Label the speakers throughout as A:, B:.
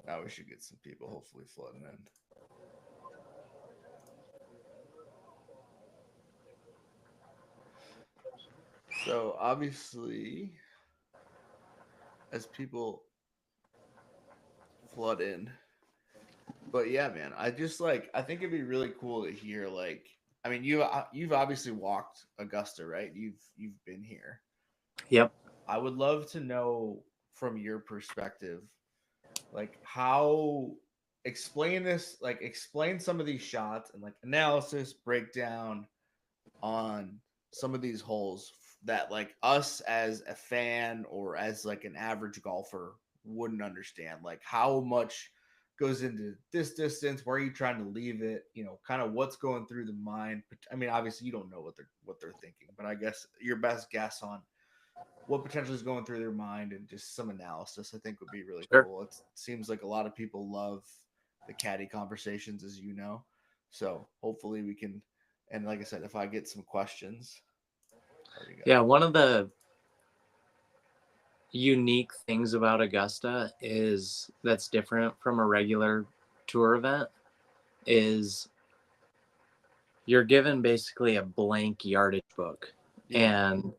A: Now we should get some people hopefully flooding in. So obviously, as people flood in, but yeah, man, I just like I think it'd be really cool to hear like I mean you've obviously walked Augusta, right? You've been here.
B: Yep.
A: I would love to know from your perspective like how explain some of these shots and like analysis breakdown on some of these holes that like us as a fan or as like an average golfer wouldn't understand, like how much goes into this distance, where are you trying to leave it, kind of what's going through the mind. I mean, obviously you don't know what they're thinking, but I guess your best guess on what potentially is going through their mind and just some analysis I think would be really
B: Sure.
A: cool. It seems like a lot of people love the caddy conversations, as you know. So hopefully we can, and like I said, if I get some questions, already got
B: Yeah, one of the unique things about Augusta is that's different from a regular tour event is you're given basically a blank yardage book.
A: yeah.
B: And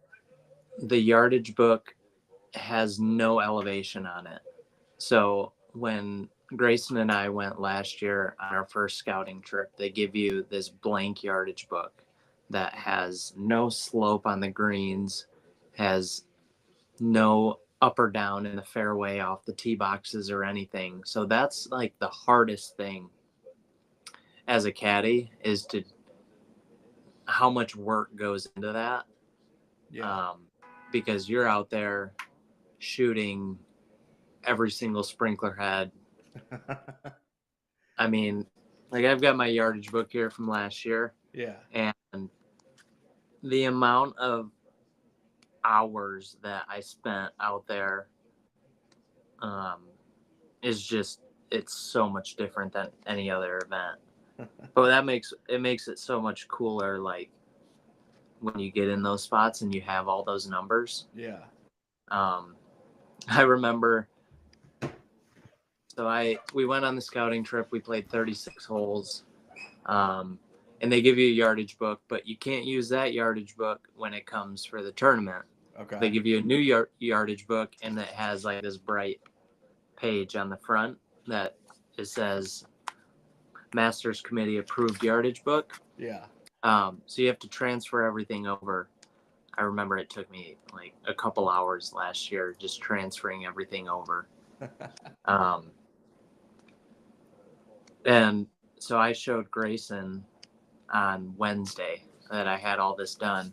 B: the yardage book has no elevation on it. So when Grayson and I went last year on our first scouting trip, they give you this blank yardage book that has no slope on the greens, has no up or down in the fairway off the tee boxes or anything. So that's like the hardest thing as a caddy is to how much work goes into that.
A: Yeah.
B: Um, because you're out there shooting every single sprinkler head. I mean, like I've got my yardage book here from last year,
A: Yeah.
B: and the amount of hours that I spent out there um, is just it's so much different than any other event. But that makes it so much cooler. Like when you get in those spots and you have all those numbers.
A: Yeah.
B: Um, I remember. So we went on the scouting trip. We played 36 holes. Um, and they give you a yardage book, but you can't use that yardage book when it comes for the tournament. They
A: Okay.
B: give you a new yardage book, and it has like this bright page on the front that it says Masters Committee approved yardage book.
A: Yeah.
B: So you have to transfer everything over. I remember it took me like a couple hours last year just transferring everything over. Um, and so I showed Grayson on Wednesday that I had all this done.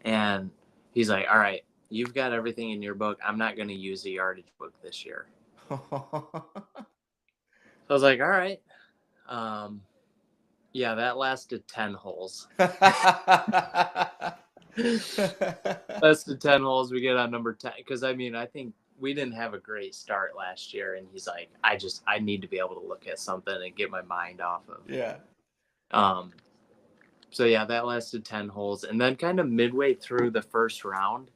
B: And he's like, all right, you've got everything in your book. I'm not going to use the yardage book this year. So I was like, all right. Um, yeah, that lasted 10 holes. Lasted 10 holes. We get on number 10. Because, I mean, I think we didn't have a great start last year. And he's like, I need to be able to look at something and get my mind off of.
A: Yeah.
B: Um, so, yeah, that lasted 10 holes. And then kind of midway through the first round,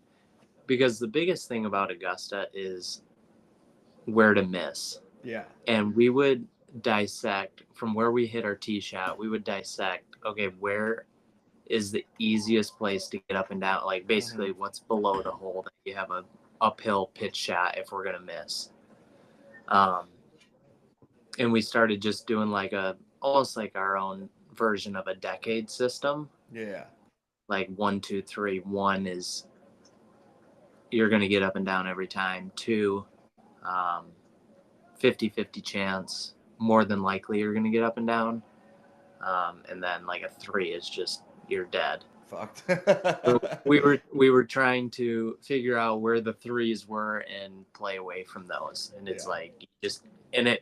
B: because the biggest thing about Augusta is where to miss.
A: Yeah.
B: And we would dissect from where we hit our tee shot, we would dissect, okay, where is the easiest place to get up and down? Like
A: Mm-hmm.
B: basically what's below the hole that you have a uphill pitch shot if we're going to miss. Um, and we started just doing like almost like our own version of a decade system.
A: Yeah.
B: Like 1, 2, 3. 1 is you're going to get up and down every time. 2, um, 50-50 chance, more than likely you're going to get up and down. And then like a 3 is just you're dead.
A: Fucked.
B: So we were trying to figure out where the threes were and play away from those, and it's
A: Yeah.
B: like just and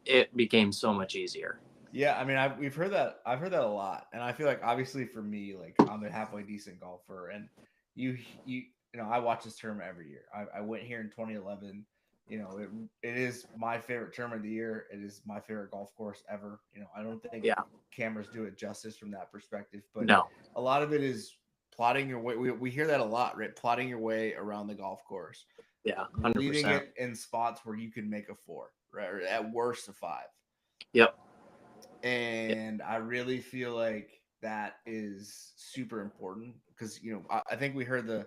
B: it became so much easier.
A: Yeah, I mean, we've heard that. I've heard that a lot, and I feel like obviously for me, like I'm a halfway decent golfer, and you you I watch this tournament every year. I went here in 2011. It is my favorite tournament of the year. It is my favorite golf course ever. I don't think
B: Yeah,
A: cameras do it justice from that perspective, but
B: no,
A: a lot of it is plotting your way. We hear that a lot, right? Plotting your way around the golf course.
B: Yeah,
A: leaving
B: 100%.
A: it in spots where you can make a 4, right? Or at worst a 5.
B: Yep.
A: And I really feel like that is super important because I think we heard the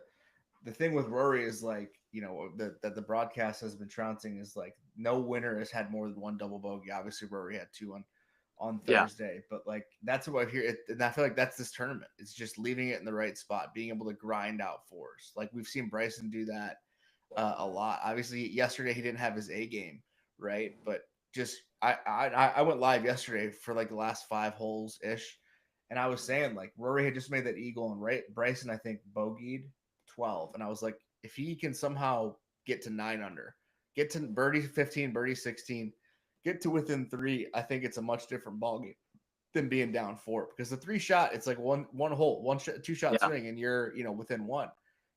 A: thing with Rory is like that the broadcast has been trouncing is like no winner has had more than one double bogey. Obviously, Rory had 2 on
B: Yeah.
A: Thursday, but like that's what I hear, and I feel like that's this tournament. It's just leaving it in the right spot, being able to grind out 4s. Like we've seen Bryson do that a lot. Obviously, yesterday he didn't have his A game, right? But just I went live yesterday for like the last 5 holes ish, and I was saying like Rory had just made that eagle, and right Bryson I think bogeyed 12, and I was like if he can somehow get to 9 under, get to birdie 15, birdie 16, get to within 3, I think it's a much different ball game than being down 4 because the 3 shot it's like one hole, 2 shot
B: Yeah.
A: swing, and you're within 1.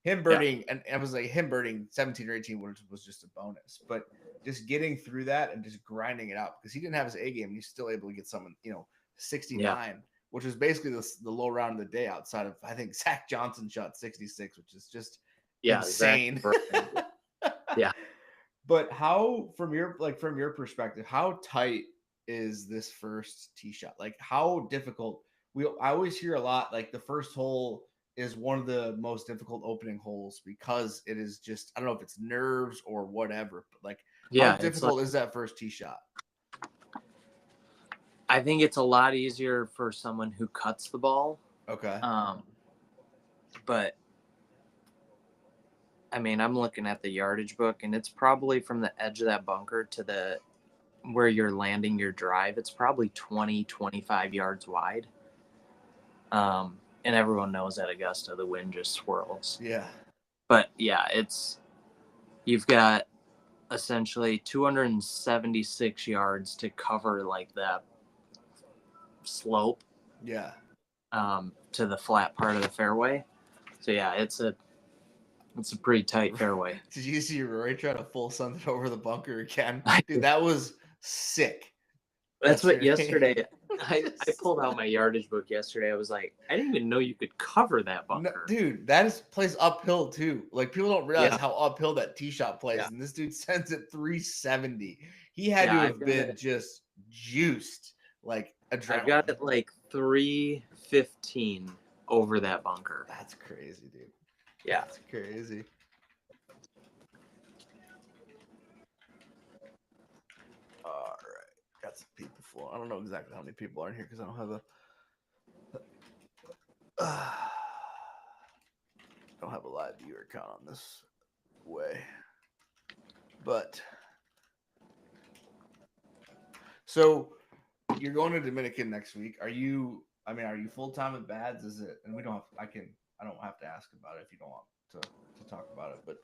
A: Him
B: Yeah.
A: birding, and it was like him birding 17 or 18 was just a bonus, but just getting through that and just grinding it out because he didn't have his A game and he's still able to get someone 69,
B: Yeah.
A: which was basically the low round of the day outside of I think Zach Johnson shot 66, which is just
B: Yeah.
A: insane.
B: Exactly. Yeah.
A: But how from your perspective, how tight is this first tee shot? Like how difficult? I always hear a lot like the first hole is one of the most difficult opening holes because it is just I don't know if it's nerves or whatever, but like how
B: Yeah. It's like,
A: difficult is that first tee shot?
B: I think it's a lot easier for someone who cuts the ball.
A: Okay.
B: But I mean, I'm looking at the yardage book, and it's probably from the edge of that bunker to the where you're landing your drive. It's probably 20, 25 yards wide. And everyone knows at Augusta the wind just swirls.
A: Yeah.
B: But yeah, you've got essentially 276 yards to cover like that slope
A: Yeah.
B: to the flat part of the fairway. So yeah, it's a pretty tight fairway.
A: Did you see Rory try to full something over the bunker again?
B: I
A: Dude, that was sick.
B: That's what yesterday. I pulled out my yardage book yesterday. I was like, I didn't even know you could cover that
A: No,
B: bunker.
A: dude, that is plays uphill too. Like people don't realize
B: Yeah.
A: how uphill that tee shot plays,
B: Yeah.
A: and this dude sends it 370. He had
B: Yeah,
A: to
B: I've
A: have
B: got
A: been
B: it.
A: just juiced, like
B: I've
A: adrenaline.
B: got it like 315 over that bunker.
A: That's crazy, dude.
B: Yeah.
A: That's crazy. All right, got some people full. I don't know exactly how many people are in here because I don't have a live viewer count on this way. But so you're going to Dominican next week. Are you full time at Bads? Is it? And we don't have. I don't have to ask about it if you don't want to talk about it. But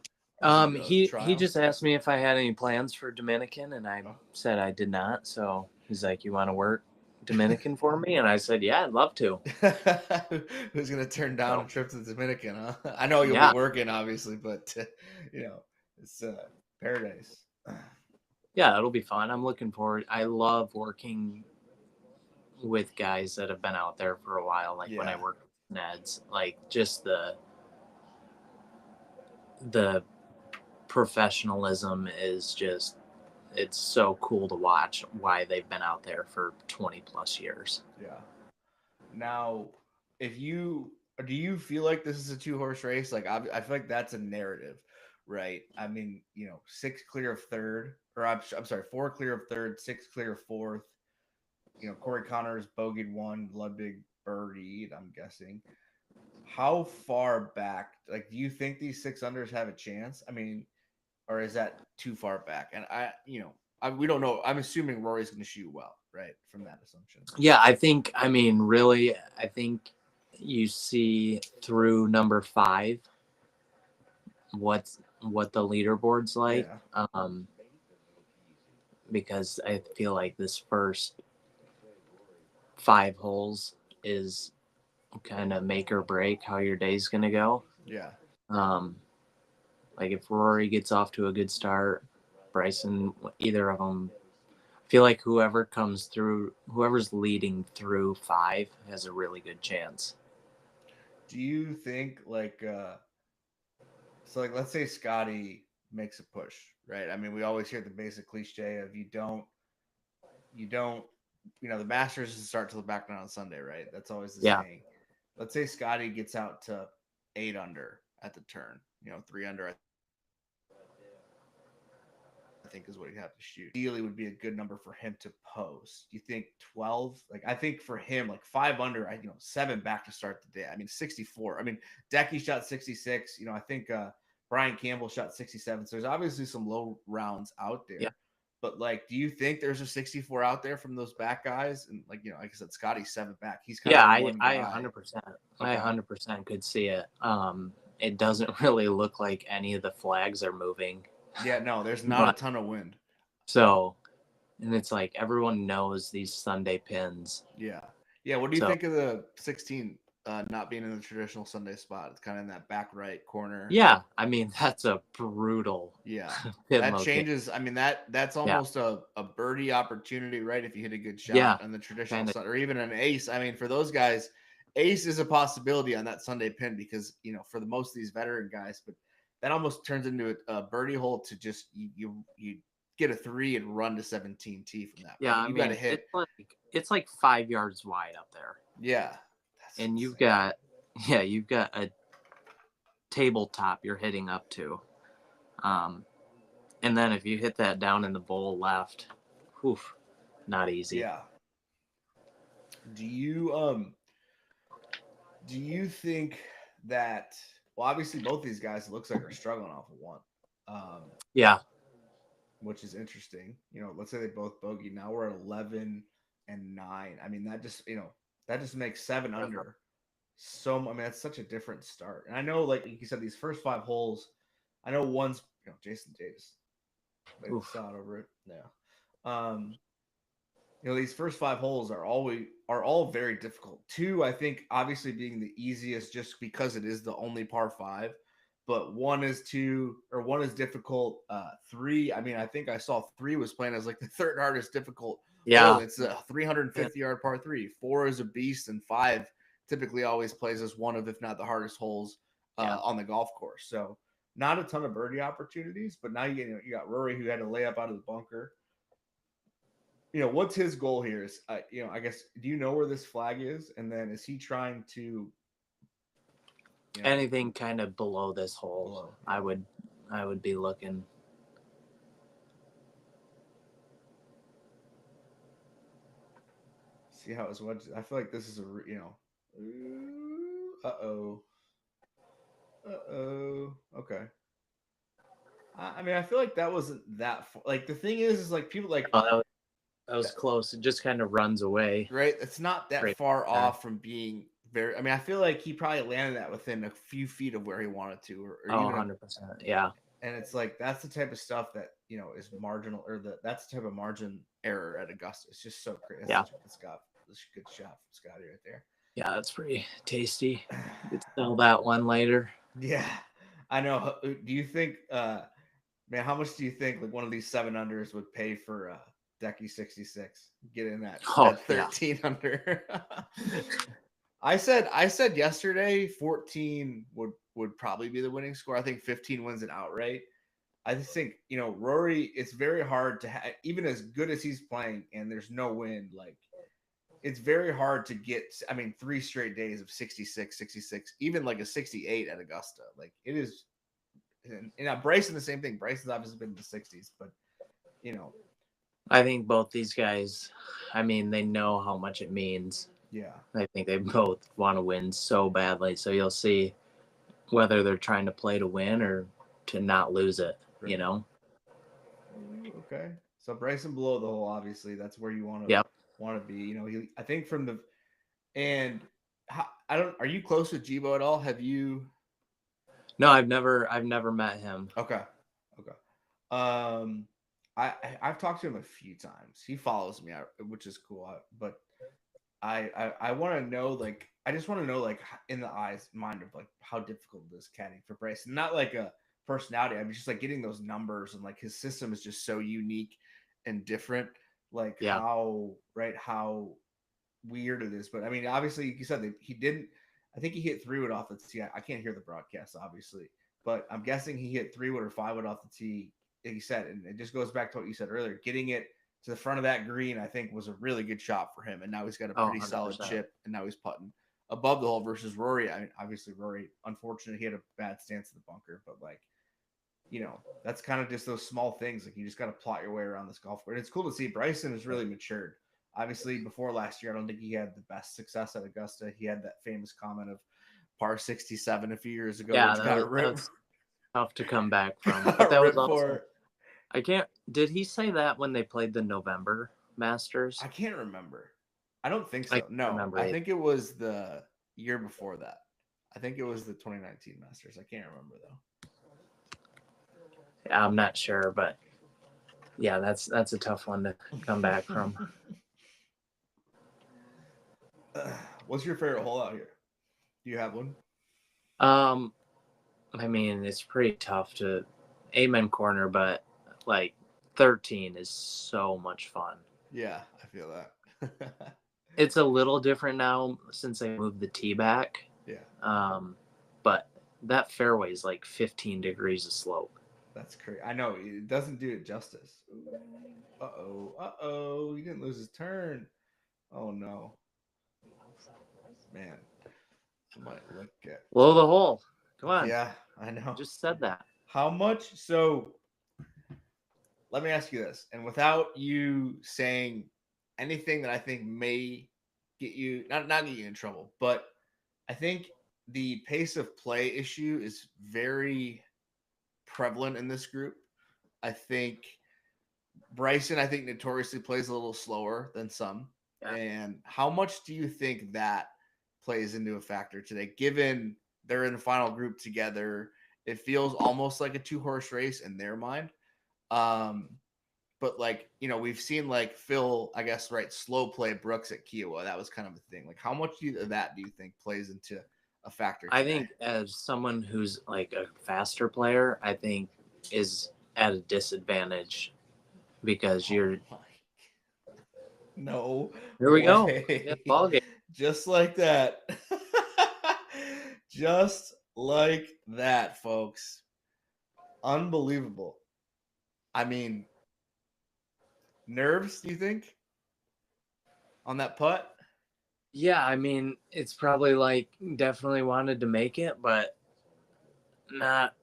B: He just asked me if I had any plans for Dominican, and I said I did not. So he's like, "You want to work Dominican for me?" And I said, "Yeah, I'd love to."
A: Who's gonna turn down a trip to the Dominican? Huh? I know you'll be working, obviously, but it's paradise.
B: Yeah, it'll be fun. I'm looking forward. I love working with guys that have been out there for a while. Like when I worked with Ned's, like just the professionalism is just, it's so cool to watch why they've been out there for 20 plus years.
A: Yeah. Now, do you feel like this is a 2-horse race? Like I feel like that's a narrative, right? I mean, 6 clear of third, or I'm sorry, 4 clear of third, 6 clear of fourth. Corey Connors bogeyed 1, Ludwig birdied, I'm guessing. How far back, like, do you think these 6 unders have a chance? I mean, or is that too far back? And we don't know. I'm assuming Rory's going to shoot well, right? From that assumption.
B: Yeah, I think you see through number 5 what the leaderboard's like.
A: Yeah.
B: Because I feel like this first 5 holes is kind of make or break how your day's gonna go.
A: Yeah.
B: Like if Rory gets off to a good start, Bryson, either of them, I feel like whoever's leading through 5 has a really good chance.
A: Do you think like let's say Scotty makes a push, right? I mean, we always hear the basic cliche of you don't, the Masters doesn't start till the background on Sunday, right? That's always the
B: Yeah.
A: saying. Let's say Scotty gets out to 8 under at the turn, 3 under, I think is what he'd have to shoot. Ideally would be a good number for him to post. You think 12? Like I think for him, like 5 under, 7 back to start the day. I mean, 64. I mean, Decky shot 66. I think Brian Campbell shot 67. So there's obviously some low rounds out
B: Yeah.
A: there. But like, do you think there's a 64 out there from those back guys? And like, like I said, Scotty's 7 back. He's kind of the one
B: I
A: guy.
B: 100%.
A: Okay.
B: I 100% could see it. It doesn't really look like any of the flags are moving.
A: Yeah, no, there's not a ton of wind.
B: So, and it's like everyone knows these Sunday pins.
A: Yeah. Yeah. What do you think of the 16 not being in the traditional Sunday spot? It's kind of in that back right corner.
B: Yeah. I mean, that's a brutal.
A: Yeah.
B: Pin
A: That
B: location.
A: changes. I mean, that's almost a birdie opportunity, right? If you hit a good shot on the traditional Sunday, or even an ace. I mean, for those guys, ace is a possibility on that Sunday pin because, for the most of these veteran guys, but that almost turns into a birdie hole to just you get a 3 and run to 17T from that.
B: Yeah,
A: you got to hit.
B: It's like 5 yards wide up there.
A: Yeah,
B: and you've got a tabletop you're hitting up to, and then if you hit that down in the bowl left, oof, not easy.
A: Yeah. Do you think that? Well, obviously, both these guys, it looks like, are struggling off of one.
B: Yeah.
A: Which is interesting. Let's say they both bogey. Now we're at 11 and 9. I mean, that just makes 7 under. So, I mean, that's such a different start. And I know, like you said, these first 5 holes, I know one's, Jason Davis. They shot over it. Yeah. These first 5 holes are all very difficult. 2, I think, obviously being the easiest just because it is the only par 5. But 1 is difficult. 3, I mean, I think I saw 3 was playing as like the third hardest difficult.
B: Yeah.
A: Hole. It's a 350 yard par 3. 4 is a beast, and 5 typically always plays as one of, if not the hardest holes on the golf course. So not a ton of birdie opportunities, but now you got Rory, who had to lay up out of the bunker. What's his goal here? Is I guess, do you know where this flag is? And then is he trying to
B: anything kind of below this hole? I would be looking.
A: See how it's wedged. I feel like this is okay. I mean, I feel like that wasn't that far. Like, the thing is like people like,
B: that was close. It just kind of runs away.
A: Right. It's not that far off from being very. I mean, I feel like he probably landed that within a few feet of where he wanted to, or even
B: 100%. Yeah.
A: And it's like, that's the type of stuff that is marginal, or that's the type of margin error at Augusta. It's just so crazy.
B: Yeah.
A: It's got this good shot from Scotty right there.
B: Yeah, that's pretty tasty. Could sell that one later.
A: Yeah, I know. Do you think, man, how much do you think like one of these 7 unders would pay for Decky 66? Get in that 13 under. I said yesterday 14 would probably be the winning score. I think 15 wins it outright. I just think, Rory, it's very hard to even as good as he's playing and there's no wind, like, it's very hard to get, 3 straight days of 66, even like a 68 at Augusta. Like, it is. And Bryson, the same thing. Bryson's obviously been in the 60s, but,
B: I think both these guys, they know how much it means.
A: Yeah.
B: I think they both want to win so badly. So you'll see whether they're trying to play to win or to not lose it,
A: right. Okay. So Bryson below the hole, obviously, that's where you want to be. I think from the, and are you close with Jibo at all? Have you?
B: No, I've never met him.
A: Okay. I've talked to him a few times. He follows me, which is cool. But I want to know, like, I just want to know, like, in the mind of like how difficult it is caddying for Bryson. Not like a personality. Just like getting those numbers, and like his system is just so unique and different. Like how weird it is. But obviously, you said that he didn't. I think he hit 3 wood off the tee. I can't hear the broadcast, obviously. but I'm guessing he hit 3 wood or 5 wood off the tee. Like you said, and it just goes back to what you said earlier. Getting it to the front of that green, I think, was a really good shot for him. And now he's got a
B: Oh,
A: pretty solid
B: 100%.
A: chip, and now he's putting above the hole versus Rory. I mean, obviously Rory, unfortunately, he had a bad stance in the bunker, but like, that's kind of just those small things. Like you just got to plot your way around this golf course. And it's cool to see Bryson has really matured. Obviously, before last year, I don't think he had the best success at Augusta. He had that famous comment of par 67 a few years ago,
B: Yeah,
A: which got ripped,
B: that's tough to come back from. But
A: got
B: that was
A: ripped
B: also,
A: for.
B: did he say that when they played the November Masters?
A: I can't remember. I don't think
B: I
A: so.
B: can't
A: No,
B: remember
A: I
B: either.
A: think it was the year before that. I think it was the 2019 Masters. I can't remember though.
B: I'm not sure, but yeah, that's a tough one to come back from.
A: What's your favorite hole out here? Do you have one?
B: Um, I mean, it's pretty tough to amen corner, but like 13 is so much fun.
A: Yeah, I feel that.
B: It's a little different now since they moved the tee back.
A: Yeah,
B: But that fairway is like 15 degrees of slope.
A: that's crazy. I know it doesn't do it justice. Uh oh. He didn't lose his turn. Oh no, man. I might look at.
B: Below the hole. Come on.
A: Yeah, I know.
B: Just said that.
A: How much? So let me ask you this, and without you saying anything that I think may get you not get you in trouble, but I think the pace of play issue is very prevalent in this group. I think Bryson, I think, notoriously plays a little slower than some.
B: Yeah.
A: And how much do you think that plays into a factor today, given they're in the final group together? It feels almost like a two-horse race in their mind. Um, but like, we've seen like Phil, I guess, right, slow play Brooks at Kiowa. That was kind of a thing. Like, how much of that do you think plays into a factor
B: I
A: today?
B: think as someone who's like a faster player, I think is at a disadvantage because you're.
A: No
B: Here we go. Yeah,
A: way.
B: ball game.
A: Just like that. Just like that, folks. Unbelievable. I mean, nerves, do you think, on that putt?
B: Yeah, I mean, it's probably like definitely wanted to make it, but not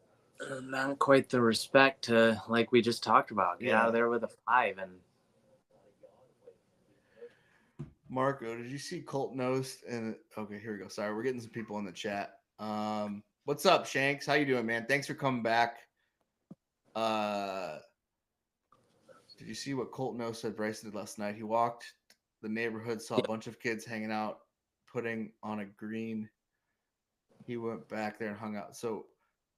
B: quite the respect to like we just talked about. Get out of
A: Yeah.
B: there with a 5 and
A: Marco, did you see Colt Nost? And okay, here we go. Sorry, we're getting some people in the chat. What's up, Shanks? How you doing, man? Thanks for coming back. Did you see what Colt Nost said Bryson did last night? He walked the neighborhood, saw a bunch of kids hanging out, putting on a green. He went back there and hung out. So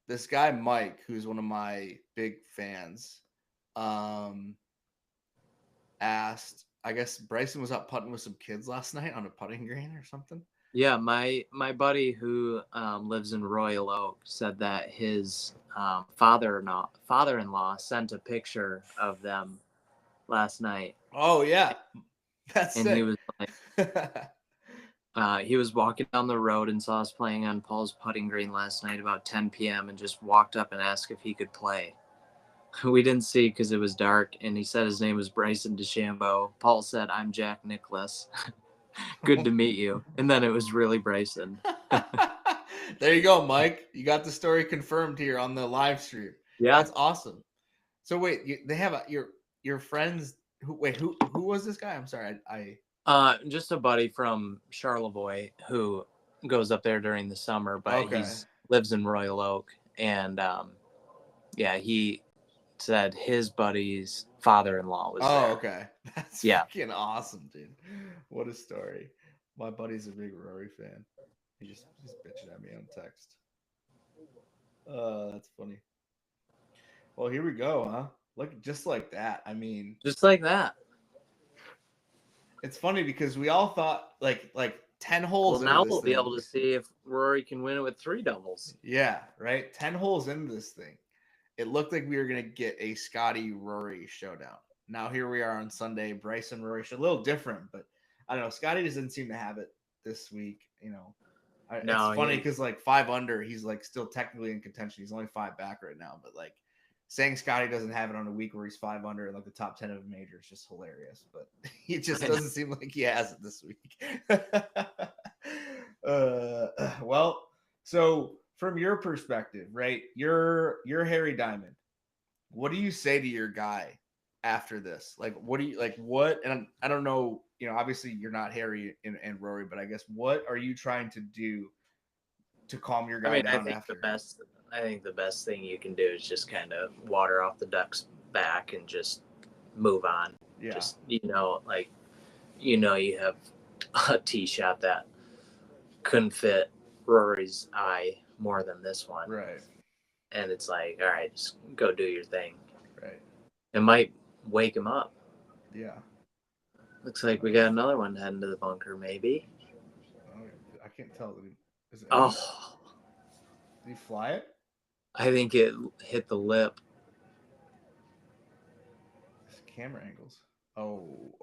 A: this guy Mike, who's one of my big fans, asked. I guess Bryson was out putting with some kids last night on a putting green or something.
B: yeah, my buddy who lives in Royal Oak said that his father-in-law sent a picture of them last night,
A: Oh yeah, that's
B: and he
A: sick.
B: was like, he was walking down the road and saw us playing on Paul's putting green last night about 10 p.m. and just walked up and asked if he could play. We didn't see because it was dark, and he said his name was Bryson DeChambeau. Paul said, "I'm Jack Nicklaus. Good to meet you." And then it was really Bryson.
A: There you go, Mike. You got the story confirmed here on the live stream.
B: Yeah.
A: That's awesome. So wait, they have your friends. Who was this guy? I'm sorry,
B: Just a buddy from Charlevoix who goes up there during the summer, but
A: okay.
B: he's lives in Royal Oak, and yeah, he said his buddy's father-in-law was there.
A: Okay. That's
B: Yeah.
A: fucking awesome, dude. What a story. My buddy's a big Rory fan. He's bitching at me on text. That's funny. Well, here we go, huh? Look, just like that. I mean,
B: Just like that.
A: it's funny because we all thought like 10 holes
B: Well,
A: into
B: now
A: this
B: we'll be
A: thing.
B: able to see if Rory can win it with 3 doubles.
A: Yeah, right. 10 holes into this thing. It looked like we were gonna get a Scotty Rory showdown. Now here we are on Sunday, Bryson Rory show. A little different, but I don't know. Scotty just didn't seem to have it this week. It's
B: No,
A: funny because like 5 under, he's like still technically in contention. He's only 5 back right now, but like saying Scotty doesn't have it on a week where he's 5 under and like the top 10 of a major is just hilarious. But he just doesn't seem like he has it this week. Well, so from your perspective, right? You're Harry Diamond. What do you say to your guy after this? Like, what do you like? What? And I don't know. Obviously you're not Harry and Rory, but I guess what are you trying to do to calm your guy down after?
B: I think the best thing you can do is just kind of water off the duck's back and just move on.
A: Yeah.
B: Just you have a tee shot that couldn't fit Rory's eye more than this one.
A: Right.
B: And it's like, all right, just go do your thing.
A: Right.
B: It might wake him up.
A: Yeah.
B: Looks like we got another one heading to the bunker, maybe.
A: Oh, I can't tell. Is it?
B: Oh.
A: Did he fly it?
B: I think it hit the lip.
A: It's camera angles. Oh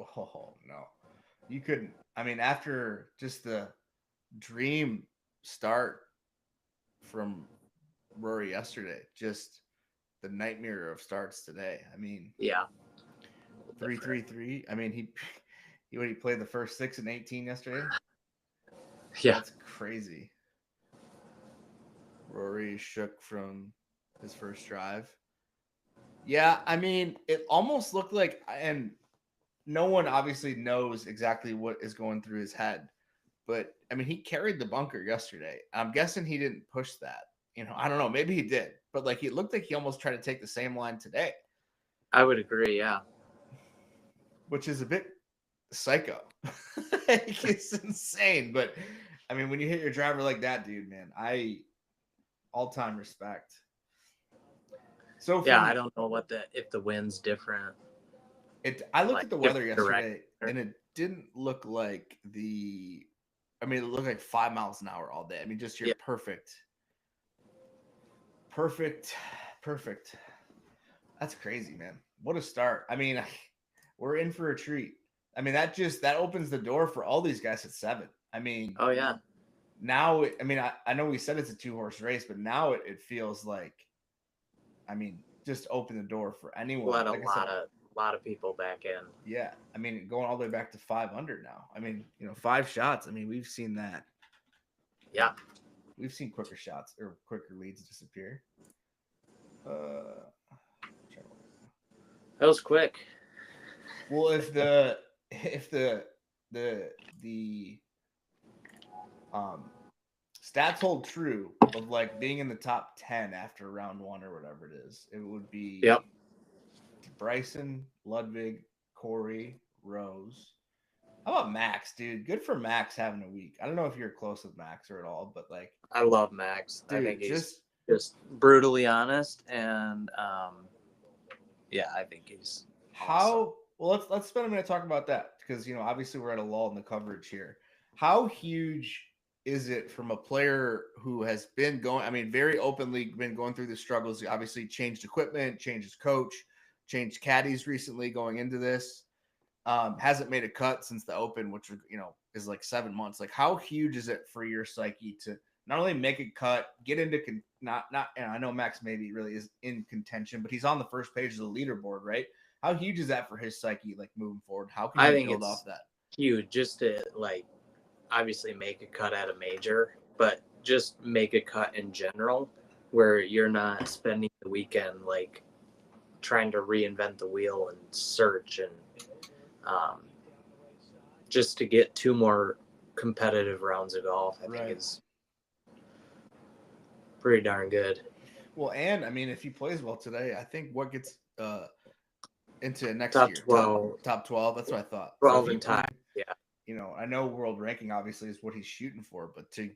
A: no. You couldn't. I mean, after just the dream start from Rory yesterday, just the nightmare of starts today. I mean,
B: yeah,
A: 3-3-3. I mean, he played the first 6 and 18 yesterday.
B: Yeah,
A: that's crazy. Rory shook from his first drive. Yeah, I mean, it almost looked like, and no one obviously knows exactly what is going through his head, but I mean, he carried the bunker yesterday. I'm guessing he didn't push that. I don't know. Maybe he did, but like it looked like he almost tried to take the same line today.
B: I would agree. Yeah,
A: which is a bit psycho. It's insane, but I mean, when you hit your driver like that, dude, man, all-time respect. So
B: yeah, I don't know if the wind's different.
A: I looked at the weather yesterday, and it didn't look like it looked like 5 miles an hour all day. I mean, just your perfect. That's crazy, man. What a start. I mean, we're in for a treat. I mean, that opens the door for all these guys at 7. I mean,
B: oh yeah.
A: Now, I know we said it's a 2-horse race, but now it feels like, I mean, just open the door for anyone.
B: Let a lot of people back in.
A: Yeah, I mean, going all the way back to 5 under now. I mean, 5 shots. I mean, we've seen that.
B: Yeah,
A: we've seen quicker shots or quicker leads disappear.
B: That was quick.
A: Well, if the stats hold true of like being in the top 10 after round 1 or whatever it is, it would be Bryson, Ludwig, Corey, Rose. How about Max, dude? Good for Max having a week. I don't know if you're close with Max or at all, but like,
B: I love Max.
A: Dude,
B: I think he's just brutally honest, and yeah, I think he's
A: awesome. Well, let's spend a minute talking about that because obviously we're at a lull in the coverage here. How huge is it from a player who has been going? I mean, very openly been going through the struggles. He obviously changed equipment, changed his coach, changed caddies recently going into this. Hasn't made a cut since the Open, which is like 7 months. Like, how huge is it for your psyche to not only make a cut, get into not? And I know Max maybe really is in contention, but he's on the first page of the leaderboard, right? How huge is that for his psyche, like moving forward? How can you build off that?
B: Huge, just to like obviously make a cut at a major, but just make a cut in general, where you're not spending the weekend like trying to reinvent the wheel and search and just to get 2 more competitive rounds of golf, I think is pretty darn good.
A: Well, and I mean, if he plays well today, I think what gets into next
B: top
A: year,
B: 12.
A: top 12. That's what I thought.
B: 12 and tie. Yeah.
A: I know world ranking obviously is what he's shooting for, but to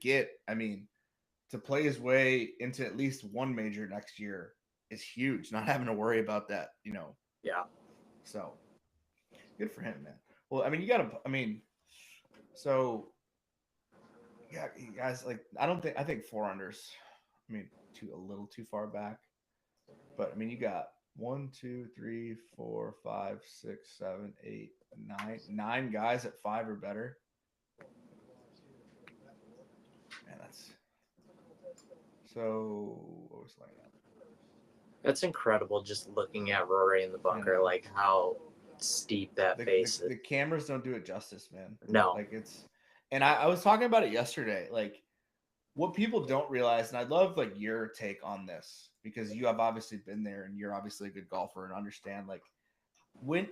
A: play his way into at least one major next year is huge. Not having to worry about that,
B: Yeah.
A: So good for him, man. Well, I mean, so yeah, you guys, like, I think 4 unders. I mean, a little too far back, but I mean, you got 1, 2, 3, 4, 5, 6, 7, 8, 9 guys at 5 or better. Man, that's so. What was laying up?
B: That's incredible. Just looking at Rory in the bunker, like how steep that face is.
A: The cameras don't do it justice, man.
B: No.
A: Like it's, and I was talking about it yesterday. Like what people don't realize, and I'd love like your take on this because you have obviously been there and you're obviously a good golfer and understand like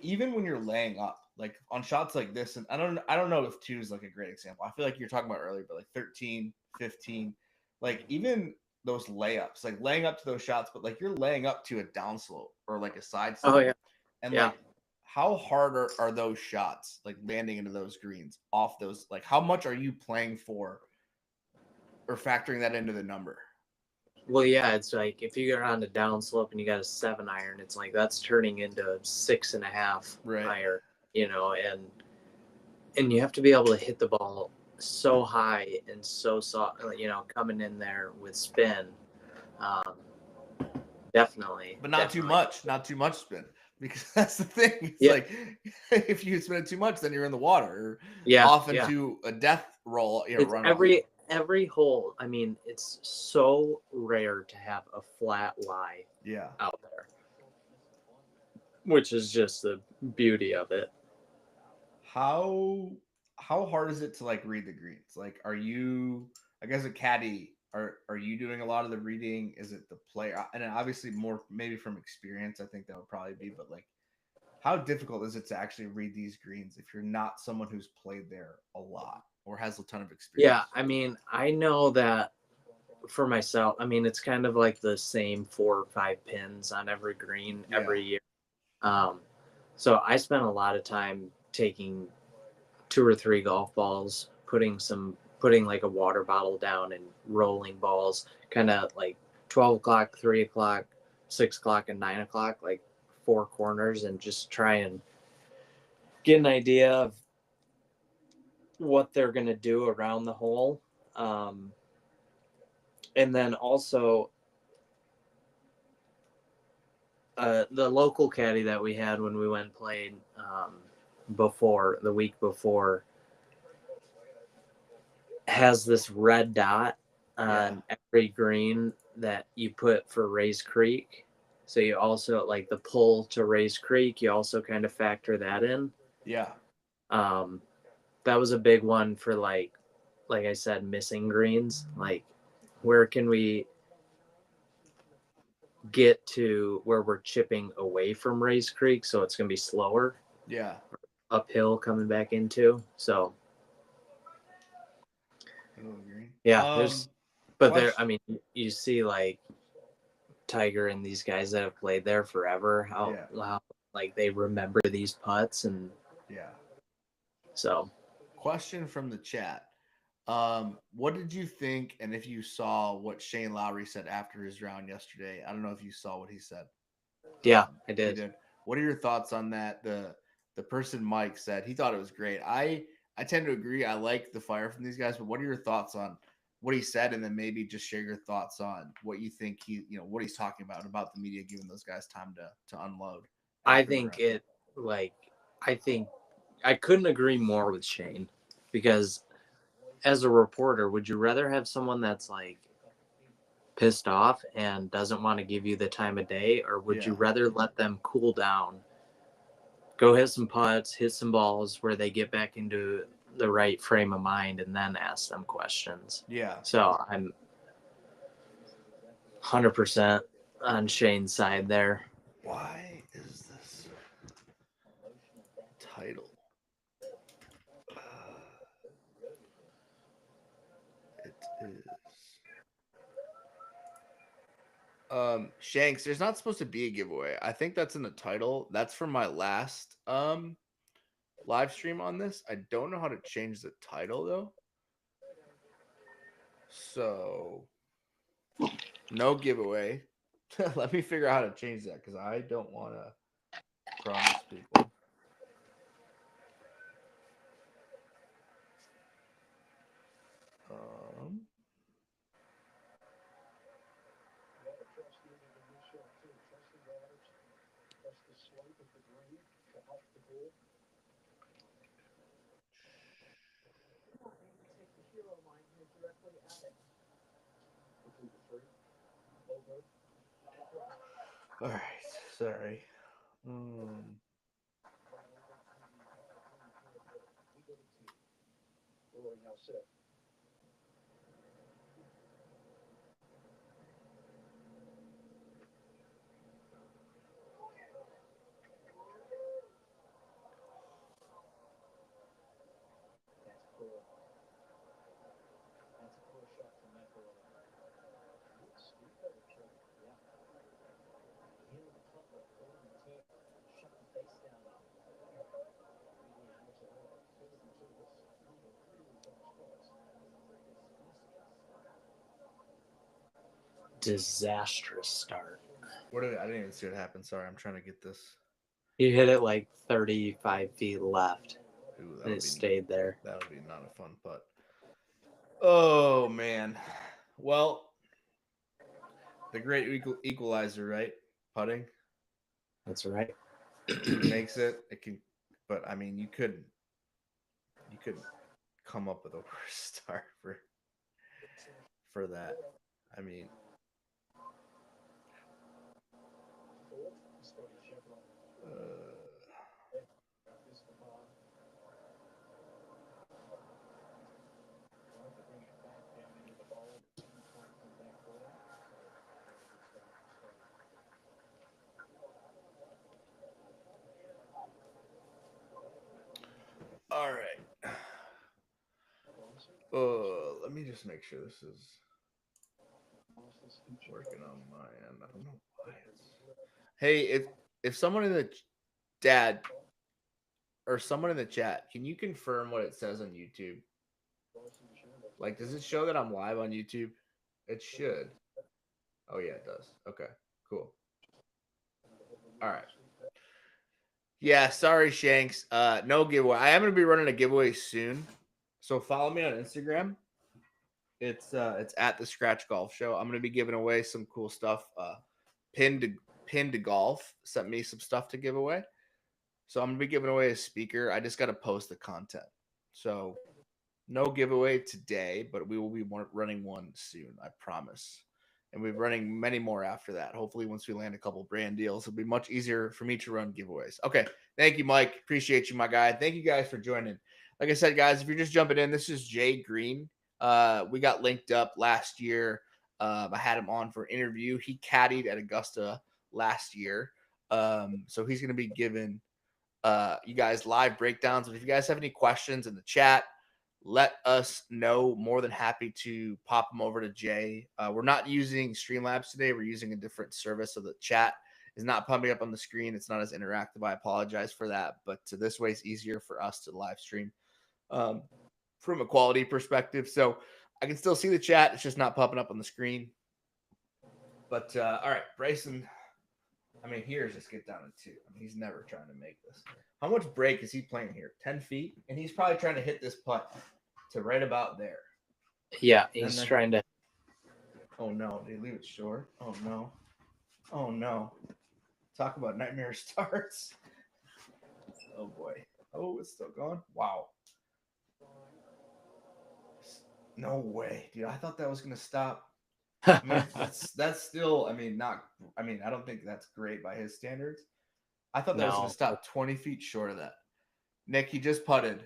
A: even when you're laying up, like on shots like this, and I don't know if 2 is like a great example. I feel like you're talking about earlier, but like 13, 15, like even those layups, like laying up to those shots, but like you're laying up to a downslope or like a side slope.
B: Oh yeah.
A: And like how hard are those shots like landing into those greens off those, like how much are you playing for or factoring that into the number?
B: Well, yeah, it's like if you get on a downslope and you got a 7-iron, it's like that's turning into a 6.5 iron, you know, and you have to be able to hit the ball so high and so soft, you know, coming in there with spin. Definitely,
A: but not
B: definitely.
A: too much spin, because that's the thing. It's like if you spin it too much, then you're in the water, off into a death roll. You know,
B: it's every hole. I mean, it's so rare to have a flat lie out there, which is just the beauty of it.
A: How hard is it to like read the greens? Like, are you, I guess, a caddy? Are you doing a lot of the reading? Is it the player? And obviously more maybe from experience, I think that would probably be. But like, how difficult is it to actually read these greens if you're not someone who's played there a lot or has a ton of experience?
B: Yeah, I mean, I know that for myself. I mean, it's kind of like the same 4 or 5 pins on every green every year. So I spent a lot of time taking 2 or 3 golf balls, putting like a water bottle down and rolling balls, kind of like 12 o'clock, 3 o'clock, 6 o'clock, and 9 o'clock, like 4 corners, and just try and get an idea of what they're going to do around the hole. And then also the local caddy that we had when we went and played the week before, has this red dot on every green that you put for Rays Creek. So you also, like the pull to Rays Creek, you also kind of factor that in.
A: Yeah.
B: That was a big one for like I said, missing greens. Like, where can we get to where we're chipping away from Rays Creek so it's going to be slower?
A: Yeah.
B: Uphill coming back into. So I mean, you see like Tiger and these guys that have played there forever, how like they remember these putts. And so
A: question from the chat. What did you think, and if you saw what Shane Lowry said after his round yesterday? I don't know if you saw what he said.
B: Yeah, I did.
A: You did. What are your thoughts on that? The person Mike said he thought it was great. I tend to agree. I like the fire from these guys, but what are your thoughts on what he said, and then maybe just share your thoughts on what you think what he's talking about the media giving those guys time to unload?
B: I think I couldn't agree more with Shane, because as a reporter, would you rather have someone that's like pissed off and doesn't want to give you the time of day, or would you rather let them cool down, go hit some putts, hit some balls where they get back into the right frame of mind, and then ask them questions? So I'm 100% on Shane's side there.
A: Why is this title? It is. Shanks, there's not supposed to be a giveaway. I think that's in the title. That's from my last live stream on this. I don't know how to change the title though. So no giveaway. Let me figure out how to change that, because I don't want to promise people. All right. Sorry.
B: Disastrous start.
A: I didn't even see what happened. Sorry, I'm trying to get this.
B: You hit it like 35 feet left.
A: Ooh,
B: And it stayed there.
A: That would be not a fun putt. Oh man. Well, the great equalizer, right? Putting.
B: That's right.
A: If it makes it, it can. But I mean, you could come up with a worse start for that. I mean, all right. Let me just make sure this is working on my end. I don't know why it's. Hey, if someone in the dad or someone in the chat, can you confirm what it says on YouTube? Like, does it show that I'm live on YouTube? It should. Oh yeah, it does. Okay, cool. All right. Yeah, sorry, Shanks. No giveaway. I am gonna be running a giveaway soon, so follow me on Instagram. It's at the Scratch Golf Show. I'm gonna be giving away some cool stuff. Pin to golf sent me some stuff to give away, so I'm gonna be giving away a speaker. I just got to post the content, so no giveaway today, but we will be running one soon. I promise. And we're running many more after that. Hopefully, once we land a couple brand deals, it'll be much easier for me to run giveaways. Okay. Thank you, Mike. Appreciate you, my guy. Thank you guys for joining. Like I said, guys, if you're just jumping in, this is Jay Green. We got linked up last year. I had him on for an interview. He caddied at Augusta last year. So he's going to be giving you guys live breakdowns. But if you guys have any questions in the chat, let us know. More than happy to pop them over to Jay. We're not using Streamlabs today. We're using a different service, so the chat is not pumping up on the screen. It's not as interactive. I apologize for that, but this way it's easier for us to live stream from a quality perspective. So I can still see the chat. It's just not popping up on the screen. But all right, Bryson. I mean, here's just get down to 2. I mean, he's never trying to make this. How much break is he playing here? 10 feet? And he's probably trying to hit this putt to right about there.
B: Yeah, he's trying to.
A: Oh, no. Did he leave it short? Oh, no. Oh, no. Talk about nightmare starts. Oh, boy. Oh, it's still going? Wow. No way. Dude, I thought that was going to stop. I mean, that's still, I mean, I don't think that's great by his standards. I thought that was going to stop 20 feet short of that. Nick, he just putted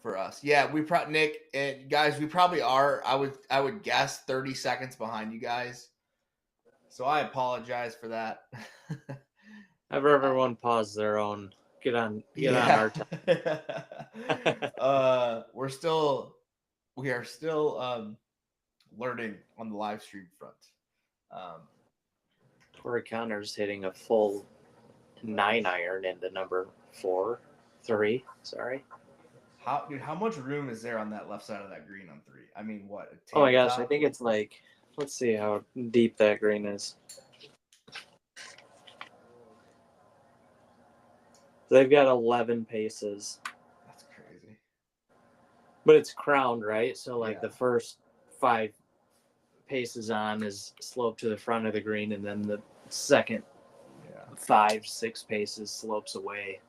A: for us. Yeah, Nick and guys, we probably are. I would guess 30 seconds behind you guys. So I apologize for that.
B: Have everyone pause their own. Get on our time.
A: We are still learning on the live stream front.
B: Corey Connor's hitting a full 9-iron into number 3. Sorry.
A: How much room is there on that left side of that green on 3? I mean, what?
B: Oh my gosh, I think it's like, let's see how deep that green is. They've got 11 paces.
A: That's crazy.
B: But it's crowned, right? So like the first 5 paces on is slope to the front of the green, and then the second 5-6 paces slopes away.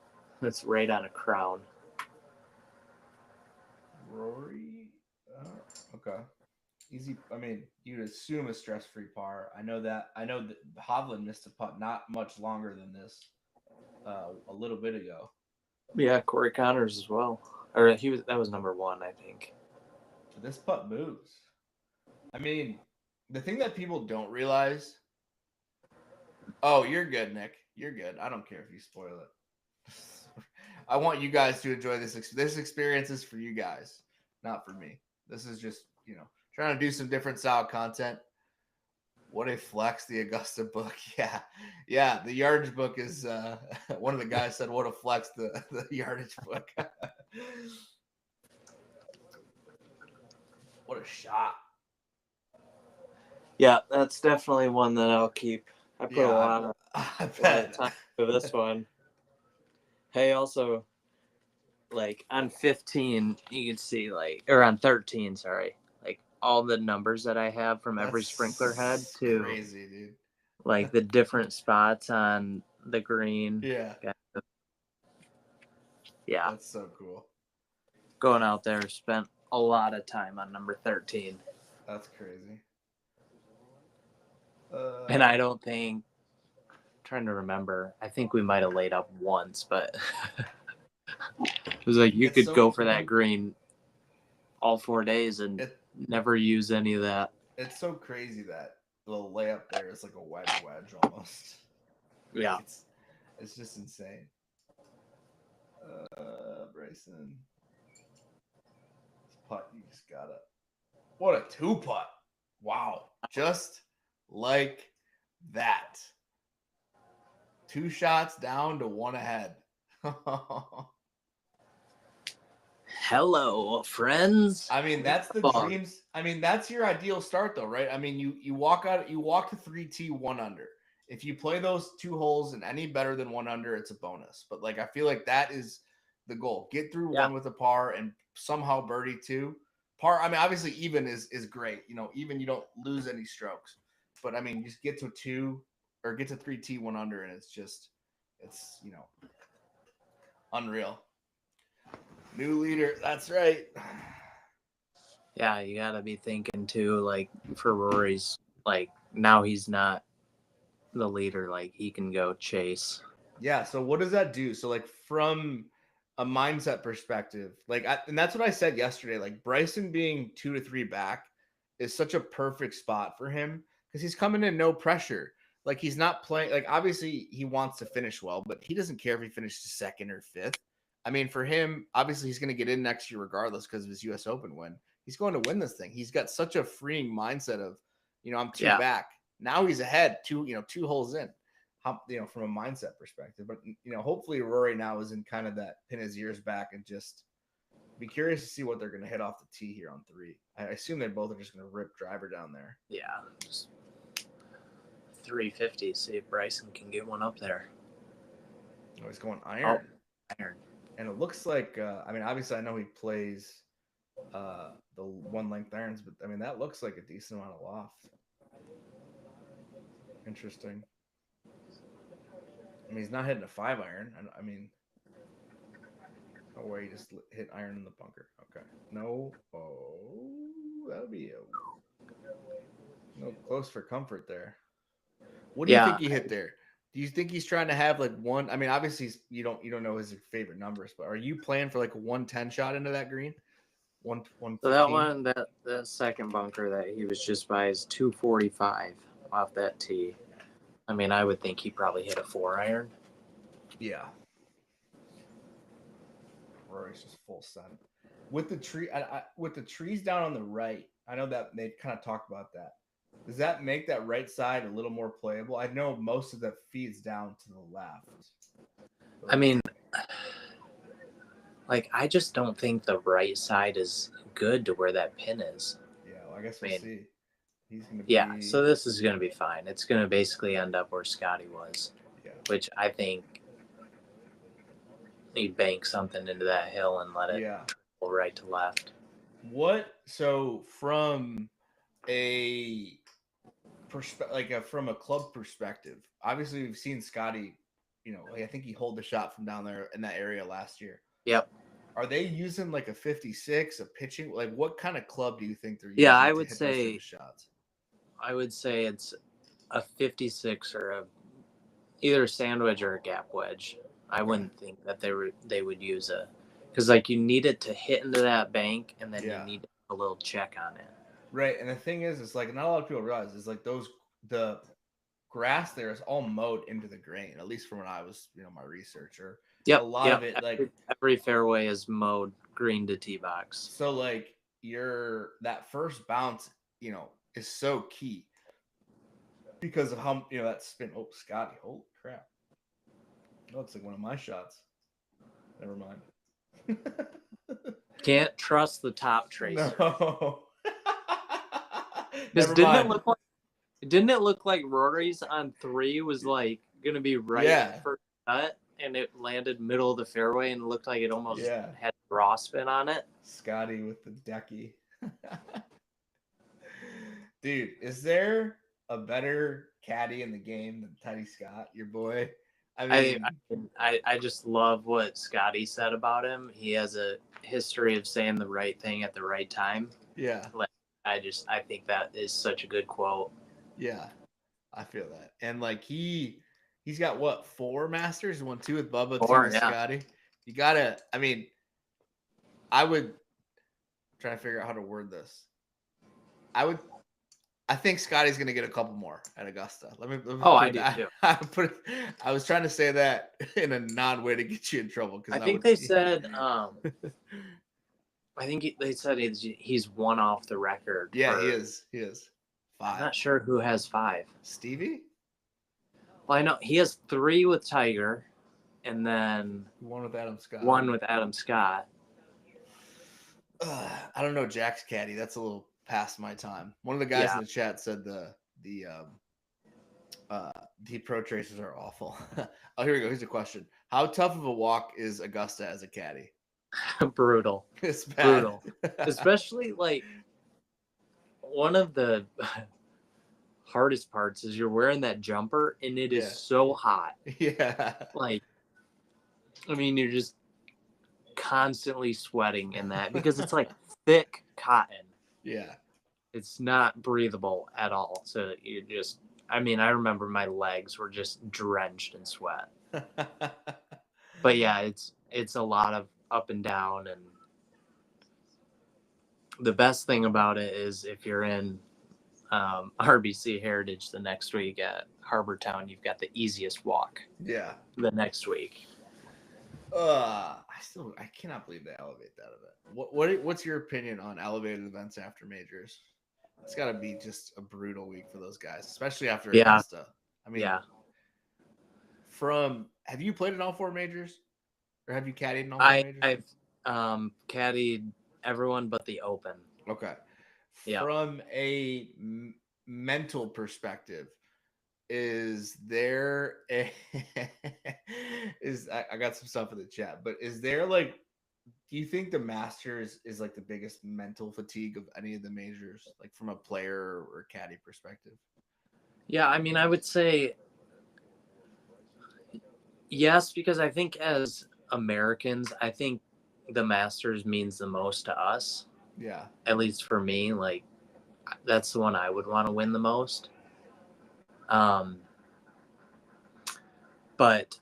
B: That's right on a crown.
A: Rory, okay. easy. I mean, you'd assume a stress-free par. I know that. Hovland missed a putt not much longer than this, a little bit ago.
B: Yeah, Corey Connors as well. Or that was number 1, I think.
A: But this putt moves. I mean, the thing that people don't realize. Oh, you're good, Nick. You're good. I don't care if you spoil it. I want you guys to enjoy this. This experience is for you guys, not for me. This is just, trying to do some different style content. What a flex, the Augusta book. Yeah. Yeah. The yardage book is, one of the guys said, what a flex, the yardage book. What a shot.
B: Yeah, that's definitely one that I'll keep. I put a lot of time for this one. Hey, also, like on 15, you can see or on 13, sorry, like all the numbers that I have from every sprinkler head to
A: crazy, dude.
B: Like the different spots on the green.
A: Yeah.
B: Yeah.
A: That's so cool.
B: Going out there, spent a lot of time on number 13.
A: That's crazy.
B: And I don't think, trying to remember, I think we might have laid up once, but it was like you could go for that green all 4 days and never use any of that.
A: It's so crazy that the layup there is like a wedge almost.
B: Yeah.
A: It's just insane. Bryson. This putt, you just gotta. What a 2-putt. Wow. Just like that. 2 shots down to 1 ahead.
B: Hello, friends.
A: I mean, that's the dreams. I mean, that's your ideal start, though, right? I mean, you walk to 3T 1 under. If you play those 2 holes and any better than 1 under, it's a bonus. But I feel like that is the goal. Get through 1 with a par and somehow birdie 2. Par. I mean, obviously, even is great. Even you don't lose any strokes. But I mean, just get to 2 or get to 3T 1 under, and it's unreal. New leader. That's right.
B: Yeah, you got to be thinking too, for Rory's, now he's not the leader, he can go chase.
A: Yeah, so what does that do? So from a mindset perspective, and that's what I said yesterday, Bryson being 2 to 3 back is such a perfect spot for him because he's coming in no pressure. He's not playing, obviously he wants to finish well, but he doesn't care if he finishes 2nd or 5th. I mean, for him, obviously he's going to get in next year regardless because of his US Open win. He's going to win this thing. He's got such a freeing mindset of, I'm 2 back. Now he's ahead 2 holes in. From a mindset perspective, but hopefully Rory now is in kind of that pin his ears back and just be curious to see what they're going to hit off the tee here on 3. I assume they both are just going to rip driver down there.
B: Yeah, just 350. See if Bryson can get one up there.
A: Oh, he's going iron.
B: Iron.
A: And it looks like, I mean, obviously I know he plays the 1 length irons, but I mean, that looks like a decent amount of loft. Interesting. I mean, he's not hitting a 5 iron. I mean, no way he just hit iron in the bunker. Okay. No. Oh, that'll be no close for comfort there. What do you think he hit there? Do you think he's trying to have 1? I mean, obviously you don't know his favorite numbers, but are you playing for a 110 shot into that green? 115?
B: So that one, that second bunker that he was just by is 245 off that tee. I mean, I would think he probably hit a 4 iron.
A: Yeah. Rory's just full send. With the tree, with the trees down on the right, I know that they kind of talked about that. Does that make that right side a little more playable? I know most of that feeds down to the left.
B: I mean, I just don't think the right side is good to where that pin is.
A: Yeah, well, I guess we'll see. He's gonna
B: be... so this is going to be fine. It's going to basically end up where Scotty was, which I think he'd bank something into that hill and let it go right to left.
A: So from a from a club perspective, obviously we've seen Scotty, I think he holed the shot from down there in that area last year.
B: Yep.
A: Are they using like a 56, a pitching? Like, what kind of club do you think they're
B: Yeah,
A: using to hit those type of shots?
B: I would say it's a 56 or either a sandwich or a gap wedge. I wouldn't think that they would use because like you need it to hit into that bank, and then you need a little check on it.
A: Right, and the thing is, it's like not a lot of people realize is like the grass there is all mowed into the grain. At least from when I was, my researcher.
B: Yep.
A: A lot of it,
B: every fairway is mowed green to tee box.
A: So like that first bounce, is so key because of how that spin. Oh, Scotty, holy crap! Oh, it's like one of my shots. Never mind.
B: Can't trust the top tracer.
A: No.
B: Didn't it look like Rory's on 3 was like gonna be right for cut, and it landed middle of the fairway and looked like it almost had raw spin on it?
A: Scotty with the decky. Dude, is there a better caddy in the game than Teddy Scott, your boy? I mean,
B: I just love what Scotty said about him. He has a history of saying the right thing at the right time.
A: Yeah.
B: Like, I think that is such a good quote.
A: Yeah, I feel that. And like he's got what, 4 Masters, 1, 2 with Bubba, 2 with Scotty. You gotta. I mean, I would try to figure out how to word this. I think Scotty's gonna get a couple more at Augusta. Let me
B: I do too.
A: I was trying to say that in a non-way to get you in trouble because
B: I think they said. I think they said he's 1 off the record.
A: Yeah, he is. 5.
B: I'm not sure who has 5.
A: Stevie?
B: Well, I know he has 3 with Tiger, and then
A: 1 with Adam Scott.
B: 1 with Adam Scott.
A: I don't know Jack's caddy. That's a little past my time. One of the guys in the chat said the pro tracers are awful. Oh, here we go. Here's a question: how tough of a walk is Augusta as a caddy?
B: Brutal.
A: It's bad.
B: Brutal. Especially like one of the hardest parts is you're wearing that jumper and it is so hot.
A: Yeah.
B: Like, I mean, you're just constantly sweating in that because it's like thick cotton.
A: Yeah.
B: It's not breathable at all. So you just, I mean, I remember my legs were just drenched in sweat. But yeah, it's a lot of up and down, and the best thing about it is if you're in RBC Heritage the next week at Harbor Town, you've got the easiest walk.
A: Yeah.
B: The next week.
A: I cannot believe they elevate that event. What's your opinion on elevated events after majors? It's got to be just a brutal week for those guys, especially after Augusta. I mean, have you played in all 4 majors, or have you caddied in all 4 majors?
B: I've caddied everyone but the Open.
A: Okay. Yeah. From a mental perspective, is there I got some stuff in the chat, but is there like, do you think the Masters is like the biggest mental fatigue of any of the majors, like from a player or caddy perspective?
B: Yeah, I mean, I would say yes, because I think as Americans, I think the Masters means the most to us.
A: Yeah.
B: At least for me, like that's the one I would want to win the most. But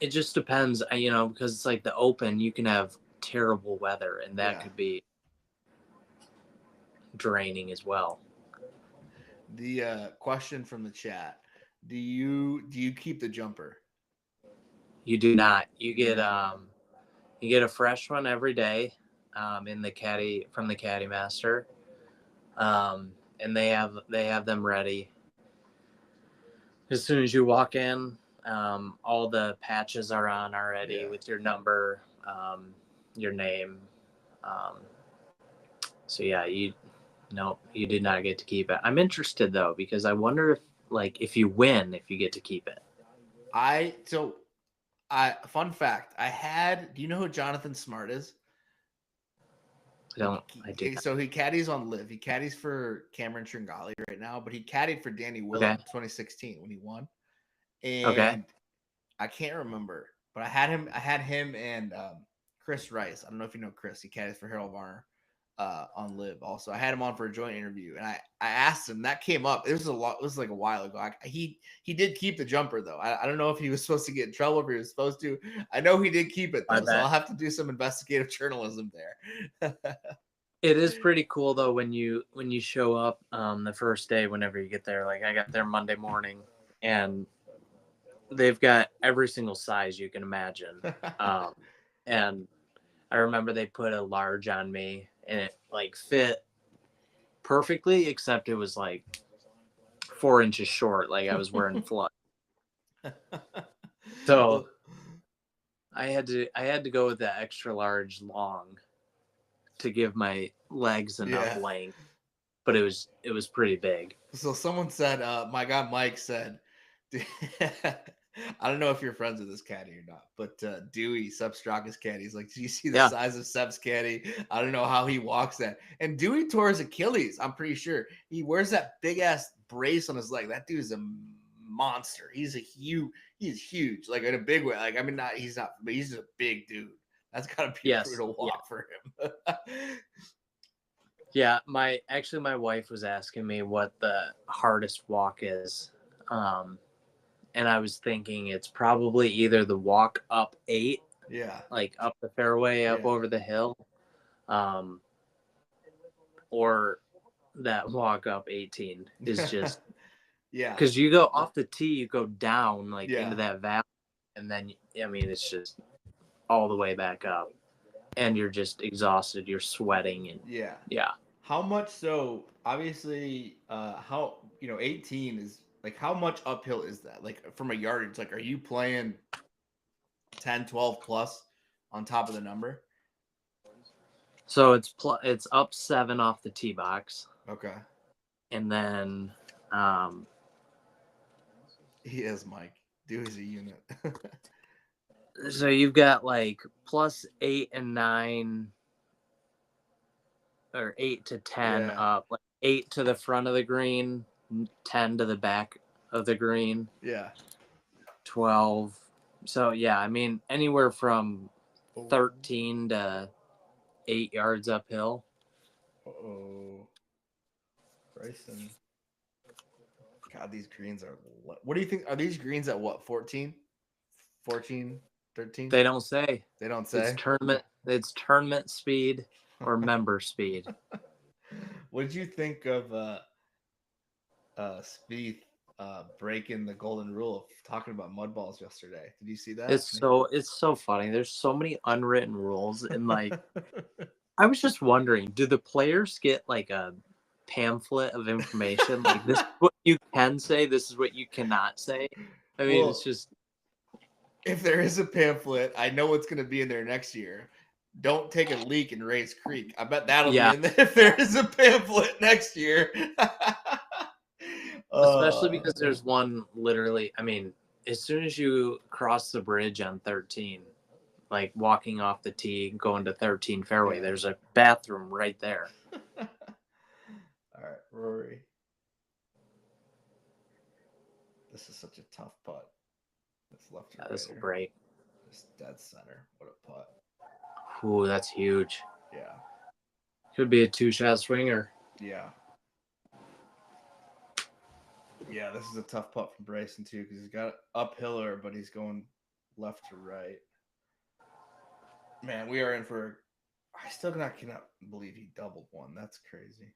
B: it just depends, because it's like the Open, you can have terrible weather, and that could be draining as well.
A: The question from the chat: do you keep the jumper?
B: You do not. You get a fresh one every day, in the caddy from the Caddy Master, and they have them ready as soon as you walk in. All the patches are on already with your number, your name. So yeah, you did not get to keep it. I'm interested though, because I wonder if you win, if you get to keep it.
A: Fun fact, do you know who Jonathan Smart is?
B: I do.
A: So he caddies on Live. He caddies for Cameron Tringali right now, but he caddied for Danny Willett in 2016 when he won. And I can't remember, but I had him and Chris Rice. I don't know if you know Chris. He caddies for Harold Varner on Live. Also, I had him on for a joint interview, and I asked him. That came up. It was like a while ago. He did keep the jumper though. I don't know if he was supposed to get in trouble, if he was supposed to. I know he did keep it though, so I'll have to do some investigative journalism there.
B: It is pretty cool though when you show up the first day, whenever you get there. Like I got there Monday morning, and they've got every single size you can imagine. And I remember they put a large on me, and it like fit perfectly, except it was like 4 inches short, like I was wearing flood. So I had to go with that extra large long to give my legs enough length, but it was pretty big.
A: So someone said, my guy Mike said, I don't know if you're friends with this caddy or not, but Dewey, Seb Straka's caddy, he's like, do you see the size of Seb's caddy? I don't know how he walks that. And Dewey tore his Achilles, I'm pretty sure. He wears that big ass brace on his leg. That dude's a monster. He's huge, like in a big way. Like, I mean, he's not, but he's a big dude. That's gotta be a brutal walk for him.
B: Yeah, my wife was asking me what the hardest walk is. And I was thinking it's probably either the walk up 8, like up the fairway, up over the hill, or that walk up 18 is just because you go off the tee, you go down like into that valley, and then I mean it's just all the way back up, and you're just exhausted, you're sweating, and
A: How much so? Obviously, how 18 is like, how much uphill is that? Like from a yardage, like are you playing 10, 12 plus on top of the number?
B: So it's up 7 off the tee box.
A: Okay.
B: And then
A: he is Mike. Dewey's a unit.
B: So you've got like plus 8 and 9, or 8 to 10 up, like 8 to the front of the green, 10 to the back of the green. 12. So yeah, I mean anywhere from 13 to 8 yards uphill.
A: Bryson. God, these greens are. What do you think? Are these greens at what? 14, 14, 13?
B: They don't say.
A: They don't say.
B: It's tournament speed or member speed.
A: What did you think of Spieth breaking the golden rule of talking about mud balls yesterday? Did you see that?
B: It's so funny. There's so many unwritten rules, and like I was just wondering, do the players get like a pamphlet of information? Like this is what you can say, this is what you cannot say. I mean, it's just,
A: if there is a pamphlet, I know what's going to be in there next year. Don't take a leak in Ray's Creek. I bet that'll be in there if there is a pamphlet next year.
B: Especially because there's one literally, I mean, as soon as you cross the bridge on 13, like walking off the tee, going to 13 fairway, there's a bathroom right there.
A: All right, Rory. This is such a tough putt. This left to right.
B: This will break.
A: This dead center. What a putt.
B: Ooh, that's huge.
A: Yeah.
B: Could be a 2-shot swinger.
A: Yeah. Yeah, this is a tough putt from Bryson too, because he's got uphiller, but he's going left to right. Man, we are in for. I still cannot believe he doubled one. That's crazy.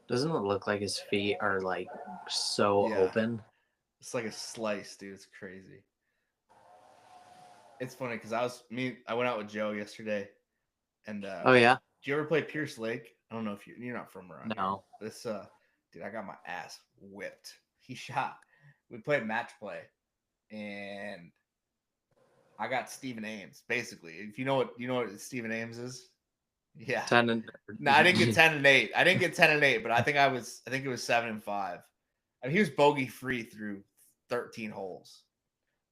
B: Doesn't it look like his feet are like so open?
A: It's like a slice, dude. It's crazy. It's funny because I went out with Joe yesterday, and
B: oh yeah.
A: Did you ever play Pierce Lake? I don't know if you're not from around
B: No.
A: here. This dude, I got my ass whipped. He shot. We played match play, and I got Stephen Ames. Basically, if you know what Stephen Ames is. Yeah.
B: 10 and
A: no, I didn't get 10 and 8. I didn't get 10 and 8, but I think it was 7 and 5. I mean, he was bogey free through 13 holes,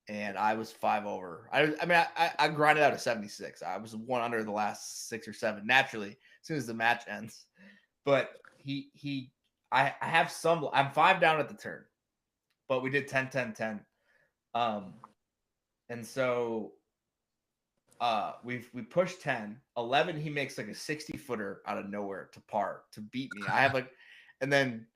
A: and I was 5 over. I grinded out a 76. I was 1 under the last 6 or 7 naturally as soon as the match ends. But I have some. I'm 5 down at the turn, but we did 10, 10, 10. And so we pushed 10. 11, he makes like a 60 footer out of nowhere to par to beat me. I have like, and then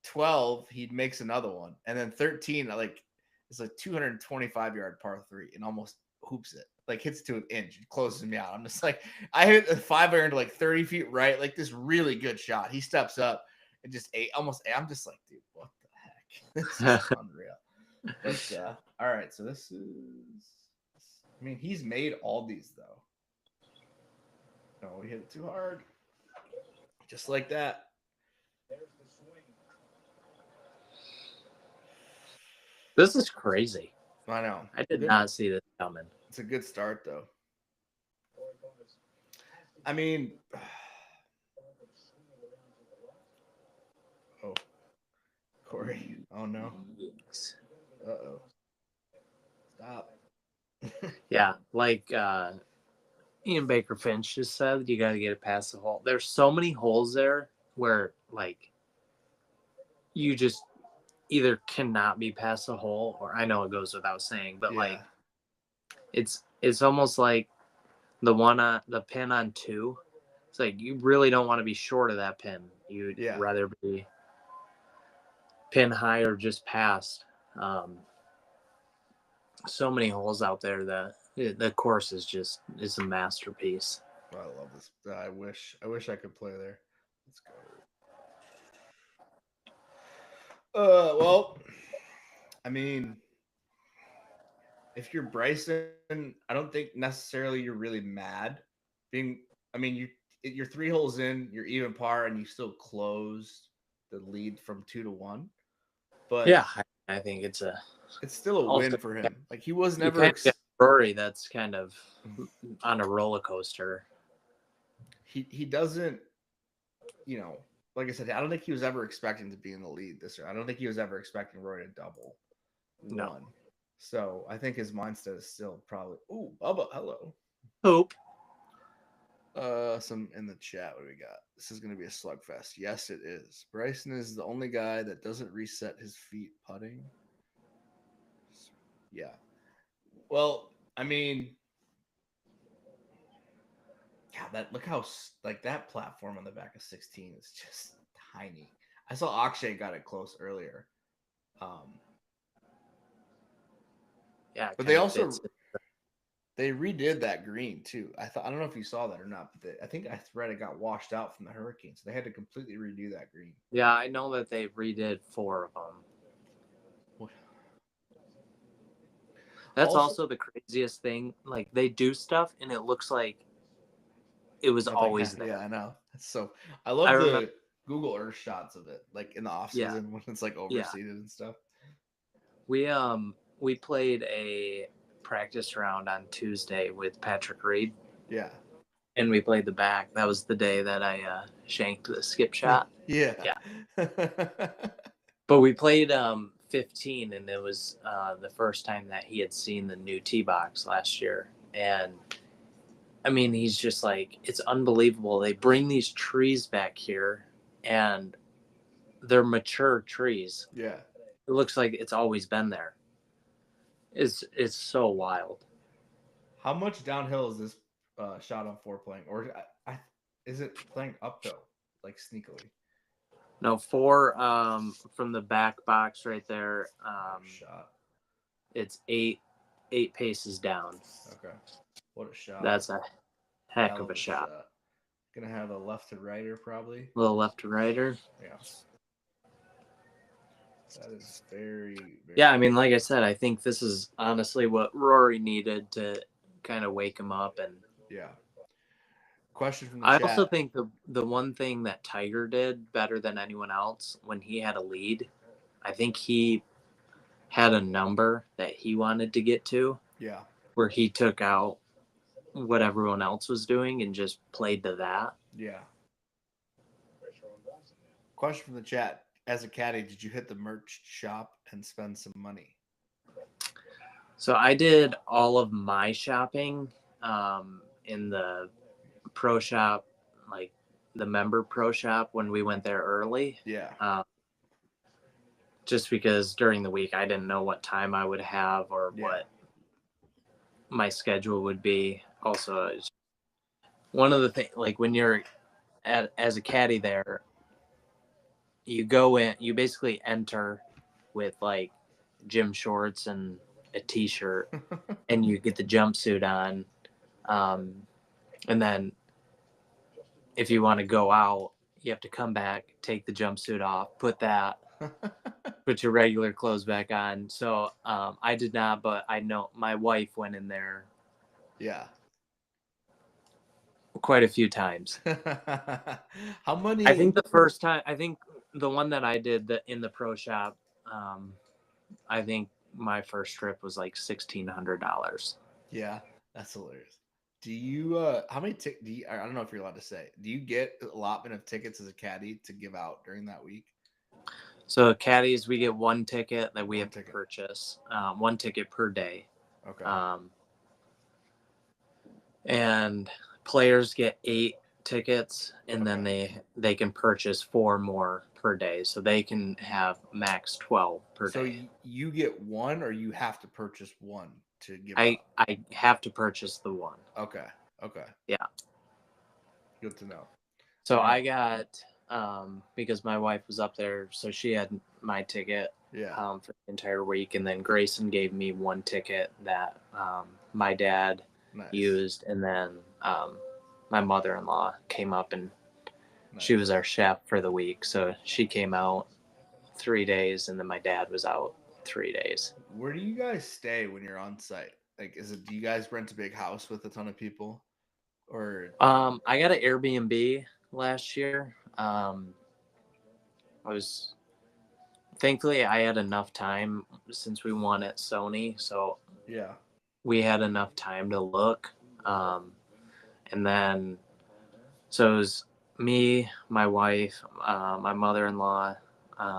A: 12, he makes another one. And then 13, like, it's like 225-yard par 3 and almost hoops it. Like, hits it to an inch, closes me out. I'm just like, I hit a 5-iron to like 30 feet right, like this really good shot. He steps up and just almost. I'm just like, dude, what the heck? This is unreal. But all right, so this is. I mean, he's made all these though. No, we hit it too hard, just like that.
B: This is crazy.
A: I know.
B: I did not see this coming.
A: It's a good start though. I mean, oh, Corey. Oh no. Uh-oh. Stop.
B: Yeah, like Ian Baker Finch just said, you got to get it past the hole. There's so many holes there where, like, you just either cannot be past the hole, or I know it goes without saying, but like, it's almost like the pin on 2. It's like you really don't want to be short of that pin. You'd rather be pin high or just past. So many holes out there that the course is a masterpiece.
A: I love this. I wish I could play there. Let's go. Well, I mean, if you're Bryson, I don't think necessarily you're really mad. You're 3 holes in, you're even par, and you still closed the lead from 2 to 1. But
B: yeah, I think it's
A: still a win for him. Like, he was never
B: Rory. That's kind of on a roller coaster.
A: He doesn't, like I said, I don't think he was ever expecting to be in the lead this year. I don't think he was ever expecting Rory to double one. So I think his mindset is still probably. Ooh, Bubba, hello.
B: Hope.
A: Some in the chat. What do we got? This is going to be a slugfest. Yes, it is. Bryson is the only guy that doesn't reset his feet putting. Yeah. Well, I mean, yeah. Look how like that platform on the back of 16 is just tiny. I saw Akshay got it close earlier.
B: Yeah,
A: but they also they redid that green too. I don't know if you saw that or not, but I think I read it got washed out from the hurricane, so they had to completely redo that green.
B: Yeah, I know that they redid 4 of them. That's also the craziest thing. Like, they do stuff and it looks like it was always there.
A: Yeah, I know. So I love the Google Earth shots of it, like in the off season when it's like overseeded and stuff.
B: We played a practice round on Tuesday with Patrick Reed.
A: Yeah.
B: And we played the back. That was the day that I shanked the skip shot.
A: Yeah.
B: But we played 15, and it was the first time that he had seen the new tee box last year. And I mean, he's just like, it's unbelievable. They bring these trees back here, and they're mature trees.
A: Yeah.
B: It looks like it's always been there. It's so wild.
A: How much downhill is this shot on 4 playing? Or is it playing uphill, like sneakily?
B: No, 4 from the back box right there.
A: Shot.
B: It's 8 paces down.
A: Okay. What a shot.
B: That's a heck of a shot.
A: Gonna have a left to righter probably.
B: A little left to righter.
A: Yeah. That is very, very
B: yeah, I mean, like I said, I think this is honestly what Rory needed to kind of wake him up. And
A: yeah. Question from the chat.
B: I also think the one thing that Tiger did better than anyone else when he had a lead, I think he had a number that he wanted to get to.
A: Yeah.
B: Where he took out what everyone else was doing and just played to that.
A: Yeah. Question from the chat. As a caddy, did you hit the merch shop and spend some money?
B: So I did all of my shopping in the pro shop, like the member pro shop when we went there early.
A: Yeah.
B: just because during the week I didn't know what time I would have or what my schedule would be. Also, one of the things, like when you're as a caddy there, you go in, you basically enter with like gym shorts and a t-shirt, and you get the jumpsuit on, and then if you want to go out, you have to come back, take the jumpsuit off, put your regular clothes back on. So I did not, but I know my wife went in there.
A: Yeah.
B: Quite a few times.
A: How many?
B: I think the first time, I think the one that I did in the pro shop, I think my first trip was like $1,600.
A: Yeah, that's hilarious. Do you how many do you, I don't know if you're allowed to say. Do you get allotment of tickets as a caddy to give out during that week?
B: So caddies, we get one ticket that we have
A: to
B: purchase, one ticket per day.
A: Okay.
B: And players get 8 tickets, and then they can purchase 4 more per day, so they can have max 12 per day.
A: So you get one, or you have to purchase one to give
B: I
A: out?
B: I have to purchase the one.
A: Okay.
B: Yeah.
A: Good to know.
B: So I got because my wife was up there, so she had my ticket for the entire week, and then Grayson gave me one ticket that my dad used, and then my mother-in-law came up, and she was our chef for the week, so she came out 3 days, and then my dad was out 3 days.
A: Where do you guys stay when you're on site? Like, do you guys rent a big house with a ton of people, or?
B: I got an Airbnb last year. Thankfully I had enough time since we won at Sony, so
A: yeah,
B: we had enough time to look. And then, so it was me, my wife, my mother-in-law,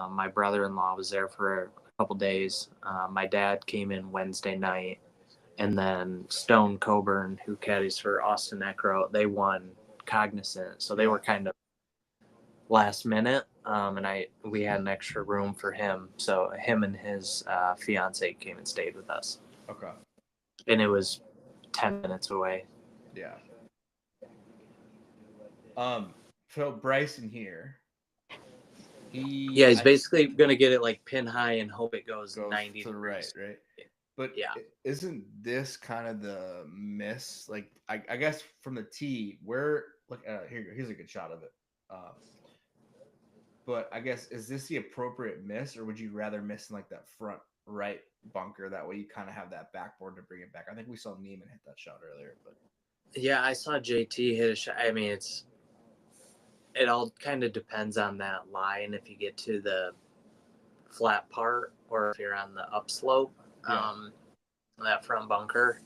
B: my brother-in-law was there for a couple days. My dad came in Wednesday night, and then Stone Coburn, who caddies for Austin Eckroat, they won Cognizant, so they were kind of last minute, and we had an extra room for him, so him and his fiance came and stayed with us.
A: Okay.
B: And it was 10 minutes away.
A: Yeah. So Bryson here,
B: he's basically gonna get it like pin high and hope it goes 90
A: to the right. But
B: yeah,
A: isn't this kind of the miss? Like, I guess from the tee, where look, here's a good shot of it. But I guess, is this the appropriate miss, or would you rather miss in like that front right bunker? That way you kind of have that backboard to bring it back. I think we saw Neiman hit that shot earlier, but
B: yeah, I saw JT hit a shot. I mean, it all kind of depends on that line. If you get to the flat part, or if you're on the upslope, that front bunker.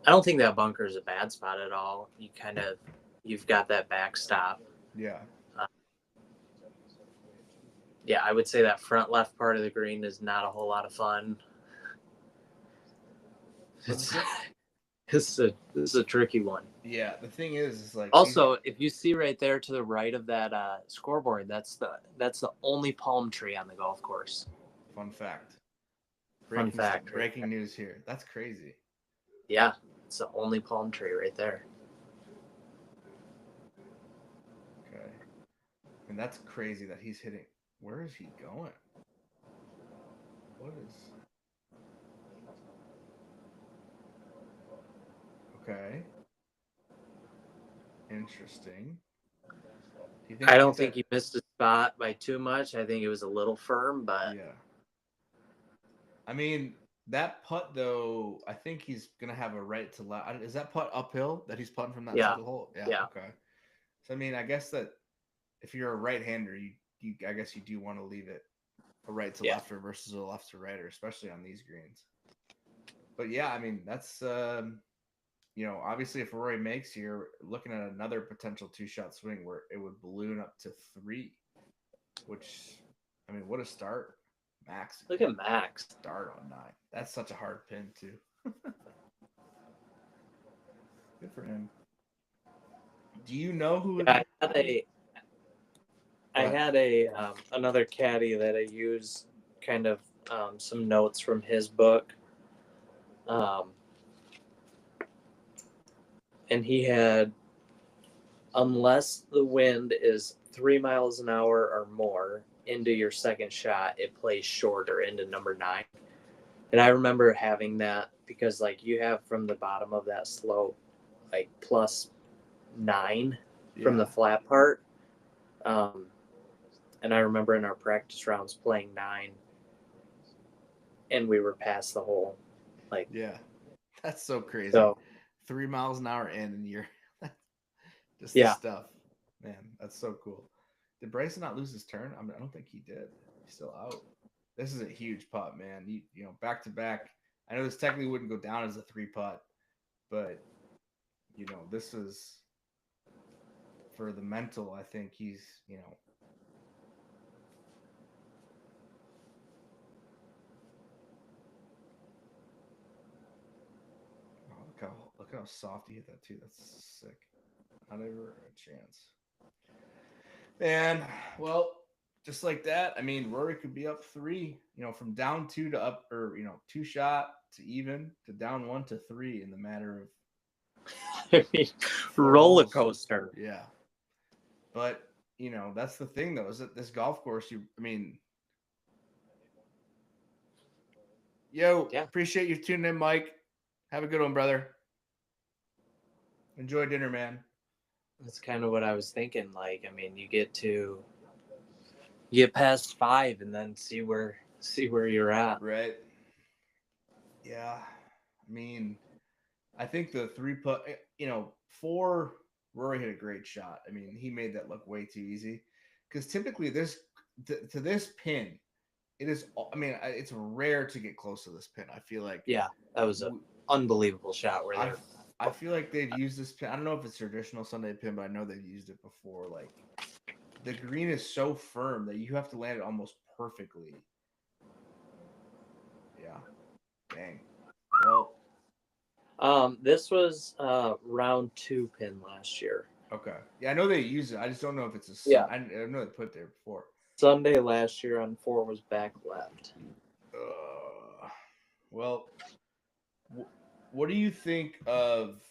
B: I don't think that bunker is a bad spot at all. You've got that backstop.
A: Yeah.
B: Yeah, I would say that front left part of the green is not a whole lot of fun. This is a tricky one.
A: Yeah, the thing is like,
B: also, if you see right there to the right of that scoreboard, that's the only palm tree on the golf course.
A: Fun fact.
B: Breaking
A: news here. That's crazy.
B: Yeah, it's the only palm tree right there.
A: Okay. And that's crazy that he's hitting. Where is he going? What is? Okay. Interesting.
B: I don't think he missed the spot by too much. I think it was a little firm, but
A: yeah. I mean, that putt though, I think he's gonna have a right to left. Is that putt uphill that he's putting from that single hole? Yeah. Okay. So I mean, I guess that if you're a right-hander, you I guess you do want to leave it a right to lefter versus a left to righter, especially on these greens. But yeah, I mean, that's obviously if Rory makes, you're looking at another potential 2-shot swing where it would balloon up to 3, which, I mean, what a start. Max.
B: Look at Max.
A: Start on 9. That's such a hard pin too. Good for him. Do you know who?
B: I had another caddy that I use kind of some notes from his book. And he had, unless the wind is 3 miles an hour or more into your second shot, it plays shorter into number 9. And I remember having that because, like, you have from the bottom of that slope, like +9 from the flat part. And I remember in our practice rounds playing 9, and we were past the hole. Like,
A: yeah, that's so crazy.
B: So
A: 3 miles an hour in, and you're just
B: Yeah.
A: the stuff, man. That's so cool. Did Bryson not lose his turn? I don't think he did. He's still out. This is a huge putt, man. You know, back to back. I know this technically wouldn't go down as a 3 putt, but you know, this is for the mental. I think he's, you know, oh, look how soft he hit that too. That's sick. Not ever a chance. Man, well, just like that. I mean, Rory could be up 3. You know, from down 2 to up, or you know, 2 shot to even to down 1 to 3 in the matter of
B: I mean, roller coaster.
A: Yeah. But, you know, that's the thing, though, is that this golf course, appreciate you tuning in, Mike. Have a good one, brother. Enjoy dinner, man.
B: That's kind of what I was thinking. Like, I mean, you get past 5 and then see where you're at.
A: Right. Yeah. I mean, I think the 3 putt, you know, 4, Rory hit a great shot. I mean, he made that look way too easy. Because typically to this pin, it is, I mean, it's rare to get close to this pin. I feel like.
B: Yeah, that was an unbelievable shot where
A: I feel like they've used this pin. I don't know if it's traditional Sunday pin, but I know they've used it before. Like, the green is so firm that you have to land it almost perfectly. Yeah. Dang. Well,
B: this was round 2 pin last year.
A: Okay. Yeah, I know they use it. I just don't know if it's a.
B: Yeah.
A: I know they put it there before.
B: Sunday last year on 4 was back left.
A: Well, what do you think of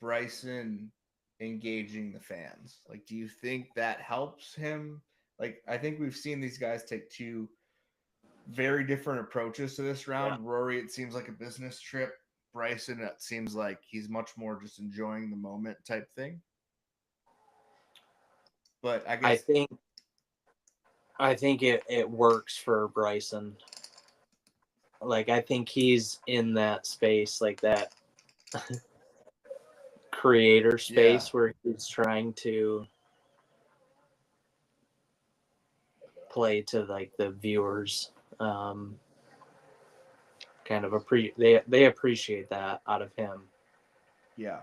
A: Bryson engaging the fans? Like, do you think that helps him? Like, I think we've seen these guys take 2 very different approaches to this round. Yeah. Rory, it seems like a business trip. Bryson, it seems like he's much more just enjoying the moment type thing. But I guess
B: I think it works for Bryson. Like, I think he's in that space, like that creator space where he's trying to play to like the viewers. Kind of they appreciate that out of him.
A: Yeah.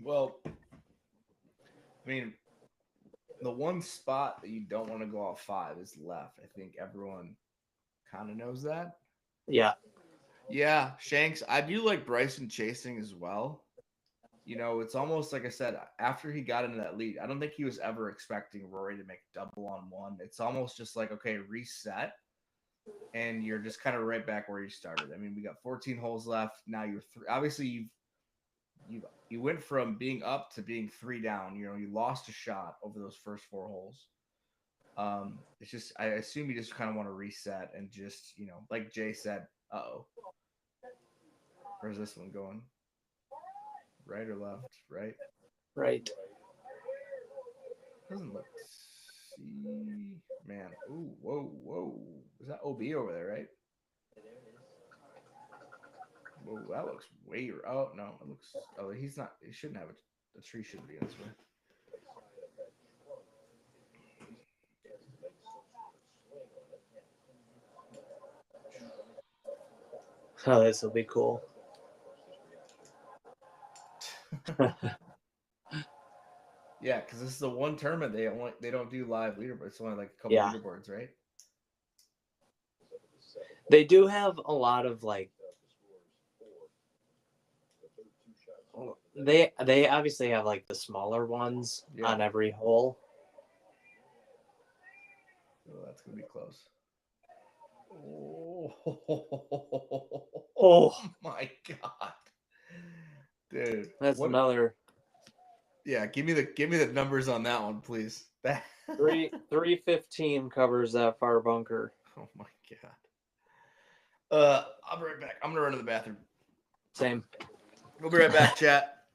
A: Well, I mean, the one spot that you don't want to go off 5 is left. I think everyone kind of knows that.
B: Yeah.
A: Yeah, Shanks. I do like Bryson chasing as well. You know, it's almost like I said, after he got into that lead, I don't think he was ever expecting Rory to make double on 1. It's almost just like, okay, reset. And you're just kind of right back where you started. I mean, we got 14 holes left. Now you're obviously you went from being up to being 3 down. You know, you lost a shot over those first 4 holes. It's just, I assume you just kind of want to reset and just, you know, like Jay said, where's this one going? Right or left? Right.
B: Right.
A: Doesn't look. See, man. Ooh, whoa. Is that OB over there, right? Whoa, that looks way. Oh no, it looks. Oh, he's not. He shouldn't have a tree. Shouldn't be this way.
B: Oh, this will be cool.
A: Yeah, because this is the one tournament they don't do live leaderboards. It's only like a couple leaderboards, right?
B: They do have a lot of like. They obviously have like the smaller ones on every hole,
A: Oh, that's gonna be close. Oh,
B: Oh,
A: my god, dude!
B: that's
A: What?
B: another
A: Yeah, give me the numbers on that one, please. That.
B: 315 covers that far bunker.
A: Oh my god. I'll be right back. I'm gonna run to the bathroom.
B: Same.
A: We'll be right back, chat.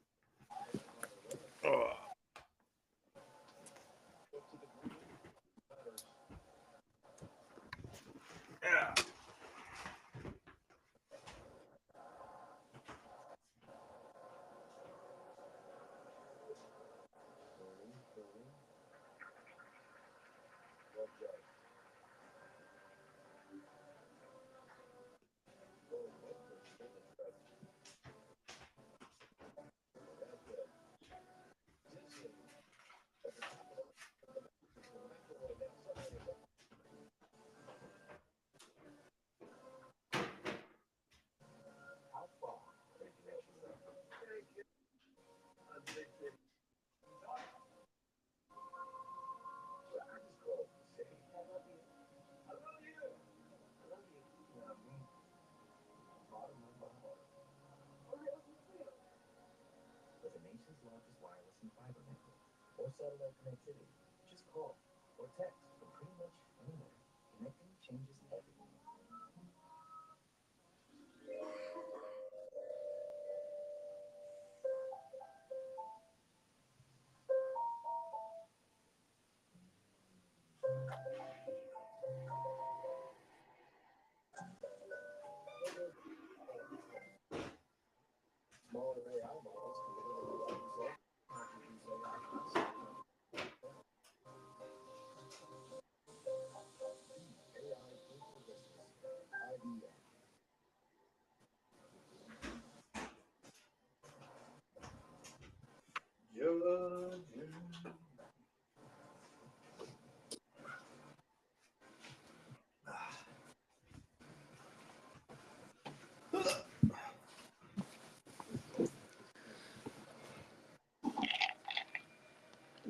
A: Oh. Yeah.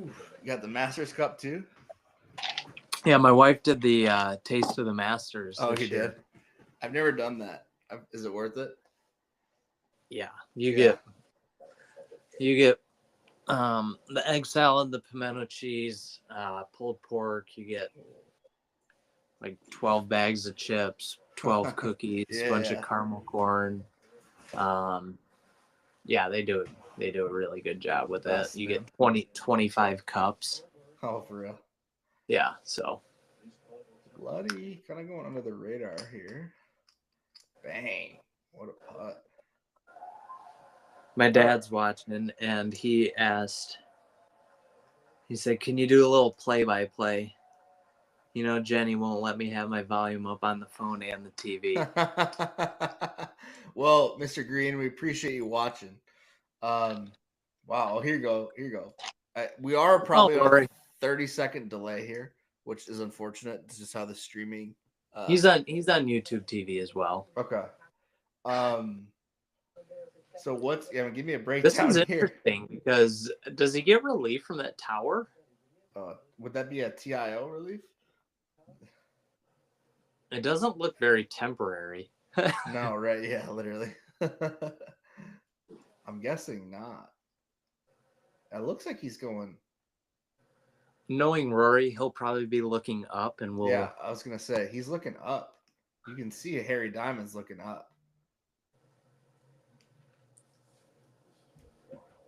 A: Oof. You got the Masters Cup too?
B: Yeah, my wife did the Taste of the Masters.
A: Oh,
B: this
A: he
B: year.
A: did. I've never done that. Is it worth it?
B: Yeah, you
A: Yeah.
B: get the egg salad, the pimento cheese, pulled pork. You get like 12 bags of chips, 12 cookies,
A: Yeah,
B: bunch
A: yeah.
B: of caramel corn. Yeah, they do a really good job with
A: Best,
B: it. You
A: man.
B: get 25 cups.
A: Oh, for real.
B: Yeah, so
A: Bloody, kind of going under the radar here. Bang! What a putt.
B: my dad's watching and he said, "Can you do a little play-by-play? You know, Jenny won't let me have my volume up on the phone and the TV."
A: Well, Mr. Green, we appreciate you watching. Wow, here you go. Here you go. We are
B: Oh,
A: probably on a
B: Lori.
A: 30-second delay here, which is unfortunate. This is how the streaming.
B: He's on YouTube TV as well.
A: Okay. Um. So what's? Yeah, give me a
B: This
A: breakdown
B: is
A: here.
B: interesting because does he get relief from that tower?
A: Would that be a TIO relief?
B: It doesn't look very temporary.
A: No, right? Yeah, literally. I'm guessing not. It looks like he's going.
B: Knowing Rory, he'll probably be looking up and we'll.
A: Yeah, I was gonna say he's looking up. You can see Harry Diamond's looking up.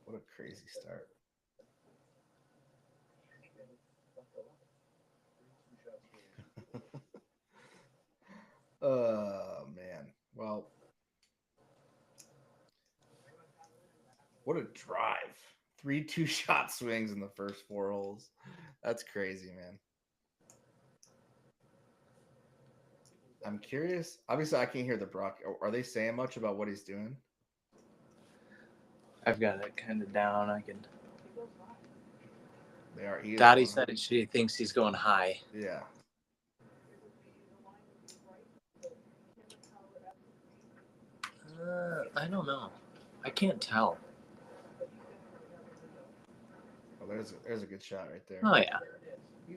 A: What a crazy start. Oh man. Well, what a drive. 3 2-shot swings in the first 4 holes. That's crazy, man. I'm curious. Obviously, I can't hear the Brock. Are they saying much about what he's doing?
B: I've got it kind of down. I can.
A: They are. He is
B: Dottie
A: going.
B: said she thinks he's going high.
A: Yeah.
B: I don't know. I can't tell.
A: Well, there's a good shot right there.
B: Oh yeah.
A: He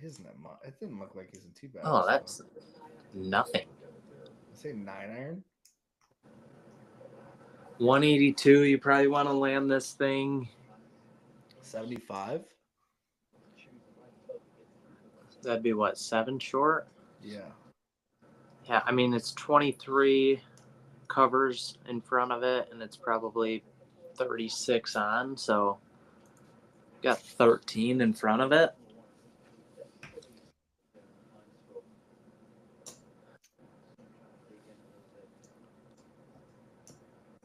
A: isn't that much. It didn't look like he's in too bad.
B: Oh, that's nothing.
A: I say 9-iron.
B: 182. You probably want to land this thing.
A: 75.
B: That'd be what, 7 short?
A: Yeah.
B: Yeah, I mean it's 23 covers in front of it, and it's probably 36 on, so got 13 in front of it.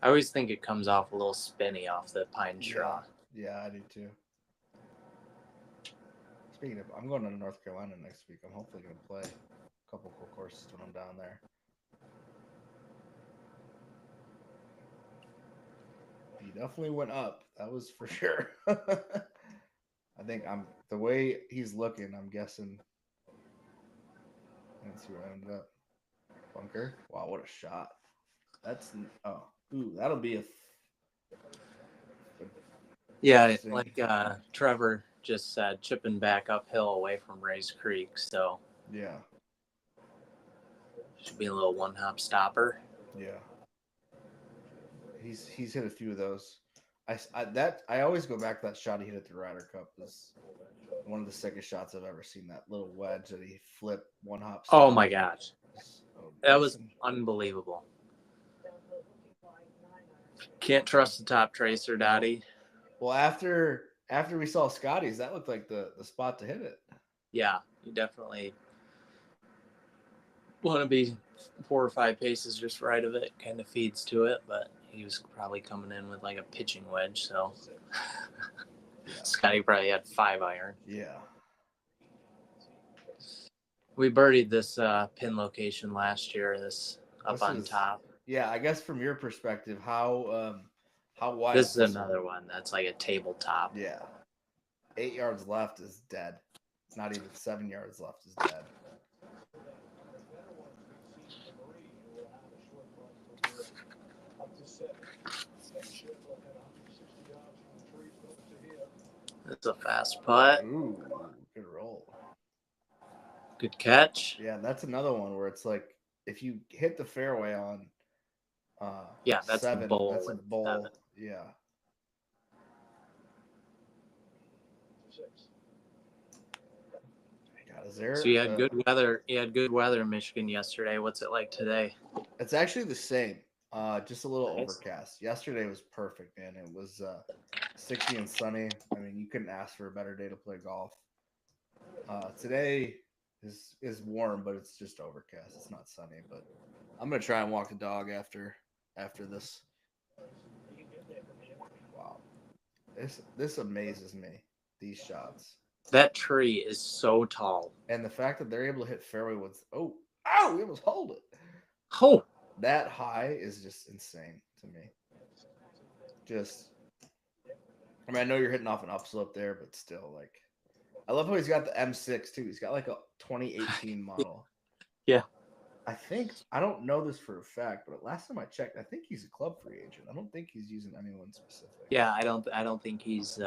B: I always think it comes off a little spinny off the pine straw.
A: Yeah, I do too. Speaking of, I'm going to North Carolina next week. I'm hopefully going to play a couple cool courses when I'm down there. He definitely went up. That was for sure. I think the way he's looking, I'm guessing. Let's see where I ended up. Bunker. Wow, what a shot. That'll be a
B: yeah, like Trevor just said, chipping back uphill away from Ray's Creek, so
A: yeah.
B: Should be a little one-hop stopper.
A: Yeah. He's hit a few of those. I always go back to that shot he hit at the Ryder Cup. Was one of the sickest shots I've ever seen. That little wedge that he flipped one hop.
B: Oh my gosh, that was unbelievable. Can't trust the top tracer, Dottie.
A: Well, after we saw Scotty's, that looked like the spot to hit it.
B: Yeah, you definitely want to be 4 or 5 paces just right of it. Kind of feeds to it, but he was probably coming in with like a pitching wedge, so Scotty probably had 5-iron.
A: Yeah.
B: We birdied this pin location last year. This on top.
A: Yeah, I guess from your perspective, how wide?
B: This is another one that's like a tabletop.
A: Yeah. 8 yards left is dead. Not even 7 yards left is dead.
B: It's a fast putt.
A: Ooh, good roll.
B: Good catch.
A: Yeah, that's another one where it's like if you hit the fairway on
B: that's
A: 7,
B: a bowl.
A: that's a bowl.
B: 7.
A: Yeah. God,
B: so you had good weather. You had good weather in Michigan yesterday. What's it like today?
A: It's actually the same. Just a little overcast. Yesterday was perfect, man. It was 60 and sunny. I mean, you couldn't ask for a better day to play golf. Today is warm, but it's just overcast. It's not sunny, but I'm gonna try and walk the dog after this. Wow, this amazes me. These shots.
B: That tree is so tall,
A: and the fact that they're able to hit fairway with we almost hold it.
B: Oh,
A: that high is just insane to me. I mean, I know you're hitting off an upslope there, but still, like, I love how he's got the M6 too. He's got like a 2018 model.
B: Yeah.
A: I don't know this for a fact, but last time I checked, I think he's a club free agent. I don't think he's using anyone specific.
B: Yeah, I don't think he's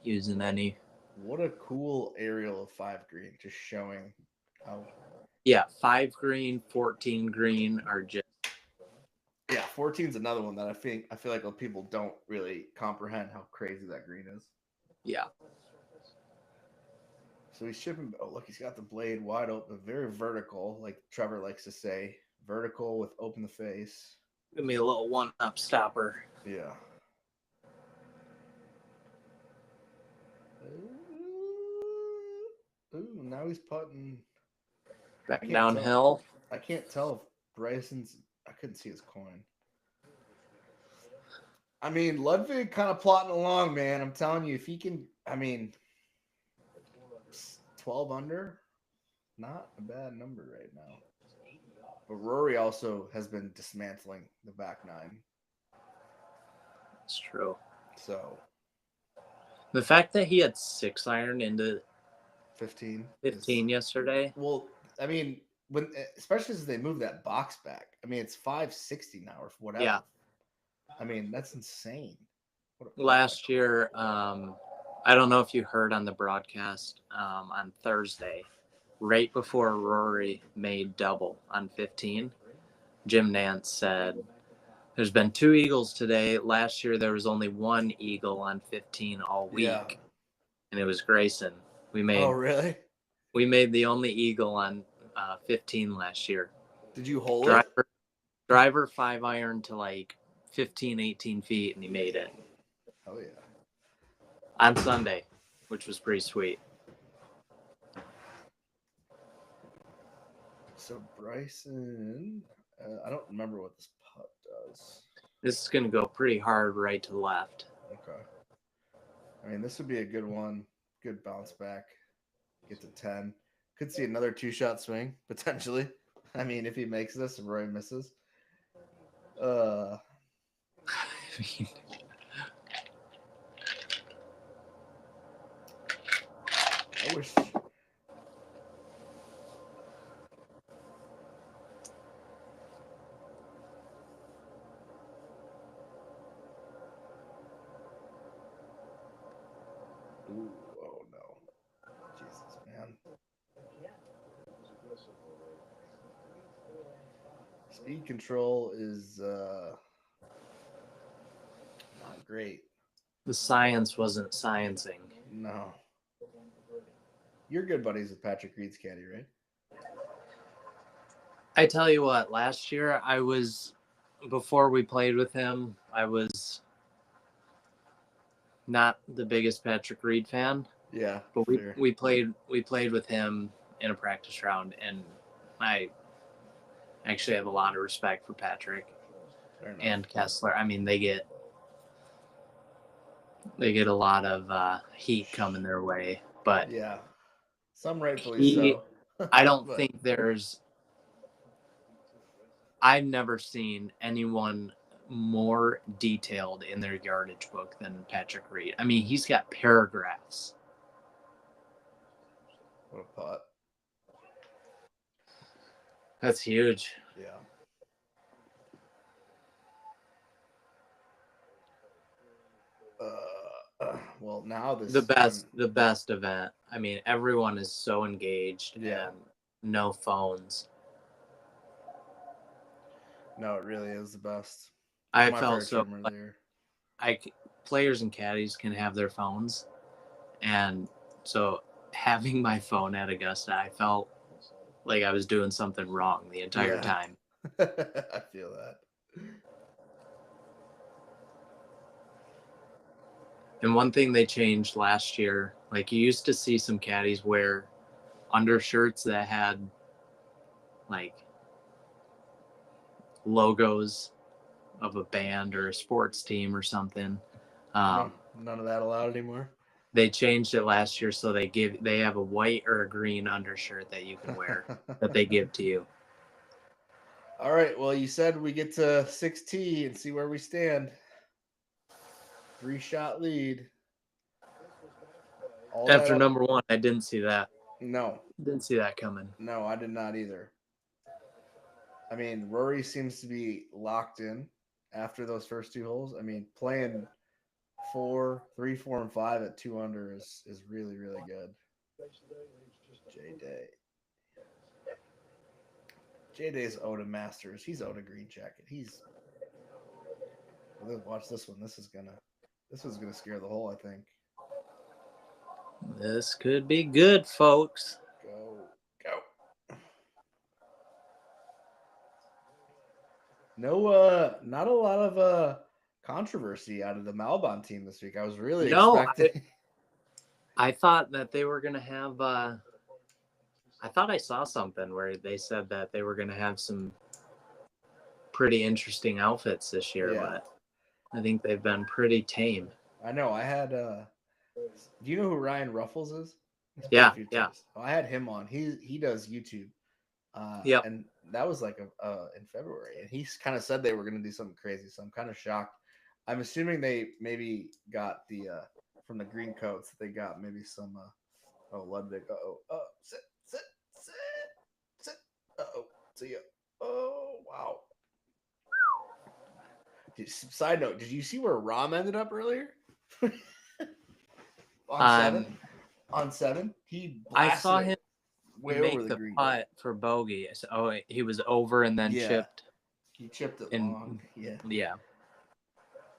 B: using any.
A: What a cool aerial of 5 green, just showing how.
B: Yeah, 5 green, 14 green are just.
A: Yeah, 14's another one that I feel like people don't really comprehend how crazy that green is.
B: Yeah.
A: So he's shipping. Oh, look, he's got the blade wide open, very vertical, like Trevor likes to say. Vertical with open the face.
B: Give me a little one-up stopper.
A: Yeah. Ooh, now he's putting
B: back downhill.
A: I can't tell if Bryson's. I couldn't see his coin. I mean, Ludwig kind of plotting along, man. I'm telling you, if he can, 12 under, not a bad number right now. But Rory also has been dismantling the back 9.
B: It's true.
A: So
B: the fact that he had 6-iron into
A: 15
B: yesterday.
A: Well, I mean, especially as they move that box back. I mean, it's 560 now or whatever. Yeah. I mean, that's insane.
B: Last year, I don't know if you heard on the broadcast on Thursday, right before Rory made double on 15, Jim Nance said, "There's been 2 eagles today. Last year there was only 1 eagle on 15 all
A: Yeah.
B: week, and it was Grayson. We
A: Oh,
B: made
A: really?
B: the only eagle on 15 last year.
A: Did you hold it?
B: Driver 5-iron to like 15, 18 feet, and he made it
A: Oh, yeah.
B: on Sunday, which was pretty sweet."
A: So Bryson, I don't remember what this putt does.
B: This is going to go pretty hard right to left.
A: Okay. I mean, this would be a good one. Good bounce back. Get to 10. Could see another 2-shot swing, potentially. I mean, if he makes this and Roy misses. I wish. Ooh, oh no. Jesus, man. Speed control is not great.
B: The science wasn't sciencing.
A: No. You're good buddies with Patrick Reed's caddy, right?
B: I tell you what, last year before we played with him, I was not the biggest Patrick Reed fan.
A: Yeah,
B: but we played with him in a practice round, and I actually have a lot of respect for Patrick and Kessler. I mean, they get a lot of heat coming their way, but
A: yeah, some rightfully so.
B: I don't think I've never seen anyone more detailed in their yardage book than Patrick Reed. I mean, he's got paragraphs.
A: What a putt.
B: That's huge.
A: Yeah. Well, now this
B: the best event. I mean, everyone is so engaged and no phones.
A: No, it really is the best.
B: I felt so players and caddies can have their phones, and so having my phone at Augusta, I felt like I was doing something wrong the entire time.
A: I feel that.
B: And one thing they changed last year, like you used to see some caddies wear undershirts that had like logos of a band or a sports team or something.
A: None of that allowed anymore.
B: They changed it last year, so they have a white or a green undershirt that you can wear that they give to you.
A: All right. Well, you said we get to 6T and see where we stand. 3-shot lead.
B: After number 1, I didn't see that.
A: No.
B: Didn't see that coming.
A: No, I did not either. I mean, Rory seems to be locked in after those first 2 holes. I mean, playing 3, 4, and 5 at 2 under is really, really good. J-Day's owed a Masters. He's owed a green jacket. Watch this one. This one's gonna scare the hole, I think.
B: This could be good, folks.
A: Go. No, not a lot of controversy out of the Malbon team this week. I was really expecting.
B: I thought that they were gonna have. I thought I saw something where they said that they were gonna have some pretty interesting outfits this year, but I think they've been pretty tame.
A: I know. I had. Do you know who Ryan Ruffles is?
B: Yeah.
A: Well, I had him on. He does YouTube. And that was like in February, and he kind of said they were going to do something crazy. So I'm kind of shocked. I'm assuming they maybe got the from the green coats that they got maybe some. Ludwig. Sit. See ya. Oh wow. Side note: did you see where Rom ended up earlier? On seven, he
B: I
A: blasted
B: saw
A: it
B: him
A: way over
B: make
A: the
B: the
A: green.
B: putt for bogey. So, oh, he was over and then
A: Yeah,
B: chipped.
A: he chipped it
B: And
A: long. Yeah,
B: yeah.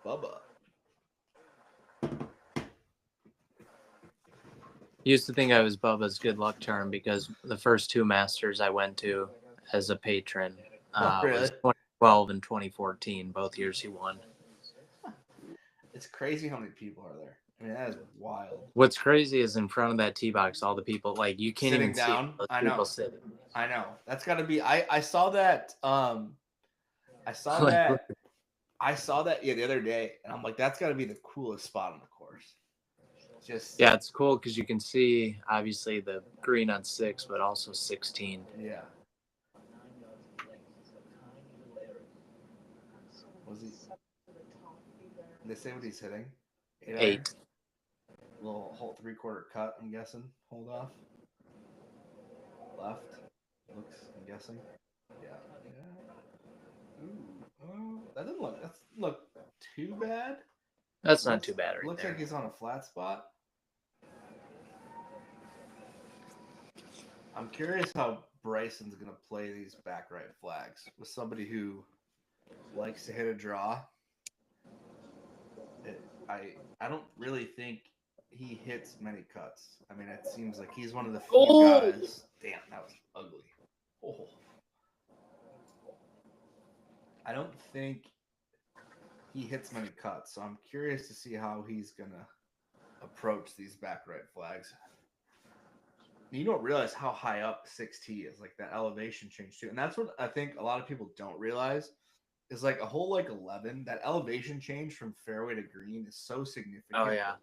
A: Bubba.
B: Used to think I was Bubba's good luck charm because the first two Masters I went to as a patron
A: Really?
B: was 2012 and 2014. Both years he won.
A: It's crazy how many people are there. I mean, that is wild.
B: What's crazy is in front of that tee box, all the people, like, you can't
A: Sitting
B: even see
A: down.
B: those
A: I
B: people
A: know.
B: sitting.
A: I know. That's got to be. I saw that. I saw
B: Like,
A: that. I saw that the other day, and I'm like, that's got to be the coolest spot on the course. Just
B: yeah, it's cool because you can see obviously the green on 6, but also 16.
A: yeah. Was he? Did they say what he's hitting?
B: 8.
A: Little whole 3/4 cut. I'm guessing. Hold off. Left. Looks. I'm guessing. Yeah. Yeah. Ooh. That doesn't look too bad.
B: That's not too bad right
A: Looks
B: there.
A: like he's on a flat spot. I'm curious how Bryson's going to play these back right flags with somebody who likes to hit a draw. I don't really think he hits many cuts. I mean, it seems like he's one of the few guys. Damn, that was ugly. Oh. I don't think he hits many cuts, so I'm curious to see how he's going to approach these back right flags. You don't realize how high up 6T is, like that elevation change too. And that's what I think a lot of people don't realize is like a hole like 11, that elevation change from fairway to green is so significant.
B: Oh, yeah.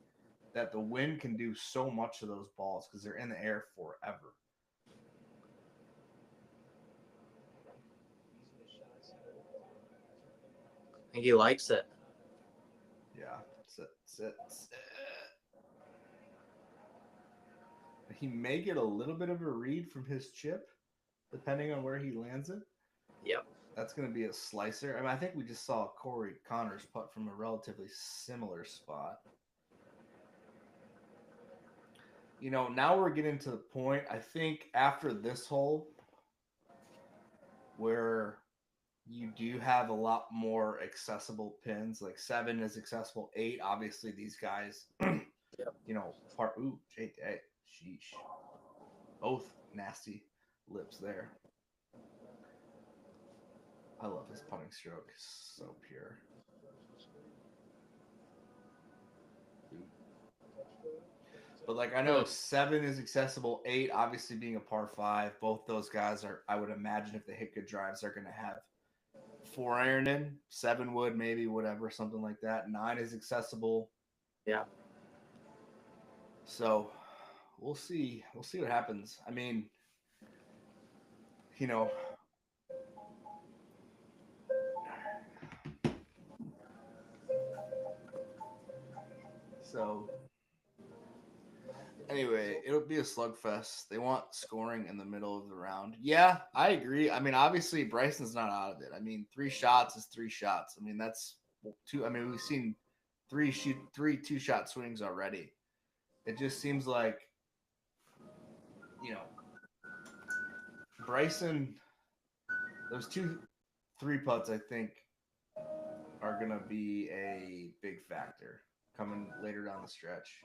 A: That the wind can do so much to those balls because they're in the air forever.
B: I think he likes it.
A: Yeah. Sit. He may get a little bit of a read from his chip, depending on where he lands it.
B: Yep.
A: That's going to be a slicer. I mean, I think we just saw Corey Connors putt from a relatively similar spot. You know, now we're getting to the point, I think, after this hole where you do have a lot more accessible pins. Like 7 is accessible. 8, obviously, these guys,
B: Yep.
A: you know, Jake, hey, sheesh. Both nasty lips there. I love his putting stroke. So pure. But like I know 7 is accessible. 8 obviously being a par 5. Both those guys are, I would imagine, if they hit good drives, they're going to have 4 iron in. 7 would maybe, whatever, something like that. 9 is accessible.
B: Yeah.
A: So we'll see. We'll see what happens. I mean, you know. So anyway, it'll be a slugfest. They want scoring in the middle of the round. Yeah, I agree. I mean, obviously Bryson's not out of it. I mean, 3 shots is 3 shots. I mean, that's 2. I mean, we've seen 3 2-shot swings already. It just seems like, you know, Bryson, those 3 putts, I think, are going to be a big factor coming later down the stretch.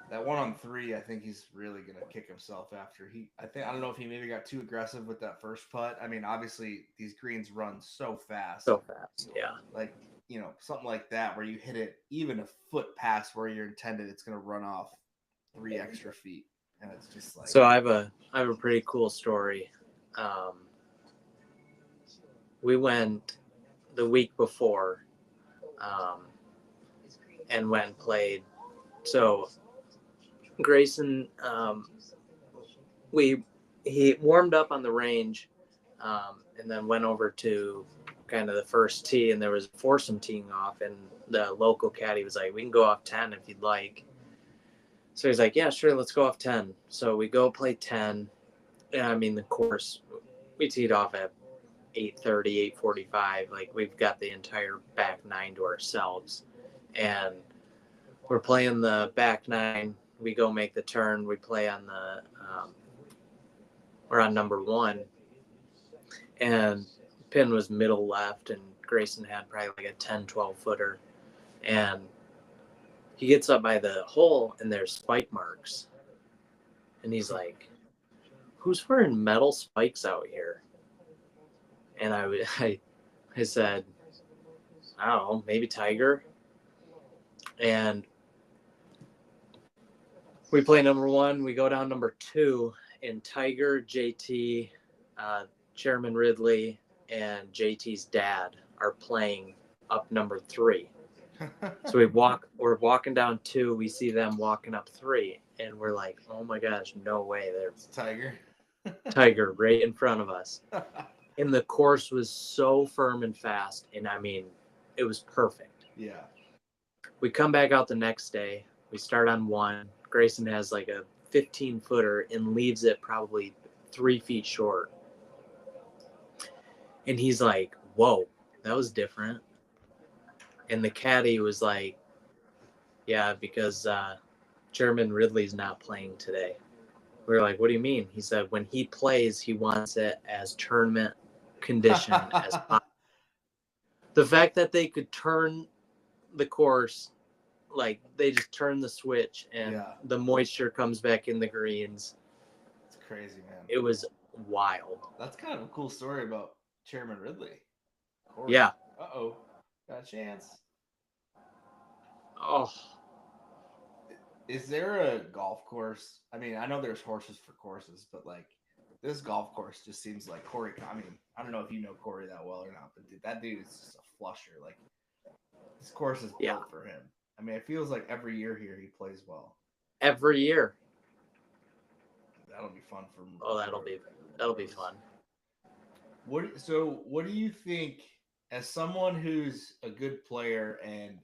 A: That 1 on 3, I think he's really going to kick himself after I don't know if he maybe got too aggressive with that first putt. I mean, obviously these greens run so fast.
B: Yeah.
A: Like, you know, something like that where you hit it even a foot past where you're intended, it's going to run off 3 extra feet. And it's just like.
B: So I have a pretty cool story. We went the week before and went and played. So Grayson, he warmed up on the range and then went over to kind of the first tee, and there was a foursome teeing off, and the local caddy was like, we can go off 10 if you'd like. So he's like, yeah, sure, let's go off 10. So we go play 10. And I mean, the course, we teed off at 8:30, 8:45. Like, we've got the entire back 9 to ourselves. And we're playing the back nine. We go make the turn. We play on the we're on number 1, and pin was middle left, and Grayson had probably like a 10-12 footer, and he gets up by the hole, and there's spike marks, and he's like, "Who's wearing metal spikes out here?" And I said, "I don't know, maybe Tiger." And we play number 1. We go down number 2, and Tiger, JT, Chairman Ridley, and JT's dad are playing up number 3. So we're walking down 2. We see them walking up 3, and we're like, "Oh my gosh, no way!" There's Tiger right in front of us. And the course was so firm and fast, and I mean, it was perfect.
A: Yeah.
B: We come back out the next day. We start on 1. Grayson has like a 15-footer and leaves it probably 3 feet short. And he's like, "Whoa, that was different." And the caddy was like, "Yeah, because Chairman Ridley's not playing today." We were like, "What do you mean?" He said, "When he plays, he wants it as tournament condition as possible." The fact that they could turn the course, like they just turn the switch and the moisture comes back in the greens.
A: It's crazy, man.
B: It was wild.
A: That's kind of a cool story about Chairman Ridley.
B: Yeah.
A: Uh-oh. Got a chance.
B: Oh.
A: Is there a golf course? I mean, I know there's horses for courses, but like this golf course just seems like Corey. I mean, I don't know if you know Corey that well or not, but that dude is just a flusher. Like this course is built for him. I mean, it feels like every year here he plays well.
B: Every year.
A: That'll be fun for him.
B: Oh, that'll be fun.
A: What do you think as someone who's a good player and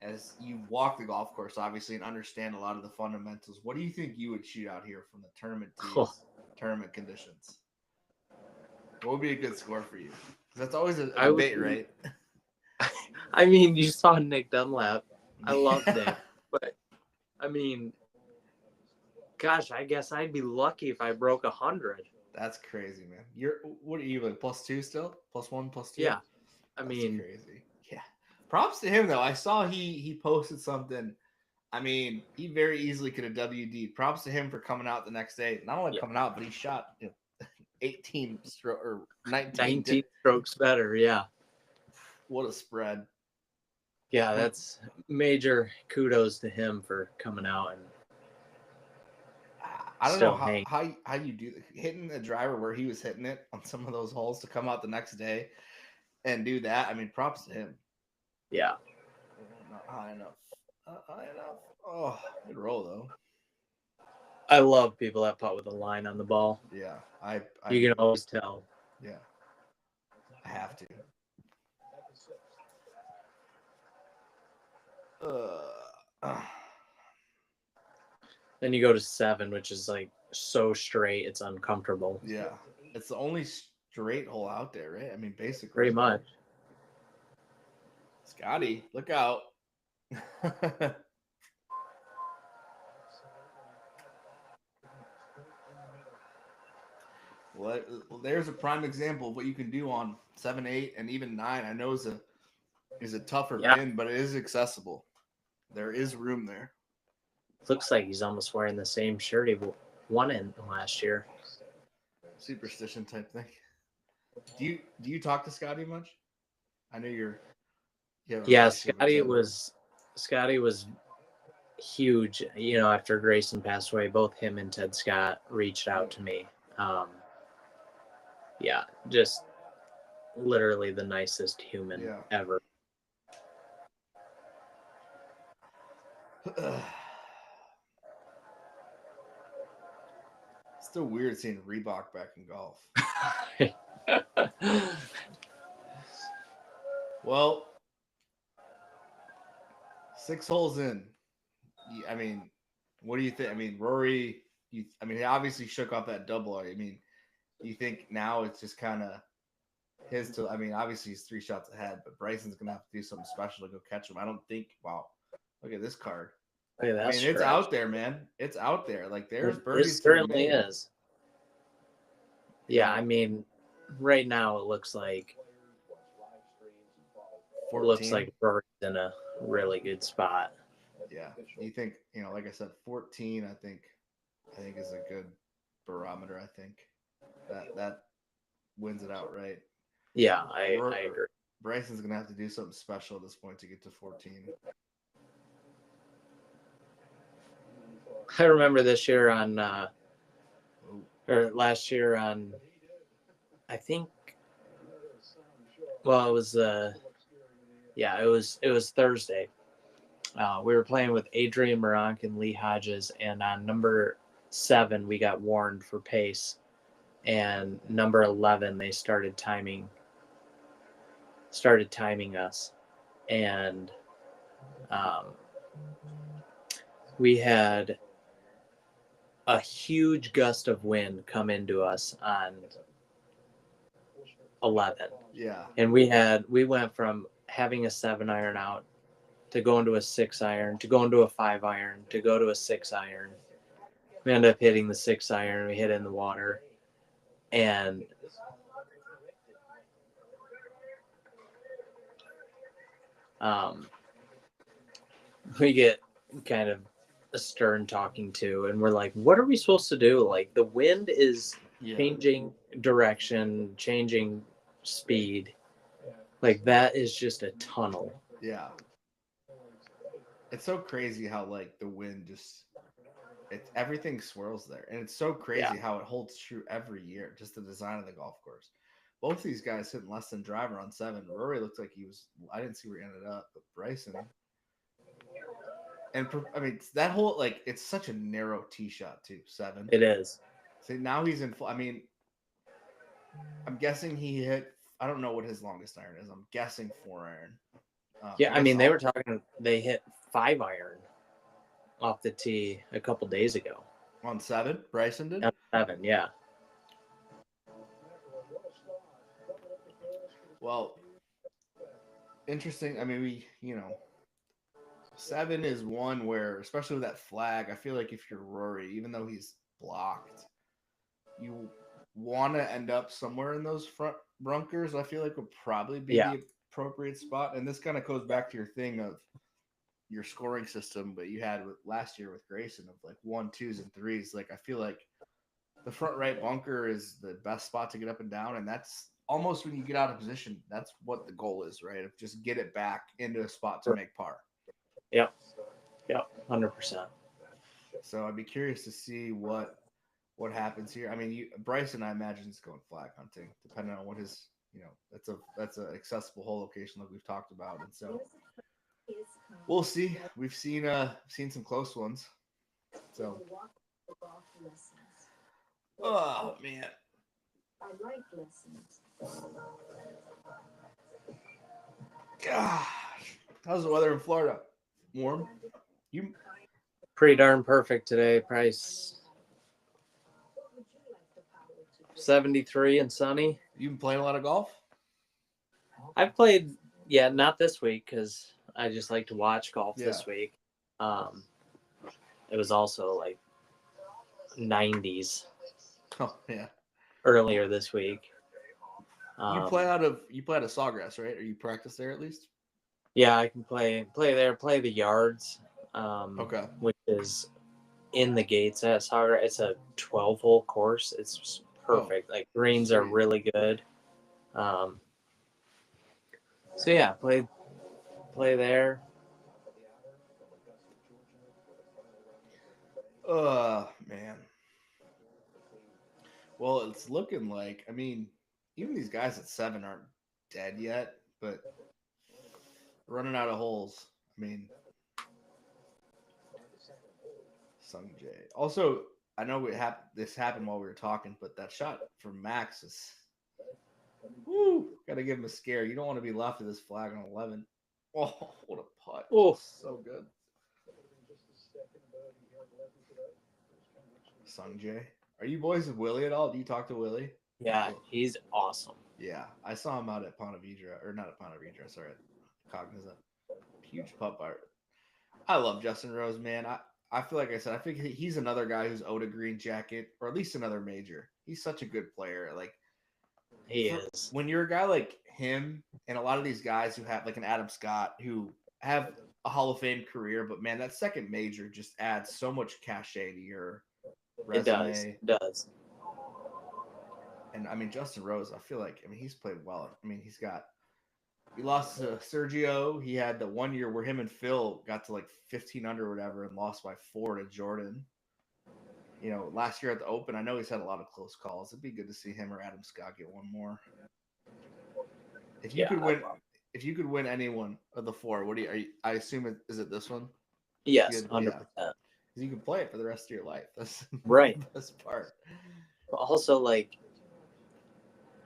A: as you've walked the golf course, obviously, and understand a lot of the fundamentals, what do you think you would shoot out here from the tournament tees, tournament conditions? What would be a good score for you? Because that's always a debate, right?
B: I mean, you saw Nick Dunlap. I love Nick. But, I mean, gosh, I guess I'd be lucky if I broke 100.
A: That's crazy, man. What are you, like, +2 still? +1, +2?
B: Yeah.
A: That's crazy. Yeah. Props to him, though. I saw he posted something. I mean, he very easily could have WD'd. Props to him for coming out the next day. Not only coming out, but he shot 18 or 19
B: strokes better. Yeah.
A: What a spread.
B: Yeah, that's major kudos to him for coming out. And
A: I don't know how you do hitting the driver where he was hitting it on some of those holes to come out the next day and do that. I mean, props to him.
B: Yeah.
A: Not high enough. Not high enough. Oh, good roll though.
B: I love people that putt with a line on the ball.
A: Yeah,
B: you can always tell.
A: Yeah, I have to.
B: Then you go to 7, which is like so straight, it's uncomfortable.
A: Yeah, it's the only straight hole out there, right? I mean, basically.
B: Pretty much.
A: Scotty, look out. Well, there's a prime example of what you can do on 7, 8, and even 9. I know is a tougher pin, but it is accessible. There is room there.
B: Looks like he's almost wearing the same shirt he won in last year.
A: Superstition type thing. Do you talk to Scotty much? I know you're.
B: Yeah, Scotty was huge. You know, after Grayson passed away, both him and Ted Scott reached out to me. Yeah, just literally the nicest human ever.
A: Still weird seeing Reebok back in golf. Well, 6 holes in. I mean, what do you think? I mean, Rory. He obviously shook off that double. I mean, you think now it's just kind of his to? I mean, obviously he's 3 shots ahead, but Bryson's gonna have to do something special to go catch him. I don't think. Wow, Look at this card.
B: Look at that
A: I mean, it's
B: stretch.
A: out there, man. It's out there. Like there's
B: It
A: birdies to be
B: certainly
A: made.
B: is. Yeah, I mean, right now it looks like
A: 14.
B: Rory's in a really good spot.
A: Yeah. You think, like I said, 14, I think is a good barometer, I think. That wins it outright.
B: Yeah, I agree.
A: Bryson's gonna have to do something special at this point to get to 14.
B: I remember this year on or last year on I think well it was it was Thursday. We were playing with Adrian Moronk and Lee Hodges, and on number 7 we got warned for pace, and number 11 they started timing us, and we had a huge gust of wind come into us on 11.
A: Yeah.
B: And we went from having a 7-iron out to going to a 6-iron to going to a 5-iron to go to a 6-iron. We ended up hitting the 6-iron. We hit it in the water, and we get kind of a stern talking to, and we're like, what are we supposed to do? Like, the wind is changing direction, changing speed. Like, that is just a tunnel.
A: Yeah. It's so crazy how like the wind just everything swirls there. And it's so crazy how it holds true every year, just the design of the golf course. Both these guys hitting less than driver on 7. Rory looked like he was, I didn't see where he ended up, but Bryson. And I mean, that whole, like, it's such a narrow tee shot, too. 7.
B: It is.
A: See, now he's in, I mean, I'm guessing he hit, I don't know what his longest iron is. I'm guessing 4-iron.
B: I mean, they were talking, they hit 5-iron off the tee a couple days ago.
A: On 7? Bryson did?
B: On 7, yeah.
A: Well, interesting. I mean, 7 is one where, especially with that flag, I feel like if you're Rory, even though he's blocked, you want to end up somewhere in those front bunkers. I feel like would probably be the appropriate spot. And this kind of goes back to your thing of your scoring system, but you had with last year with Grayson of like 1, 2s, and 3s. Like I feel like the front right bunker is the best spot to get up and down, and that's almost when you get out of position. That's what the goal is, right? Of just get it back into a spot to make par.
B: Yep, 100%.
A: So I'd be curious to see what happens here. I mean, Bryson, I imagine, is going flag hunting, depending on what his, that's a accessible hole location like we've talked about, and so we'll see. We've seen some close ones. So, oh man, gosh, how's the weather in Florida? Warm? You
B: pretty darn perfect today. Price 73 and sunny.
A: You been playing a lot of golf?
B: I've played, not this week because I just like to watch golf this week. It was also like 90s.
A: Oh yeah.
B: Earlier this week.
A: You play out of Sawgrass, right? Or you practice there at least?
B: Yeah, I can play there, play the yards.
A: Okay.
B: Which is in the gates at Sawgrass. It's a 12-hole course. It's perfect. Like greens are really good. So yeah, play there.
A: Man. Well, it's looking like, I mean, even these guys at 7 aren't dead yet, but running out of holes. I mean, Sung Jae. Also, I know this happened while we were talking, but that shot from Max is, gotta give him a scare. You don't want to be left of this flag on 11. Oh, what a putt. Oh, so good. Sung Jae. Are you boys with Willie at all? Do you talk to Willie?
B: Yeah, he's awesome.
A: Yeah, I saw him out at Ponte Vedra, or not at Ponte Vedra, sorry, at Cognizant. Huge putt bar. I love Justin Rose, man. I feel like I said, I think he's another guy who's owed a green jacket or at least another major. He's such a good player. Like
B: He is.
A: when you're a guy like him and a lot of these guys who have like an Adam Scott who have a Hall of Fame career, but man, that second major just adds so much cachet to your
B: It does.
A: resume.
B: It does.
A: And I mean, Justin Rose, I feel like, I mean, he's played well. I mean, he lost to Sergio. He had the 1 year where him and Phil got to like 15 under or whatever and lost by 4 to Jordan. You know, last year at the Open, I know he's had a lot of close calls. It'd be good to see him or Adam Scott get one more. If you could win, if you could win any one of the four, what do you? I assume is it this one?
B: Yes, 100%.
A: Because you can play it for the rest of your life. That's
B: right.
A: The best part.
B: But also, like,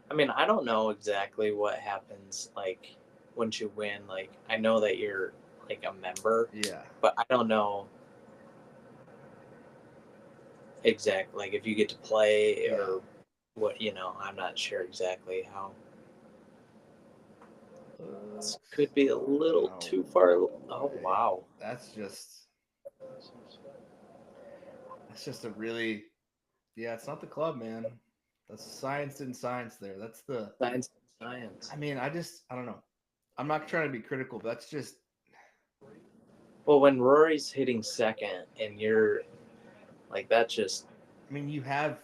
B: I mean, I don't know exactly what happens, like, once you win. Like, I know that you're, like, a member.
A: Yeah.
B: But I don't know exactly, like, if you get to play or what, I'm not sure exactly how. This could be a little too far. Oh, wow.
A: That's just a really, it's not the club, man. That's science in science there. That's the
B: science.
A: I mean, I don't know. I'm not trying to be critical, but that's just.
B: Well, when Rory's hitting second and you're like, that's just.
A: I mean, you have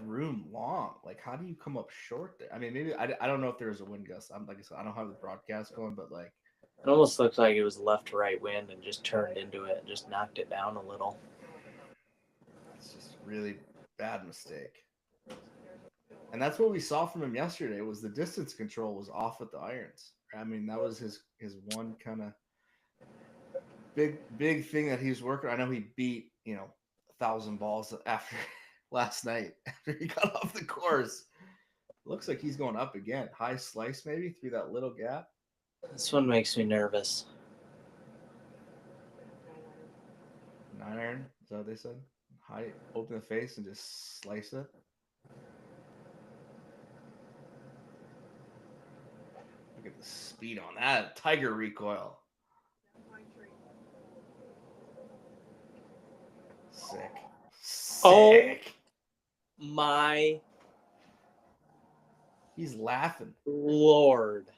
A: room long. Like, how do you come up short there? I mean, maybe I don't know if there's a wind gust. I'm like I said, I don't have the broadcast going, but like.
B: It almost looks like it was left to right wind and just turned into it and just knocked it down a little.
A: It's just a really bad mistake. And that's what we saw from him yesterday was the distance control was off with the irons. I mean, that was his one kind of big thing that he's working. I know he beat 1,000 balls after last night after he got off the course. Looks like he's going up again. High slice maybe through that little gap.
B: This one makes me nervous.
A: 9 iron, is that what they said? High, open the face and just slice it. Look at the speed on that. Tiger recoil. Sick.
B: Oh my.
A: He's laughing.
B: Lord.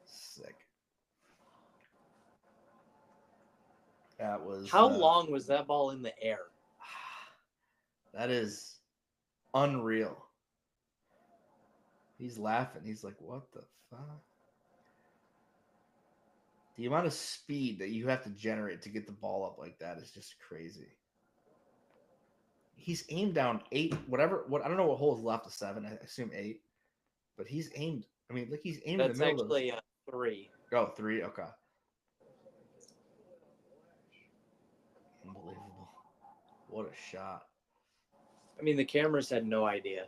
A: Sick. That was.
B: How long was that ball in the air?
A: That is unreal. He's laughing. He's like, what the fuck? The amount of speed that you have to generate to get the ball up like that is just crazy. He's aimed down 8, whatever. I don't know what hole is left of 7. I assume 8. But he's aimed. I mean, look, he's aimed in the middle of those.
B: That's actually 3.
A: Oh, 3? Okay. Unbelievable. What a shot.
B: I mean, the cameras had no idea.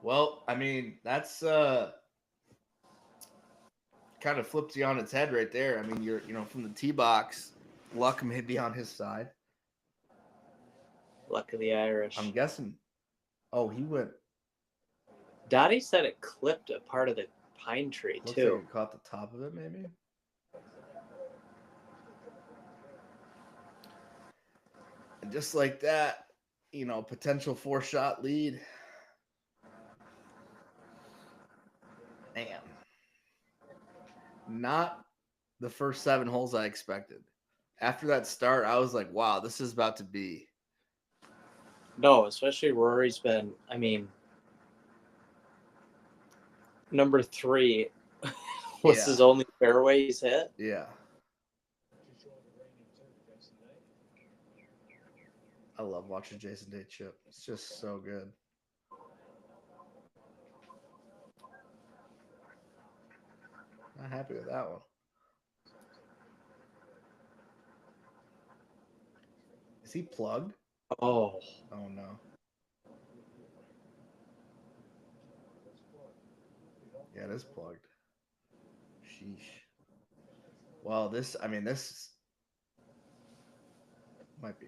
A: Well, I mean, that's kind of flips you on its head right there. I mean, you're from the tee box, luck may be on his side.
B: Luck of the Irish.
A: I'm guessing. Oh, he went.
B: Dottie said it clipped a part of the pine tree too.
A: Like it caught the top of it, maybe. And just like that, potential 4-shot lead. Man. Not the first 7 holes I expected. After that start, I was like, wow, this is about to be.
B: No, especially Rory's been, I mean, number 3 was his only fairway he's hit.
A: Yeah. I love watching Jason Day chip. It's just so good. Not happy with that one. Is he plugged?
B: Oh
A: no. Yeah, it is plugged. Sheesh. Well, this might be.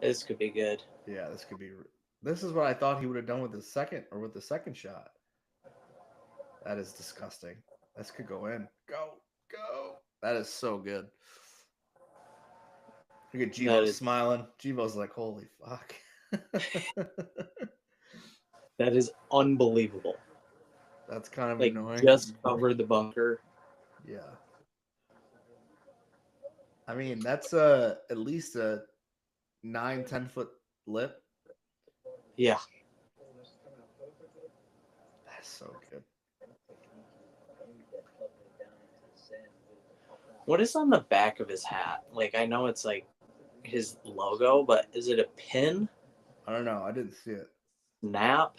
B: This could be good.
A: Yeah, this could be. This is what I thought he would have done with the second shot. That is disgusting. This could go in. Go, go. That is so good. Look at
B: That
A: Jivo
B: is
A: smiling. Jivo's like, holy fuck.
B: that is unbelievable.
A: That's kind of
B: Like
A: annoying.
B: just covered the bunker.
A: Yeah. I mean, that's at least a 9-10 foot lip.
B: Yeah.
A: That's so good.
B: What is on the back of his hat? Like I know it's like his logo, but is it a pin?
A: I don't know. I didn't see it.
B: Snap?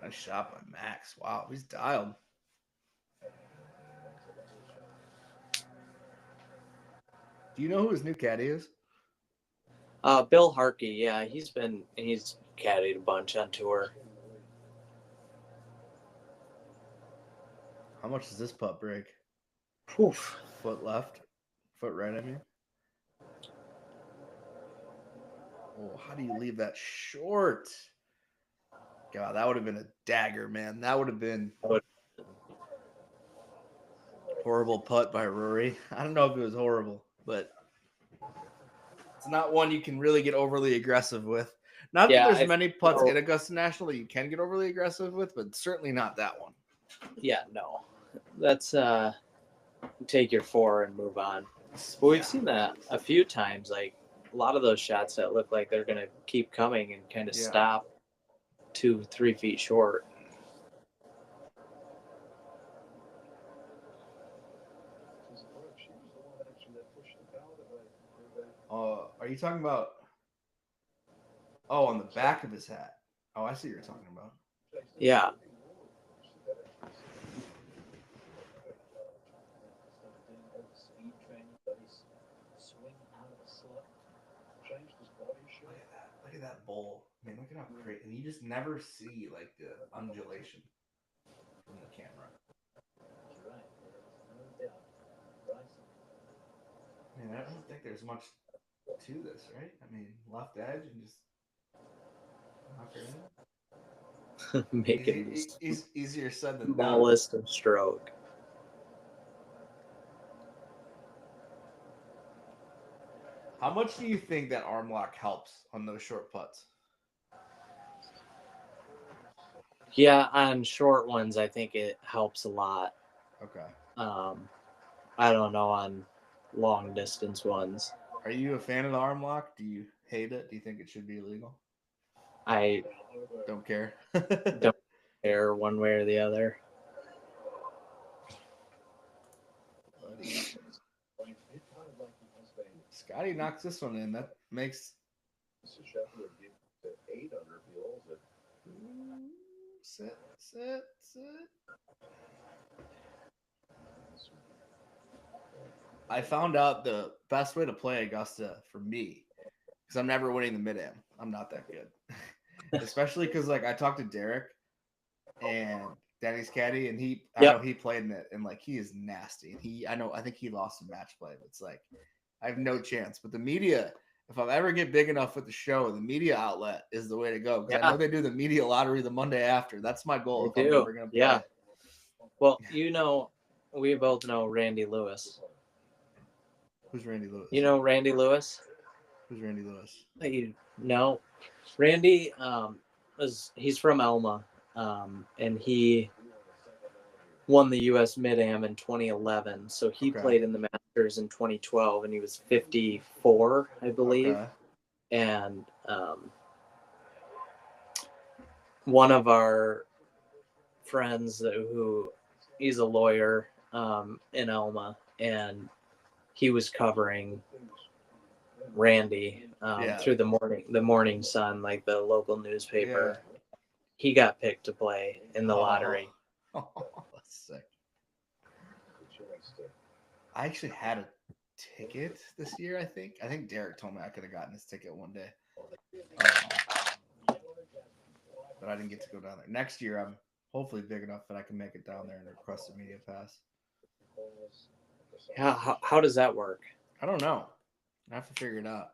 A: Nice shot by Max. Wow, he's dialed. Do you know who his new caddy is?
B: Bill Harkey, yeah, he's caddied a bunch on tour.
A: How much does this putt break?
B: Oof.
A: Foot left, foot right. I mean, oh, how do you leave that short? God, that would have been a dagger, man. That would have been horrible putt by Rory. I don't know if it was horrible, but it's not one you can really get overly aggressive with. Not that there's many putts in Augusta National that you can get overly aggressive with, but certainly not that one.
B: Yeah, no. That's take your 4 and move on. But we've seen that a few times, like a lot of those shots that look like they're going to keep coming and kind of stop 2-3 feet short.
A: Are you talking about? Oh, on the back of his hat. Oh, I see what you're talking about.
B: Yeah.
A: Look at that bowl. Man, look at how great. And you just never see like the undulation from the camera. Man, I don't think there's much to this, right? I mean, left edge and just knock her in.
B: Make it
A: Easier said than done.
B: Smallest of stroke.
A: How much do you think that arm lock helps on those short putts?
B: Yeah, on short ones, I think it helps a lot.
A: Okay.
B: I don't know on long distance ones.
A: Are you a fan of the arm lock? Do you hate it? Do you think it should be illegal?
B: I
A: don't care.
B: Don't care one way or the other.
A: Scotty knocks this one in. That makes sit. I found out the best way to play Augusta for me, because I'm never winning the mid-am. I'm not that good. Especially because like I talked to Derek and Danny's caddy, and I know he played in it, and like he is nasty. And I think he lost a match play. But it's like I have no chance. But the media, if I ever get big enough with the show, the media outlet is the way to go. Because I know they do the media lottery the Monday after. That's my goal.
B: They
A: if
B: do.
A: I'm ever gonna play.
B: Yeah. Well, we both know Randy Lewis.
A: Who's Randy Lewis?
B: You know Randy Lewis?
A: Who's Randy Lewis?
B: You know, Randy he's from Elma, and he won the U.S. Mid-Am in 2011. So he played in the Masters in 2012, and he was 54, I believe.
A: Okay.
B: And one of our friends who he's a lawyer in Elma, and he was covering Randy through the Morning Sun, like the local newspaper. Yeah. He got picked to play in the lottery.
A: Oh, that's sick. I actually had a ticket this year, I think. I think Derek told me I could have gotten his ticket one day. But I didn't get to go down there. Next year, I'm hopefully big enough that I can make it down there and request a media pass.
B: How does that work?
A: I don't know. I have to figure it out.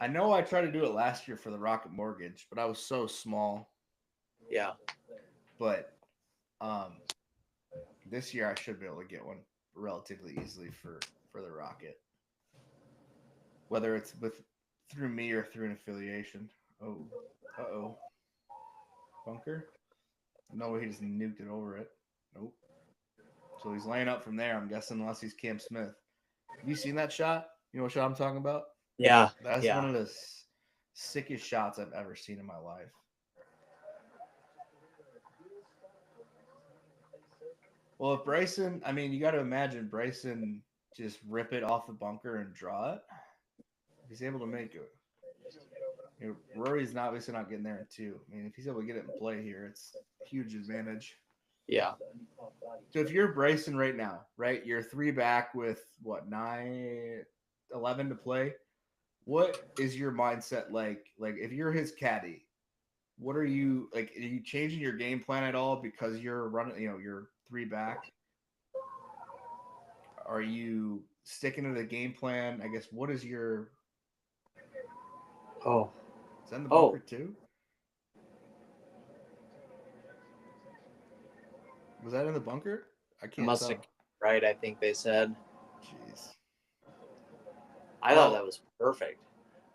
A: I know I tried to do it last year for the Rocket Mortgage, but I was so small.
B: Yeah.
A: But um, this year I should be able to get one relatively easily for the Rocket, whether it's with through me or through an affiliation. Oh, oh, bunker. No, he just nuked it over it. Nope. So he's laying up from there. I'm guessing unless he's Cam Smith. Have you seen that shot? You know what shot I'm talking about?
B: Yeah.
A: That's
B: Yeah.
A: one of the sickest shots I've ever seen in my life. Well, if Bryson, I mean, you got to imagine Bryson just rip it off the bunker and draw it. If he's able to make it, Rory's obviously not getting there in two. I mean, if he's able to get it in play here, it's a huge advantage.
B: Yeah.
A: So if you're Bryson right now, right, you're three back with what 11 to play. What is your mindset like? Like if you're his caddy, what are you like? Are you changing your game plan at all because you're running? You're three back. Are you sticking to the game plan? I guess. What is your?
B: Oh.
A: Is that in the bunker
B: Oh.
A: too? Was that in the bunker? I
B: I
A: can't
B: must have
A: tell.
B: right. I think they said.
A: Jeez.
B: I thought that
A: Well,
B: was perfect,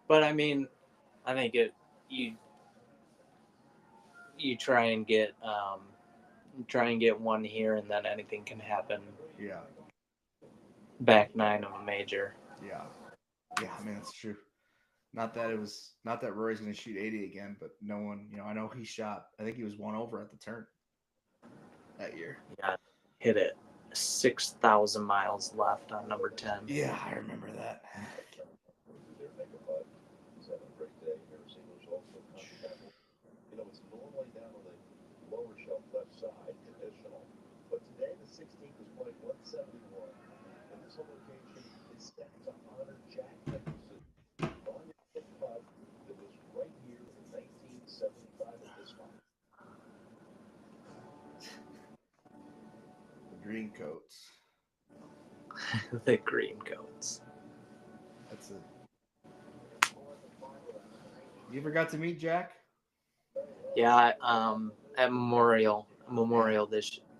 B: but I mean, I think you you try and get one here, and then anything can happen.
A: yeah,
B: Back nine of a major.
A: yeah, yeah. I mean, that's true. Not that Rory's going to shoot 80 again, but no one. I know he shot. I think he was one over at the turn that year.
B: Yeah, hit it 6,000 miles left on number 10.
A: Yeah, I remember that. The green coats.
B: The green coats.
A: That's it. You ever got to meet Jack?
B: Yeah, at Memorial
A: Yeah.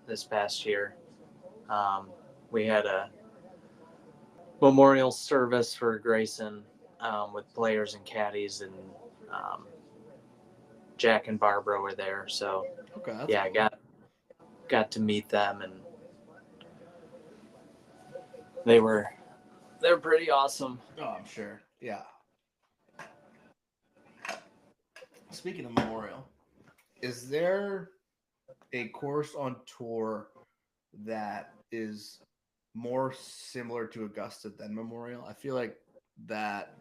B: this past year, we had a memorial service for Grayson with players and caddies, and um, Jack and Barbara were there. So
A: Okay, that's
B: yeah, I
A: cool.
B: got to meet them, and they're pretty awesome.
A: Oh, I'm sure. Yeah. Speaking of Memorial, is there a course on tour that is more similar to Augusta than Memorial? I feel like that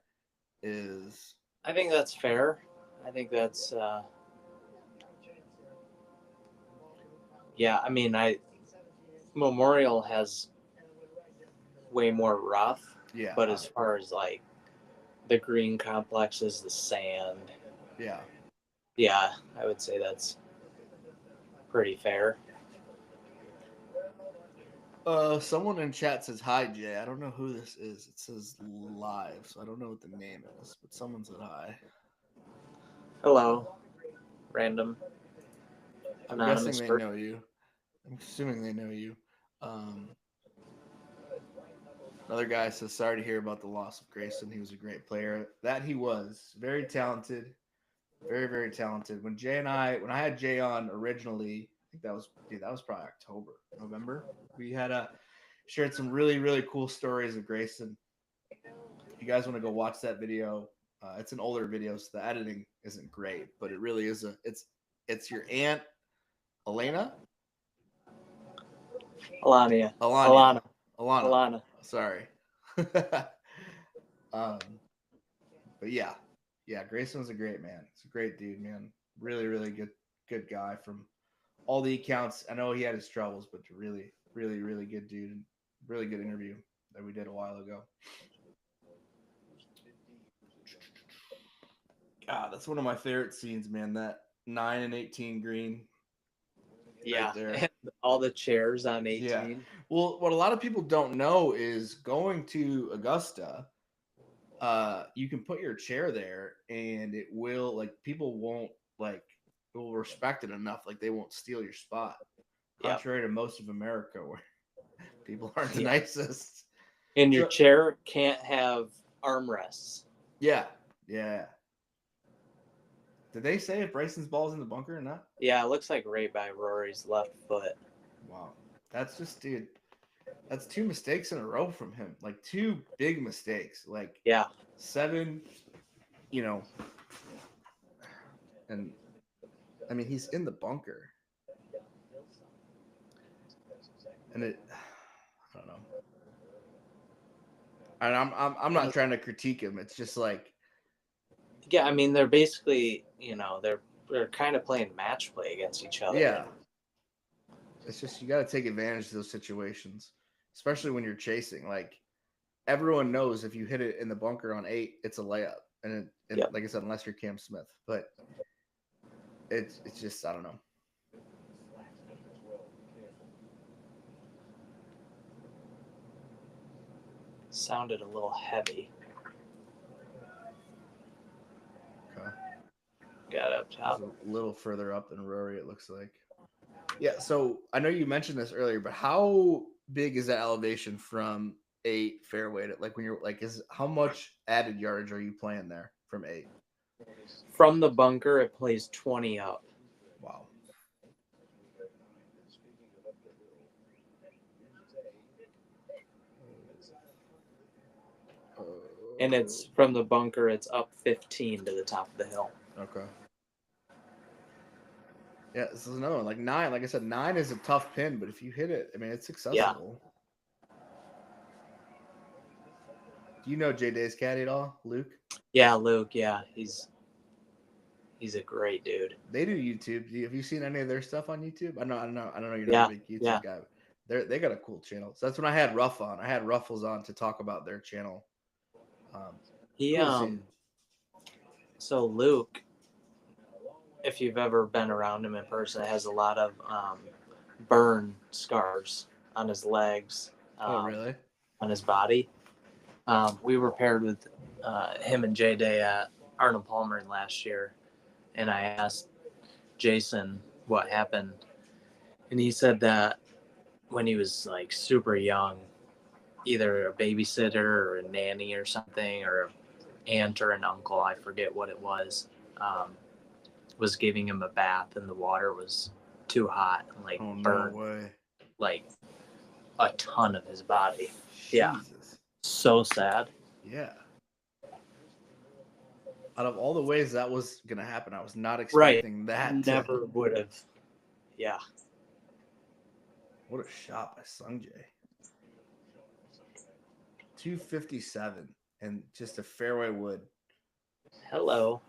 A: is.
B: I think that's fair. I think that's yeah. I mean, I Memorial has way more rough,
A: Yeah.
B: but as far as like the green complexes, the sand,
A: Yeah.
B: yeah, I would say that's pretty fair.
A: Someone in chat says hi, Jay. I don't know who this is. It says live, so I don't know what the name is, but someone said hi.
B: Hello, random
A: I'm guessing
B: anonymous
A: they
B: person.
A: know you. I'm assuming they know you. Um, Another guy says sorry to hear about the loss of Grayson. He was a great player. That he was very talented, very very talented. When I had Jay on originally, I think that was probably October, November. We had shared some really really cool stories of Grayson. If you guys want to go watch that video, it's an older video, so the editing isn't great, but it really is it's your aunt Elena,
B: Alania,
A: Alana,
B: Alana,
A: Alana.
B: Alana.
A: Sorry. um, but yeah, yeah, Grayson was a great man. He's a great dude, man. Really, really good guy from all the accounts. I know he had his troubles, but really, really, really good dude. Really good interview that we did a while ago. God, that's one of my favorite scenes, man. That 9 and 18 green.
B: Yeah,
A: there.
B: and all the chairs on
A: Yeah.
B: 18.
A: Well, what a lot of people don't know is going to Augusta, you can put your chair there and it will like people won't like will respect it enough, like they won't steal your spot.
B: Yep.
A: Contrary to most of America where people aren't the
B: Yeah.
A: nicest.
B: And your
A: So
B: chair can't have armrests.
A: yeah, yeah. Did they say if Bryson's ball's in the bunker or not?
B: Yeah, it looks like right by Rory's left foot.
A: Wow. That's just dude. That's two mistakes in a row from him. Like two big mistakes. Like
B: Yeah.
A: 7, you know, and I mean he's in the bunker. And it I don't know. And I'm not trying to critique him. It's just like
B: Yeah, I mean they're basically, they're kind of playing match play against each other.
A: yeah. It's just you got to take advantage of those situations, especially when you're chasing. Like everyone knows if you hit it in the bunker on 8, it's a layup. And
B: Yep.
A: like I said, unless you're Cam Smith, but it's just I don't know.
B: Sounded a little heavy.
A: Okay.
B: Got up top.
A: A little further up than Rory, it looks like. Yeah. So I know you mentioned this earlier, but how big is that elevation from 8 fairway to like when you're like is how much added yardage are you playing there from 8?
B: From the bunker, it plays 20 up.
A: Wow.
B: And it's from the bunker, it's up 15 to the top of the hill.
A: Okay. Yeah, this is another one. Like 9, like I said, 9 is a tough pin, but if you hit it, I mean, it's accessible. Do you know Jay Day's caddy at all, Luke?
B: Yeah, Luke. Yeah, he's a great dude.
A: They do YouTube. Have you seen any of their stuff on YouTube? I know you're not
B: Yeah,
A: a big YouTube guy. They got a cool channel. So that's when I had Ruff on. I had Ruffles on to talk about their channel.
B: So Luke, if you've ever been around him in person, has a lot of burn scars on his legs.
A: Oh, really?
B: On his body. We were paired with him and Jay Day at Arnold Palmer last year, and I asked Jason what happened, and he said that when he was like super young, either a babysitter or a nanny or something, or an aunt or an uncle, I forget what it was giving him a bath, and the water was too hot and like burned like a ton of his body.
A: Jesus.
B: Yeah, so sad.
A: Yeah. Out of all the ways that was gonna happen, I was not expecting that.
B: Never would have. Yeah.
A: What a shot by Sungjae. 257 and just a fairway wood.
B: Hello.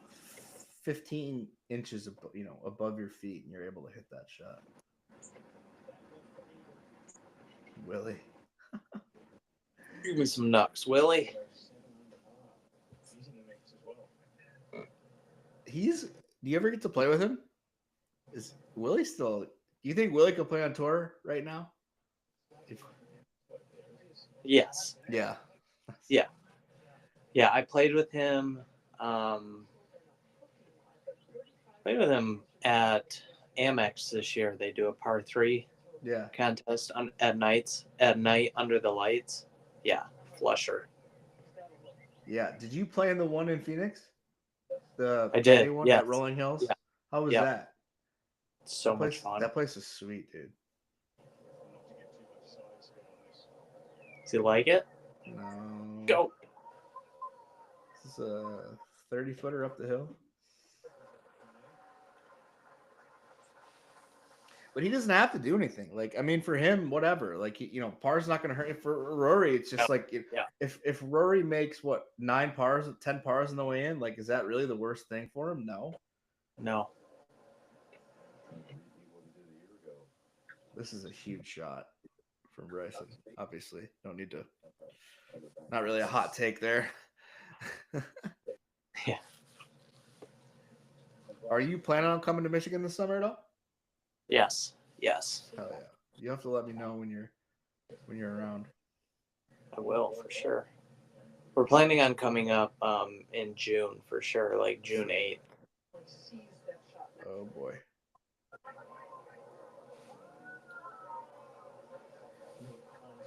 A: 15 inches above your feet, and you're able to hit that shot. Willie.
B: Give me some knucks, Willie.
A: Do you ever get to play with him? Is Willie still? Do you think Willie could play on tour right now?
B: Yes.
A: Yeah.
B: Yeah. Yeah, I played with him. At Amex this year. They do a par 3 contest at night under the lights. Yeah, flusher.
A: Yeah. Did you play in the one in Phoenix? The
B: I did.
A: one at Rolling Hills?
B: Yeah.
A: How was that?
B: So much fun.
A: That place is sweet, dude.
B: Do you like it?
A: No.
B: Go.
A: This is a 30-footer up the hill. But he doesn't have to do anything. Like, I mean, for him, whatever. Like, par's not going to hurt him. For Rory, it's just if Rory makes 9 pars, 10 pars on the way in, like, is that really the worst thing for him? No. This is a huge shot from Bryson. Obviously, don't need to. Not really a hot take there.
B: Yeah.
A: Are you planning on coming to Michigan this summer at all?
B: Yes. Yes,
A: Hell yeah. You have to let me know when you're around.
B: I will for sure. We're planning on coming up in June for sure, like June 8th.
A: Oh boy.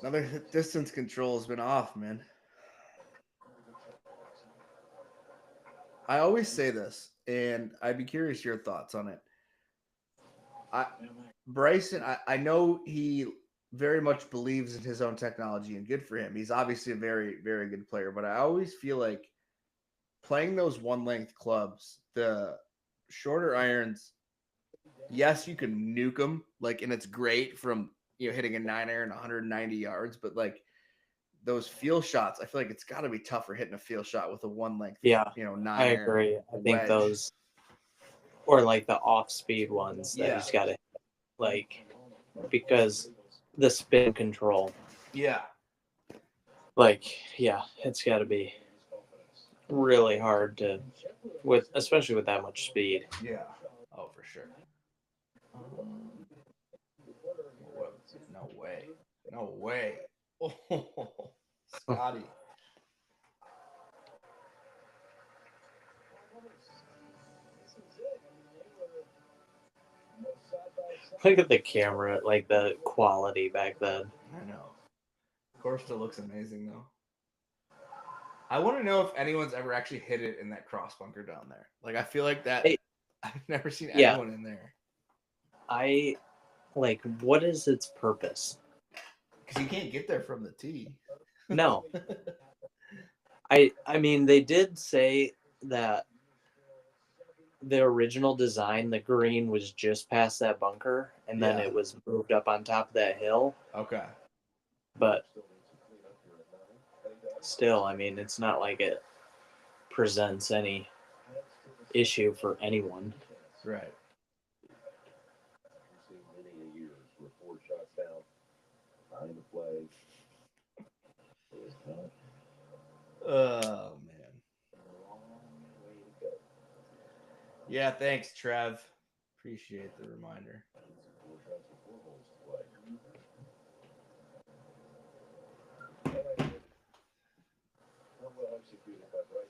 A: Another distance control has been off, man. I always say this, and I'd be curious your thoughts on it. I Bryson, I know he very much believes in his own technology and good for him. He's obviously a very, very good player, but I always feel like playing those one length clubs, the shorter irons, yes, you can nuke them, like, and it's great from hitting a 9 iron 190 yards, but like those feel shots, I feel like it's got to be tougher hitting a feel shot with a one length,
B: Yeah,
A: 9 iron
B: agree. I think
A: wedge.
B: those, or like the off speed ones that
A: Yeah.
B: he's got to, like, because the spin control,
A: Yeah.
B: like, yeah, it's got to be really hard to, especially with that much speed.
A: Yeah. Oh, for sure. No way. No way. Oh, Scotty.
B: Look at the camera, like the quality back then.
A: I know. Course still looks amazing though. I want to know if anyone's ever actually hit it in that cross bunker down there. Like I feel like that.
B: Hey,
A: I've never seen
B: yeah,
A: anyone in there
B: I like. What is its purpose?
A: because you can't get there from the tee.
B: No, I mean they did say that the original design, the green was just past that bunker, and then
A: Yeah.
B: it was moved up on top of that hill.
A: Okay.
B: But still, I mean, it's not like it presents any issue for anyone.
A: Right. Oh man. Yeah. Thanks, Trev. Appreciate the reminder.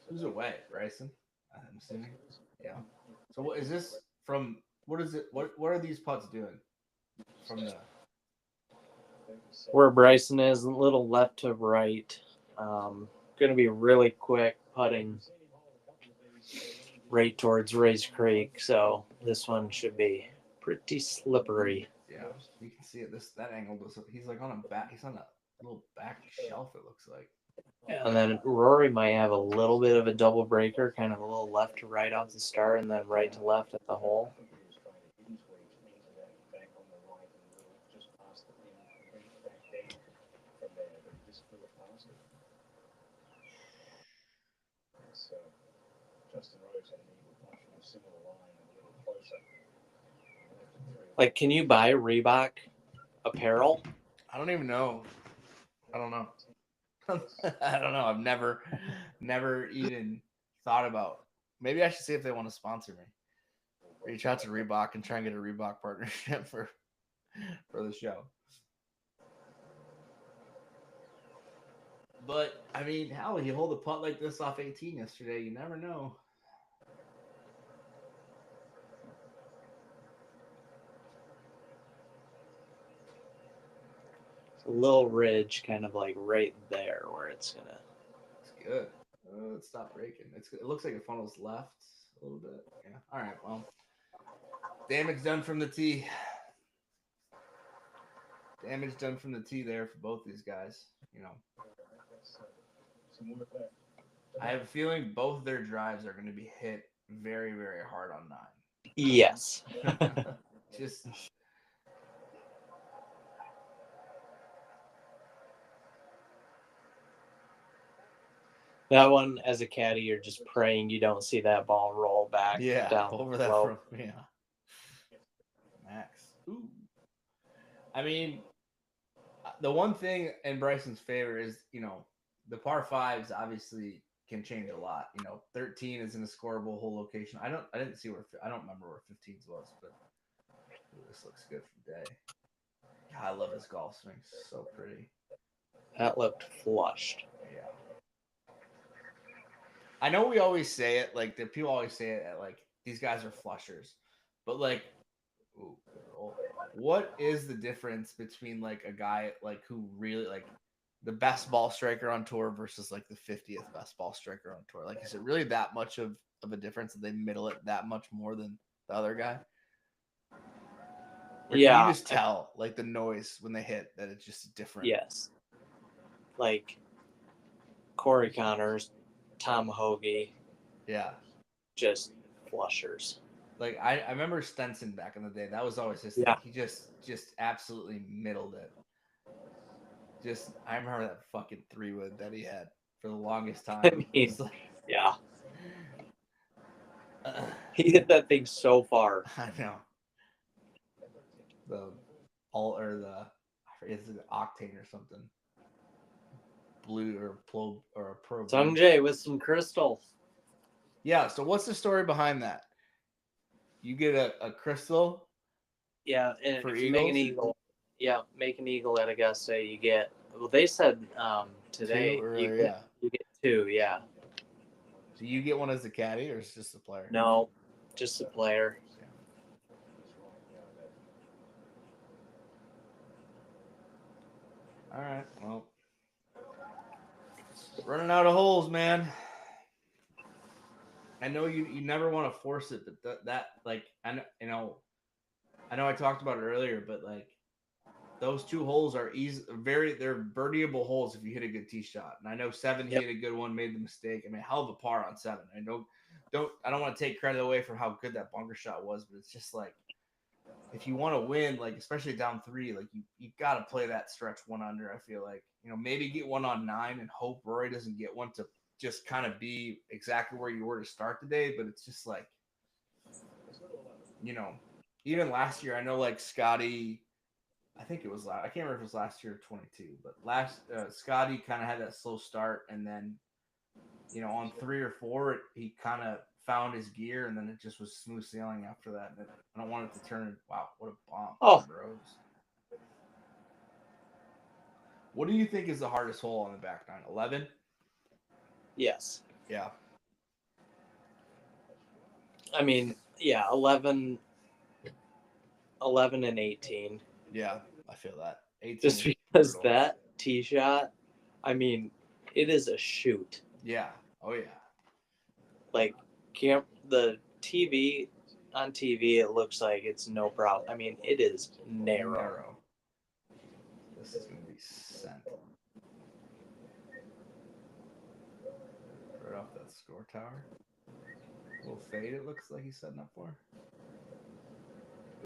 A: Who's away, Bryson? I'm assuming. Yeah. So what is this from? What is it? What are these putts doing from the?
B: Where Bryson is, a little left to right. Going to be really quick putting right towards Race Creek, so this one should be pretty slippery.
A: Yeah, you can see it. That angle does. He's like on a back. He's on a little back shelf. It looks like.
B: And then Rory might have a little bit of a double breaker, kind of a little left to right off the start, and then right to left at the hole. Like, can you buy Reebok apparel?
A: I don't even know. I don't know. I don't know. I've never even thought about. Maybe I should see if they want to sponsor me. Reach out to Reebok and try and get a Reebok partnership for the show. But I mean, hell, you hold a putt like this off 18 yesterday. You never know.
B: A little ridge, kind of like right there where it's gonna.
A: It's good. Let's stop breaking. It looks like it funnels left a little bit. Yeah. All right. Well, damage done from the tee. Damage done from the tee there for both these guys. I have a feeling both their drives are going to be hit very, very hard on 9.
B: Yes.
A: Just
B: that one, as a caddy, you're just praying you don't see that ball roll back down
A: over that
B: low.
A: from Max. Ooh. I mean, the one thing in Bryson's favor is, the par fives obviously can change a lot. 13 is in a scoreable hole location. I don't remember where 15s was, but Ooh, this looks good from day. God, I love his golf swing. So pretty.
B: That looked flushed.
A: Yeah. I know we always say it, like the people always say it, like these guys are flushers, but like, ooh, good roll. What is the difference between like a guy like who really like the best ball striker on tour versus like the 50th best ball striker on tour? Like, is it really that much of a difference that they middle it that much more than the other guy? Or can you just tell like the noise when they hit that it's just different?
B: Yes. Like Corey Connors, Tom Hoagie.
A: Yeah.
B: Just flushers.
A: Like I remember Stenson back in the day. That was always his thing. He just absolutely middled it. Just I remember that fucking 3-wood that he had for the longest time.
B: I mean, yeah. He hit that thing so far.
A: I know. The all or the I forget it's an octane or something. Blue or a pro.
B: Sung Jae with some crystal.
A: Yeah. So what's the story behind that? You get a crystal.
B: Yeah, and
A: for
B: if you
A: eagles?
B: make an eagle, make an eagle at Augusta, you get. Well, they said today you get 2. Yeah.
A: Do you get one as a caddy or is it just the player?
B: No, just the player.
A: All right. Well, running out of holes, man. I know you never want to force it, but that like I know I talked about it earlier, but like those 2 holes are they're birdieable holes if you hit a good tee shot. And I know 7 he hit a good one, made the mistake. I mean, hell of a par on 7. I don't want to take credit away for how good that bunker shot was, but it's just like if you want to win, like especially down 3, like you got to play that stretch 1 under. I feel like maybe get one on 9 and hope Rory doesn't get one to just kind of be exactly where you were to start the day. But it's just like even last year, I know like Scotty. I think it was last. I can't remember if it was last year or 22, but Scotty kind of had that slow start, and then on 3 or 4 he kind of found his gear, and then it just was smooth sailing after that. And I don't want it to turn. Wow, what a bomb!
B: Oh,
A: Rose. What do you think is the hardest hole on the back 9? 11.
B: Yes.
A: Yeah.
B: I mean, 11 and 18.
A: Yeah, I feel that. 18
B: just because that tee shot, I mean, it is a shoot.
A: Yeah. Oh yeah.
B: Like the TV on TV, it looks like it's no problem. I mean, it is narrow.
A: This is gonna be sent right off that score tower. A little fade. It looks like he's setting up for.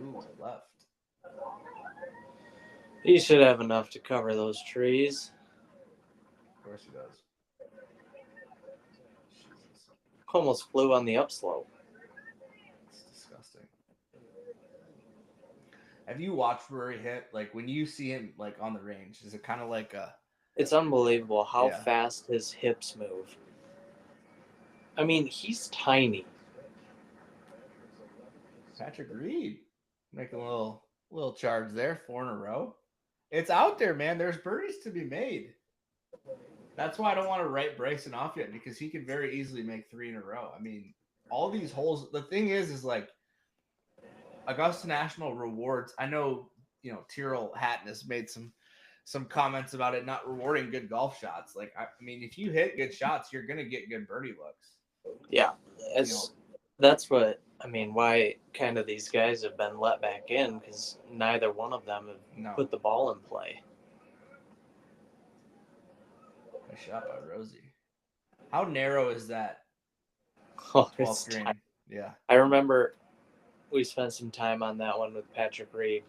A: Ooh, left.
B: He should have enough to cover those trees.
A: Of course he does.
B: Jesus. Almost flew on the upslope.
A: It's disgusting. Have you watched Rory hit? Like when you see him like on the range, is it kind of like a?
B: It's unbelievable how fast his hips move. I mean, he's tiny.
A: Patrick Reed making a little charge there, 4 in a row. It's out there, man. There's birdies to be made. That's why I don't want to write Bryson off yet, because he could very easily make 3 in a row. I mean, all these holes. The thing is like Augusta National rewards. I know, Tyrrell Hatton has made some comments about it not rewarding good golf shots. Like, I mean, if you hit good shots, you're gonna get good birdie looks.
B: Yeah, that's what I mean. Why kind of these guys have been let back in, because neither one of them have put the ball in play.
A: Nice shot by Rosie. How narrow is that?
B: Oh, it's green.
A: Yeah.
B: I remember we spent some time on that one with Patrick Reed.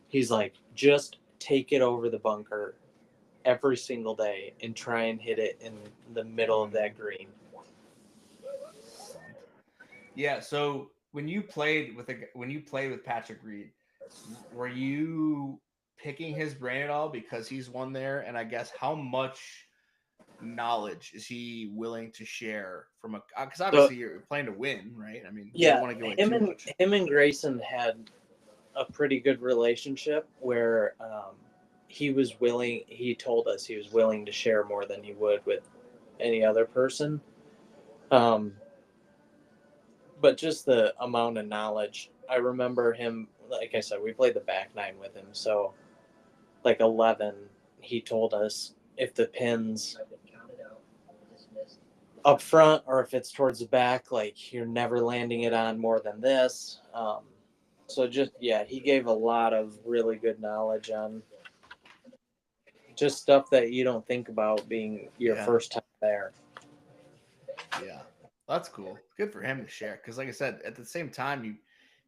B: He's like, just take it over the bunker every single day and try and hit it in the middle of that green.
A: Yeah. So when you played with Patrick Reed, were you picking his brain at all because he's won there? And I guess how much knowledge is he willing to share from a? Because
B: So,
A: obviously you're playing to win, right? I mean, you don't
B: yeah,
A: want to give away
B: him
A: too
B: and
A: much.
B: him and Grayson had a pretty good relationship where he was willing. He told us he was willing to share more than he would with any other person. Um, but just the amount of knowledge. I remember him. Like I said, we played the back nine with him. So, like 11, he told us if the pins up front or if it's towards the back, like you're never landing it on more than this. So just yeah, he gave a lot of really good knowledge on just stuff that you don't think about being your
A: Yeah.
B: first time there.
A: Yeah, that's cool. Good for him to share. Because, like I said, at the same time,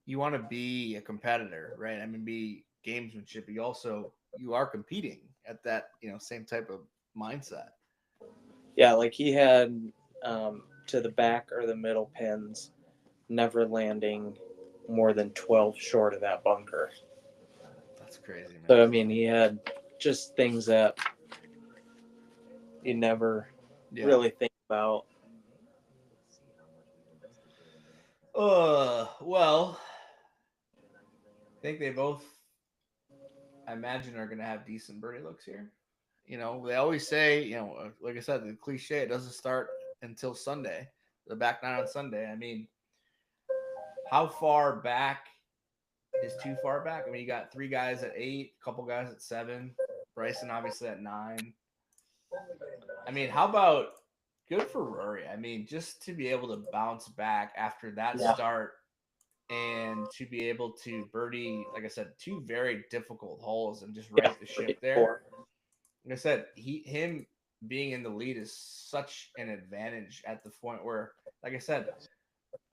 A: you want to be a competitor, right? I mean, be gamesmanship. You are competing at that same type of mindset.
B: Yeah, like he had to the back or the middle pins, never landing more than 12 short of that bunker.
A: That's crazy, man.
B: So I mean, he had just things that you never really think about.
A: Well, I think they both, I imagine, are going to have decent birdie looks here. They always say, like I said, the cliche, it doesn't start until Sunday, the back nine on Sunday. I mean, how far back is too far back? I mean, you got 3 guys at 8, a couple guys at 7, Bryson obviously at 9. I mean, how about good for Rory? I mean, just to be able to bounce back after that start and to be able to birdie, like I said, 2 very difficult holes and just right the ship there. Like I said, him being in the lead is such an advantage at the point where, like I said,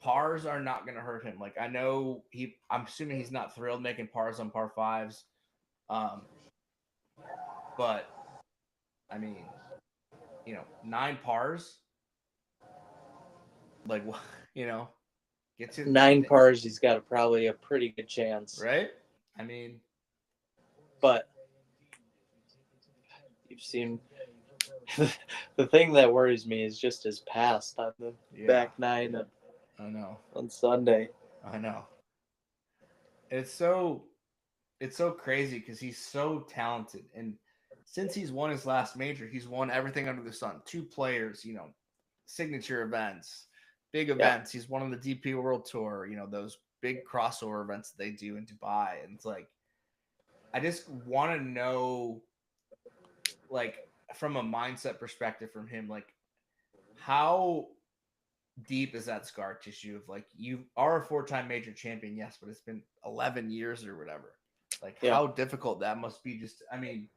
A: pars are not going to hurt him. Like I know I'm assuming he's not thrilled making pars on par fives, but I mean, 9 pars, like gets you
B: 9 pars, he's got probably a pretty good chance,
A: right? I mean,
B: but you've seen the thing that worries me is just his past on the back nine.
A: I know
B: on Sunday.
A: I know. It's so crazy because he's so talented, and since he's won his last major, he's won everything under the sun. 2 players, signature events, big events. He's won on the DP World Tour. Those big crossover events that they do in Dubai, and it's like, I just want to know, like, from a mindset perspective from him, like, how deep is that scar tissue of, like, you are a 4-time major champion, yes, but it's been 11 years or whatever. Like, how difficult that must be. Just, I mean,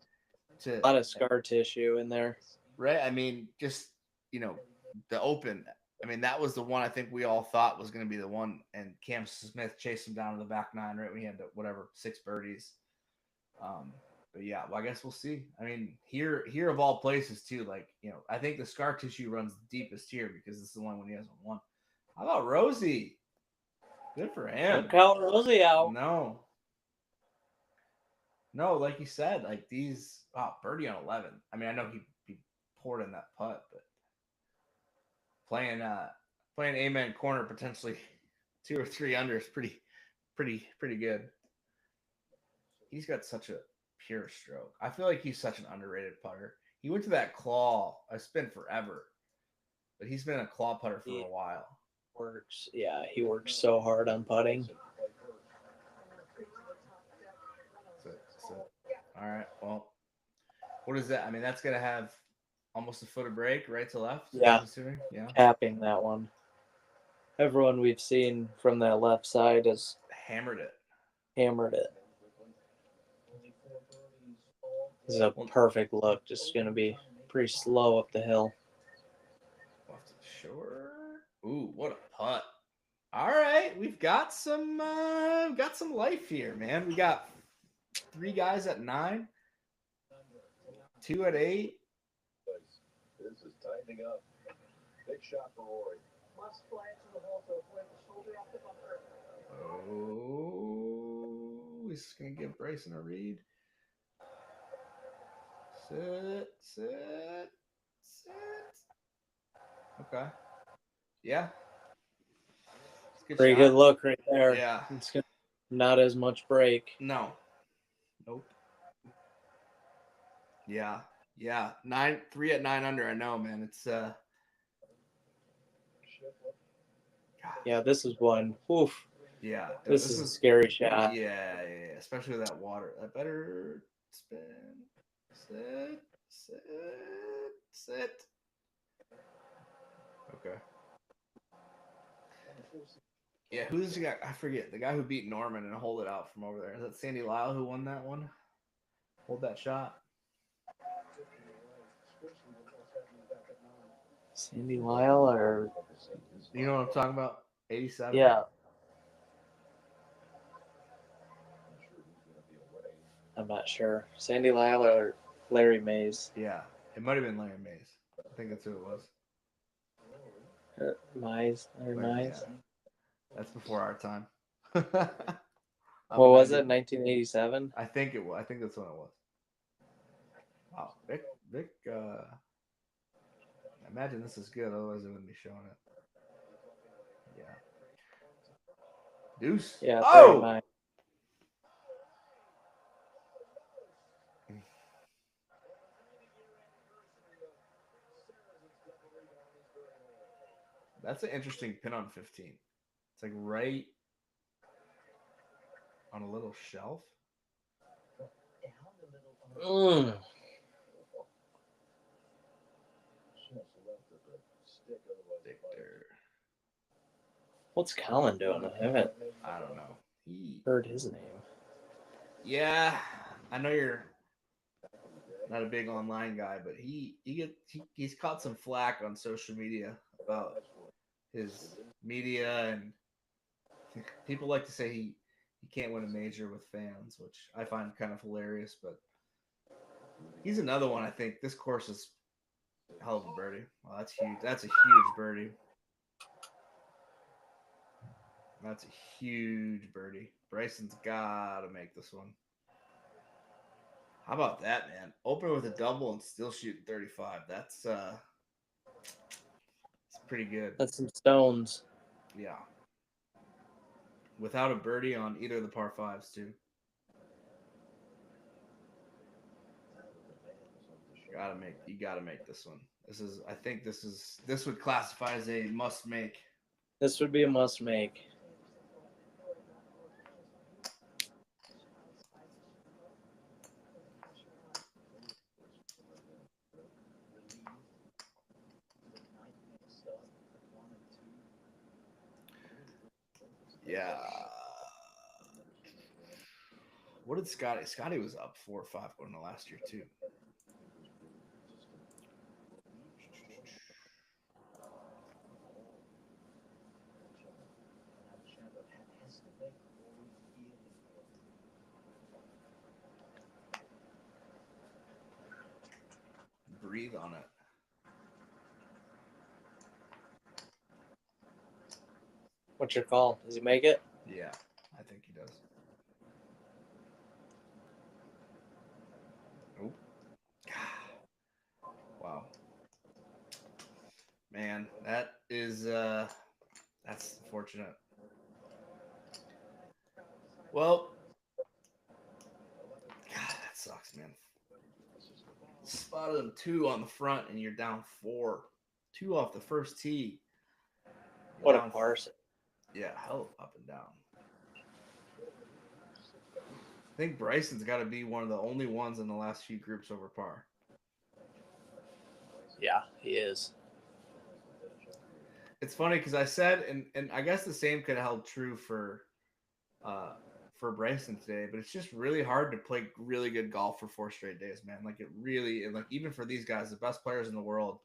B: a lot of scar tissue in there,
A: right? I mean, just the Open. I mean, that was the one I think we all thought was going to be the one, and Cam Smith chased him down to the back nine, right? We had whatever 6 birdies. But yeah, well, I guess we'll see. I mean, here of all places too, like, I think the scar tissue runs the deepest here because this is the one when he hasn't won. How about Rosie? Good for him.
B: Don't count Rosie out.
A: No, like you said, like these. Wow, birdie on 11. I mean, I know he poured in that putt, but playing amen corner potentially 2 or 3 under is pretty good. He's got such a pure stroke. I feel like he's such an underrated putter. He went to that claw. It's been forever, but he's been a claw putter for a while.
B: He works so hard on putting.
A: So, all right. Well, what is that? I mean, that's gonna have almost a foot of break, right to left.
B: Yeah,
A: I'm assuming. Yeah,
B: tapping that one. Everyone we've seen from that left side has
A: hammered it.
B: This is a perfect look. Just going to be pretty slow up the hill.
A: Left to the shore. Ooh, what a putt! All right, we've got some life here, man. We got 3 guys at 9, 2 at 8.
C: This is tightening up. Big shot for Rory.
A: Oh, he's gonna give Bryson a read. Sit. Sit. Okay. Yeah.
B: Pretty
A: Shot.
B: good look right there.
A: Yeah.
B: It's not as much break.
A: No. Nope. Yeah. Yeah. 3 at 9 under. I know, man. It's God.
B: Yeah, this is one. Oof.
A: Yeah.
B: This is a scary shot.
A: Yeah. Especially with that water. I better spin. Sit. Okay. Yeah, who's the guy? I forget. The guy who beat Norman and hold it out from over there. Is that Sandy Lyle who won that one? Hold that shot.
B: Sandy Lyle or
A: You know what I'm talking about? 87.
B: yeah. I'm not sure. Sandy Lyle or Larry Mays.
A: Yeah, it might have been Larry Mays. I think that's who it was.
B: Mize. Larry Mize.
A: Yeah. That's before our time.
B: What was it? 1987.
A: I think it was. I think that's when it was. Wow, Vic. I imagine this is good. Otherwise, it wouldn't be showing it. Yeah. Deuce.
B: Yeah.
A: Oh.
B: Larry Mize.
A: That's an interesting pin on 15. It's like right on a little shelf. Victor.
B: What's Colin doing? I haven't
A: I don't know. He
B: heard his name.
A: Yeah, I know you're not a big online guy, but he's caught some flack on social media about his media, and people like to say he can't win a major with fans, which I find kind of hilarious. But he's another one. I think this course is a hell of a birdie. Well, that's huge. That's a huge birdie. That's a huge birdie. Bryson's got to make this one. How about that, man? Open with a double and still shooting 35. That's it's pretty good.
B: That's some stones.
A: Yeah. Without a birdie on either of the par fives, too. You gotta make this one. This would classify as a must make.
B: This would be a must make.
A: Yeah. What did Scotty? Scotty was up 4 or 5 going to last year too. Breathe on it.
B: What's your call? Does he make it?
A: Yeah, I think he does. Oh. Wow. Man, that's unfortunate. Well, God, that sucks, man. Spotted him 2 on the front, and you're down 4. 2 off the first tee.
B: What a parson.
A: Yeah, hell up and down. I think Bryson's got to be one of the only ones in the last few groups over par.
B: Yeah, he is.
A: It's funny because I said, and I guess the same could have held true for Bryson today, but it's just really hard to play really good golf for 4 straight days, man. Like it really, and like even for these guys, the best players in the world,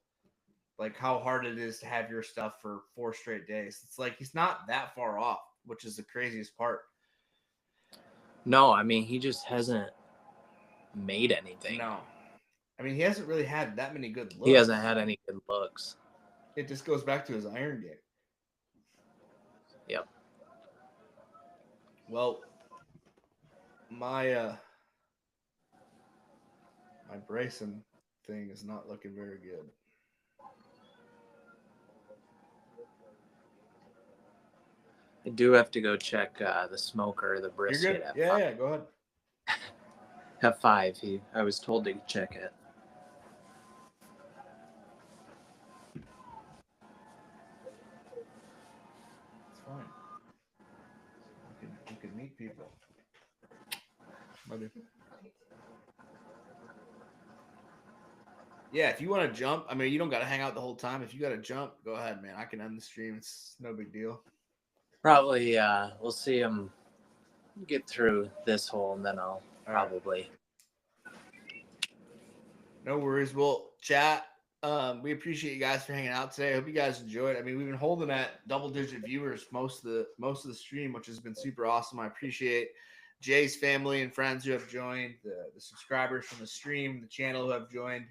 A: like how hard it is to have your stuff for 4 straight days. It's like he's not that far off, which is the craziest part.
B: No, I mean, he just hasn't made anything.
A: No. I mean, he hasn't really had that many good looks.
B: He hasn't had any good looks.
A: It just goes back to his iron game.
B: Yep.
A: Well, my Bryson thing is not looking very good.
B: I do have to go check the smoker, the
A: You're
B: brisket
A: good?
B: at
A: Yeah,
B: 5.
A: yeah, go ahead.
B: At 5. I was told to check it.
A: It's fine. You can meet people. Yeah, if you want to jump, I mean, you don't got to hang out the whole time. If you got to jump, go ahead, man. I can end the stream. It's no big deal.
B: Probably, we'll see him get through this hole, and then I'll probably.
A: No worries. Well, chat, we appreciate you guys for hanging out today. I hope you guys enjoyed. I mean, we've been holding at double-digit viewers most of the stream, which has been super awesome. I appreciate Jay's family and friends who have joined, the subscribers from the stream, the channel who have joined.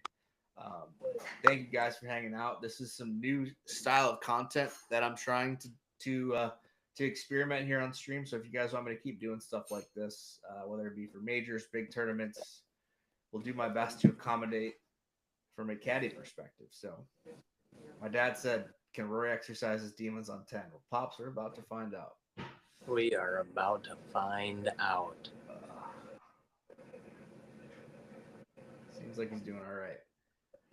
A: Thank you guys for hanging out. This is some new style of content that I'm trying to experiment here on stream. So if you guys want me to keep doing stuff like this, whether it be for majors, big tournaments, we'll do my best to accommodate from a caddy perspective. So my dad said, can Rory exercise his demons on 10? Well, Pops, we're about to find out.
B: We are about to find out.
A: Seems like he's doing all right.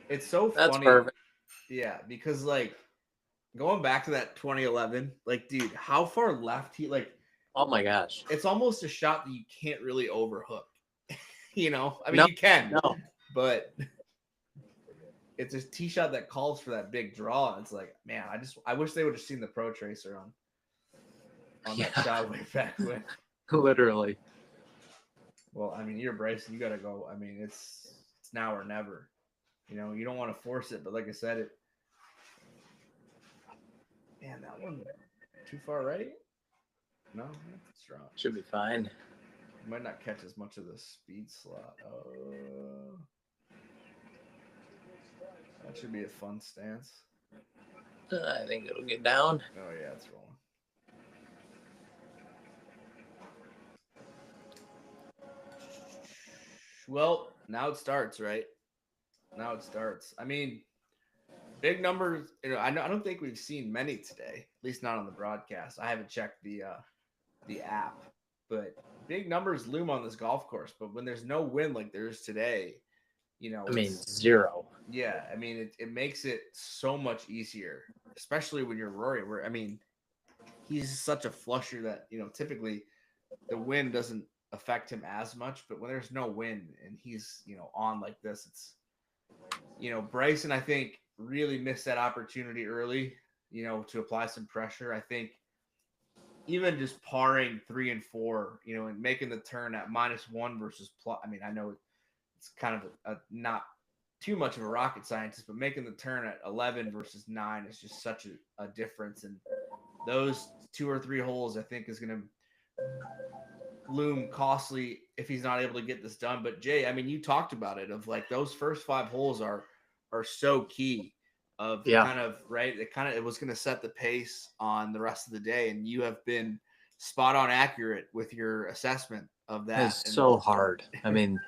A: It's so
B: That's
A: funny.
B: perfect.
A: Yeah, because like going back to that 2011, like, dude, how far left he like?
B: Oh my gosh!
A: It's almost a shot that you can't really overhook. You know, I mean,
B: No,
A: you can,
B: no.
A: but it's a tee shot that calls for that big draw, and it's like, man, I wish they would have seen the Pro Tracer on that shot way back when.
B: Literally.
A: Well, I mean, you're Bryson. You got to go. I mean, it's now or never. You know, you don't want to force it, but like I said, it. Man, that one too far right? No, that's strong.
B: Should be fine.
A: You might not catch as much of the speed slot. That should be a fun stance.
B: I think it'll get down.
A: Oh yeah, it's rolling. Well, now it starts, right? Now it starts. I mean, big numbers. You know, I don't think we've seen many today. At least not on the broadcast. I haven't checked the app, but big numbers loom on this golf course. But when there's no wind like there is today, you know,
B: I mean, 0.
A: Yeah, I mean, it makes it so much easier, especially when you're Rory. Where I mean, he's such a flusher that, you know, typically the wind doesn't affect him as much. But when there's no wind and he's, you know, on like this, it's, you know, Bryson, I think, really missed that opportunity early, you know, to apply some pressure. I think even just parring 3 and 4, you know, and making the turn at -1 versus plus. I mean, I know it's kind of a not too much of a rocket scientist, but making the turn at 11 versus 9 is just such a difference. And those 2 or 3 holes, I think, is going to loom costly if he's not able to get this done. But Jay, I mean, you talked about it, of like those first 5 holes are so key of kind of, right. It was going to set the pace on the rest of the day. And you have been spot on accurate with your assessment of that.
B: It's so hard. I mean,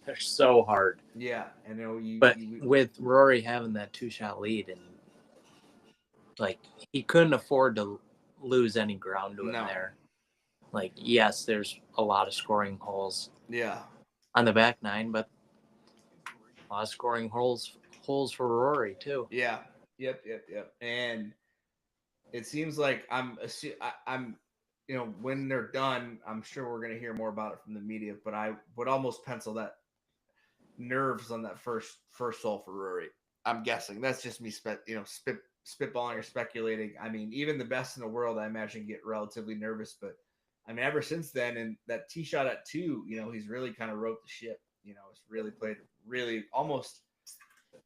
B: they're so hard.
A: Yeah. I know
B: but with Rory having that 2-shot lead, and like, he couldn't afford to lose any ground to him there. Like, yes, there's a lot of scoring holes.
A: Yeah.
B: On the back 9, but a lot of scoring holes for Rory too.
A: Yeah. Yep. And it seems like I'm, you know, when they're done, I'm sure we're going to hear more about it from the media, but I would almost pencil that nerves on that first hole for Rory. I'm guessing that's just me, spitballing or speculating. I mean, even the best in the world, I imagine, get relatively nervous, but I mean, ever since then, and that tee shot at 2, you know, he's really kind of wrote the ship. You know, he's really played really almost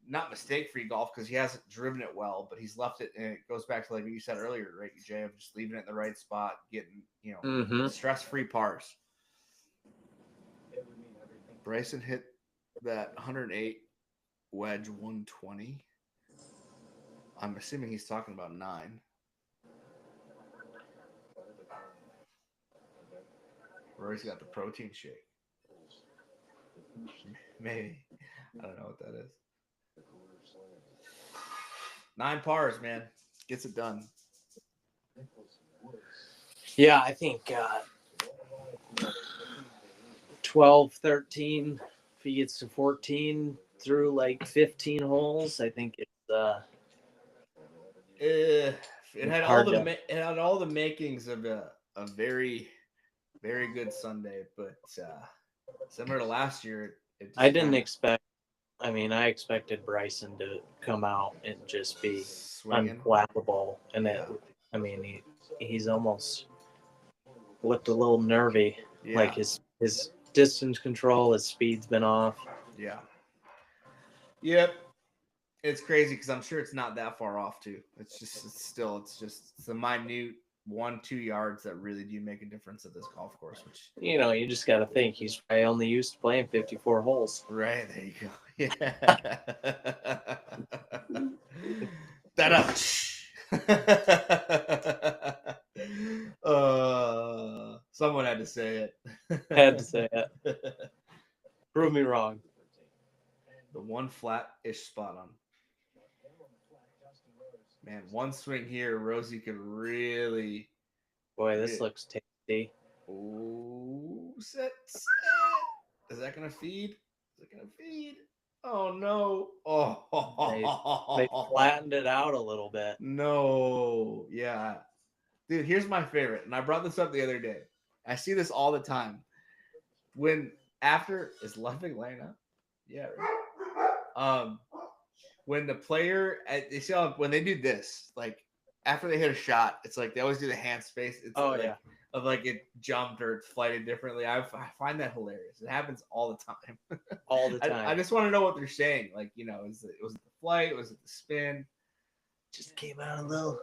A: not mistake-free golf, because he hasn't driven it well, but he's left it, and it goes back to like what you said earlier, right, Jay, of just leaving it in the right spot, getting, you know, stress-free pars. Bryson hit that 108 wedge 120. I'm assuming he's talking about 9. Rory's got the protein shake. Maybe. I don't know what that is. 9 pars, man. Gets it done.
B: Yeah, I think 12, 13, if he gets to 14 through like 15 holes, I think it's
A: It had all
B: hard
A: the
B: to.
A: it had all the makings of a very very good Sunday, but similar to last year, it
B: I
A: just
B: didn't
A: kind of
B: expect. I mean, I expected Bryson to come out and just be
A: swinging.
B: unflappable, and
A: Yeah,
B: I mean, he's almost looked a little nervy. Like
A: yeah,
B: his distance control, his speed's been off.
A: yeah. Yep. It's crazy because I'm sure it's not that far off too. It's the minute 1-2 yards that really do make a difference at this golf course. Which
B: You just got to think he's probably only used to playing 54 holes.
A: right there you go. Yeah. That someone had to say it.
B: Had to say it. Prove me wrong.
A: The one flat-ish spot on. Man, one swing here, Rosie could really.
B: Boy, this looks tasty.
A: Oh, set. Is that gonna feed? Is it gonna feed? Oh no!
B: They flattened it out a little bit.
A: No, yeah, dude. Here's my favorite, and I brought this up the other day. I see this all the time. When after is Ludwig laying up? Yeah. Right. When the player they see how when they do this, like after they hit a shot, it's like they always do the hand space. It's of like it jumped or it's flighted differently. I find that hilarious. It happens all the time.
B: All the time.
A: I just want to know what they're saying. Like, was it the flight? Was it the spin?
B: Just came out a little.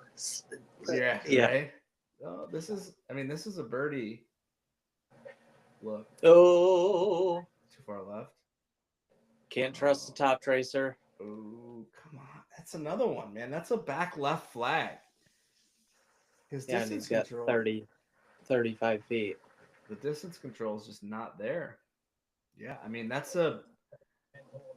A: Yeah.
B: Yeah.
A: Right? Oh, this is a birdie. Look.
B: Oh.
A: Too far left.
B: Can't trust the top tracer.
A: Oh, come on. That's another one, man. That's a back left flag. His
B: Yeah, and
A: distance
B: he's got
A: control.
B: 35 feet.
A: The distance control is just not there. Yeah, I mean that's a.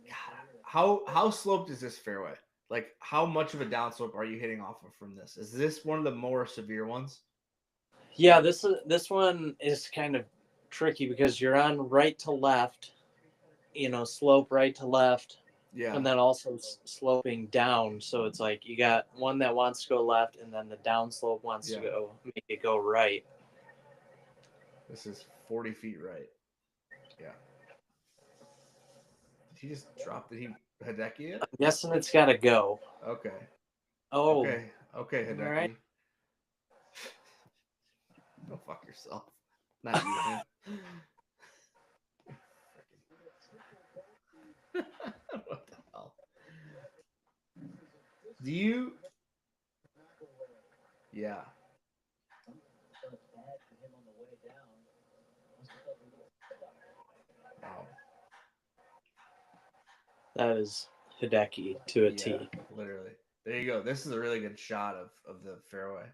A: God, how sloped is this fairway? Like, how much of a downslope are you hitting off of from this? Is this one of the more severe ones?
B: Yeah, this one is kind of tricky because you're on right to left, slope right to left,
A: Yeah.
B: and then also sloping down. So it's like you got one that wants to go left, and then the downslope wants to make it go right.
A: This is 40 feet right. Yeah. Did he just drop? Did he Hideki it?
B: I'm guessing it's got to go.
A: Okay.
B: Oh.
A: Okay, Hideki.
B: All right.
A: Go fuck yourself. Not you, man. What the hell? Do you? Yeah. Wow.
B: That is Hideki to a T.
A: Literally. There you go. This is a really good shot of the fairway.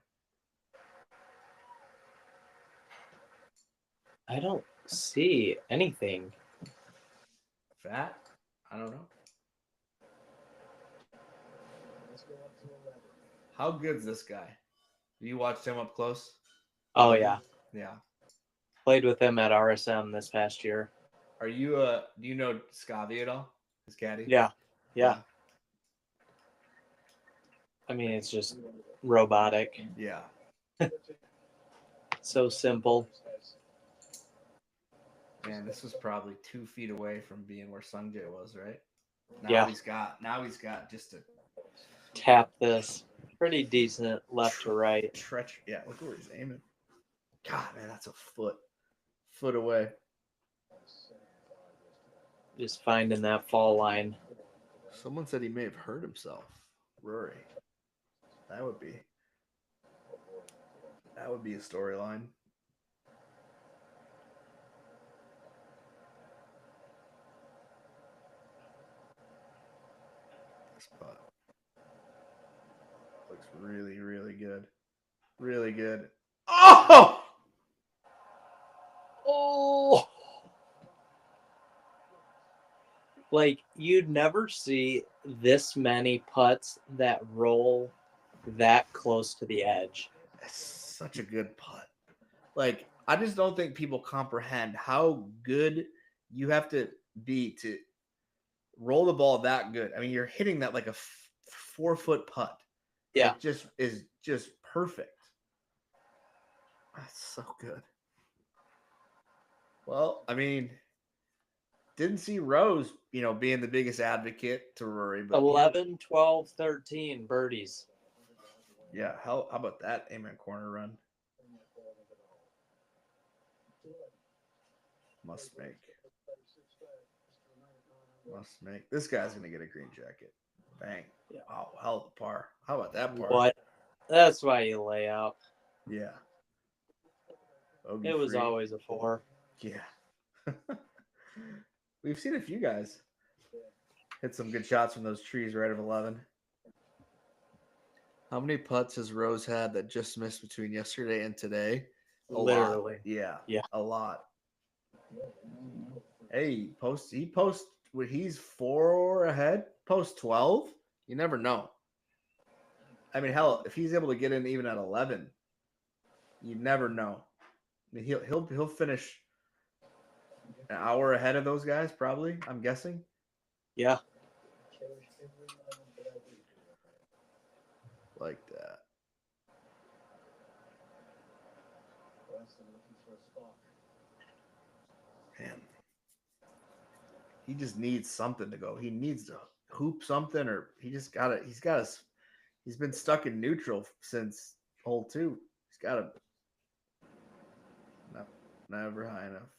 B: I don't see anything.
A: Fat? I don't know. How good's this guy? You watched him up close?
B: Oh, yeah.
A: Yeah.
B: Played with him at RSM this past year.
A: Are you do you know Scavi at all? His caddy?
B: Yeah. I mean, it's just robotic.
A: Yeah.
B: So simple.
A: Man, this was probably 2 feet away from being where Sungjae was, right?
B: Yeah.
A: Now he's got just a
B: tap this pretty decent left to right.
A: Yeah, look where he's aiming. God, man, that's a foot away.
B: Just finding that fall line.
A: Someone said he may have hurt himself. Rory. That would be a storyline. This putt looks really, really good. Really good. Oh!
B: Oh! Like, you'd never see this many putts that roll that close to the edge.
A: such a good putt. Like, I just don't think people comprehend how good you have to be to roll the ball that good. I mean, you're hitting that like a 4-foot putt.
B: Yeah.
A: It just is just perfect. That's so good. Well, I mean, didn't see Rose, being the biggest advocate to Rory, but
B: 11, 12, 13 birdies.
A: yeah, how about that amen corner run? Must make. This guy's gonna get a green jacket. Bang.
B: Yeah.
A: Oh, hell of a par. How about that par?
B: What? That's why you lay out.
A: Yeah.
B: It was always a 4.
A: Yeah. We've seen a few guys hit some good shots from those trees right of 11. How many putts has Rose had that just missed between yesterday and today?
B: Literally.
A: Lot. Yeah.
B: Yeah.
A: A lot. Hey, when he's 4 ahead, post 12. You never know. I mean, hell, if he's able to get in even at 11, you never know. I mean, he'll finish an hour ahead of those guys, probably. I'm guessing.
B: Yeah.
A: Like that. Man, he just needs something to go. He needs to hoop something, or he's been stuck in neutral since hole 2. He's got to never high enough,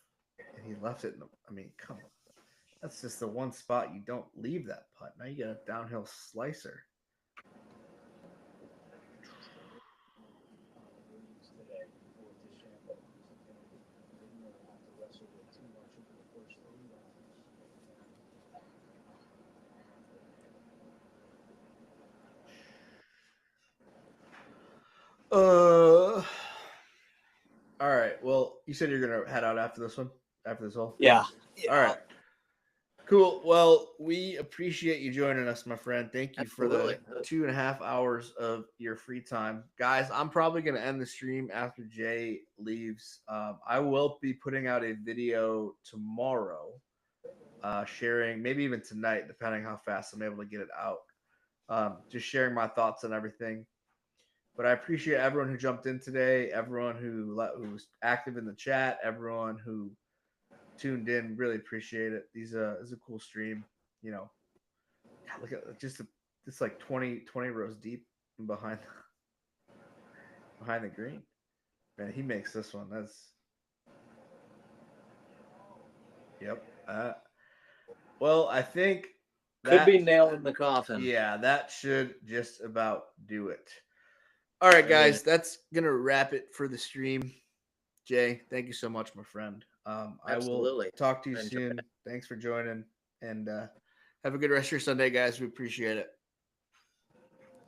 A: and he left it I mean, come on. That's just the one spot you don't leave that putt. Now you got a downhill slicer. All right. Well, you said you're gonna head out after this one, after this hole.
B: Yeah.
A: All right. Cool. Well, we appreciate you joining us, my friend. Thank you
B: Absolutely.
A: for the 2.5 hours of your free time. Guys, I'm probably going to end the stream after Jay leaves. I will be putting out a video tomorrow, sharing, maybe even tonight, depending how fast I'm able to get it out. Just sharing my thoughts on everything. But I appreciate everyone who jumped in today, everyone who was active in the chat, everyone who tuned in. Really appreciate it. This is a cool stream. God, look at it's like 20 rows deep behind the green. Man, he makes this one. That's yep. Well, I think
B: Could be nail in the coffin.
A: Yeah, that should just about do it. All right, guys, that's gonna wrap it for the stream. Jay, thank you so much, my friend. I will talk to you soon. Thanks for joining, and have a good rest of your Sunday, guys. We appreciate it.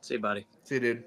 B: See you, buddy.
A: See you, dude.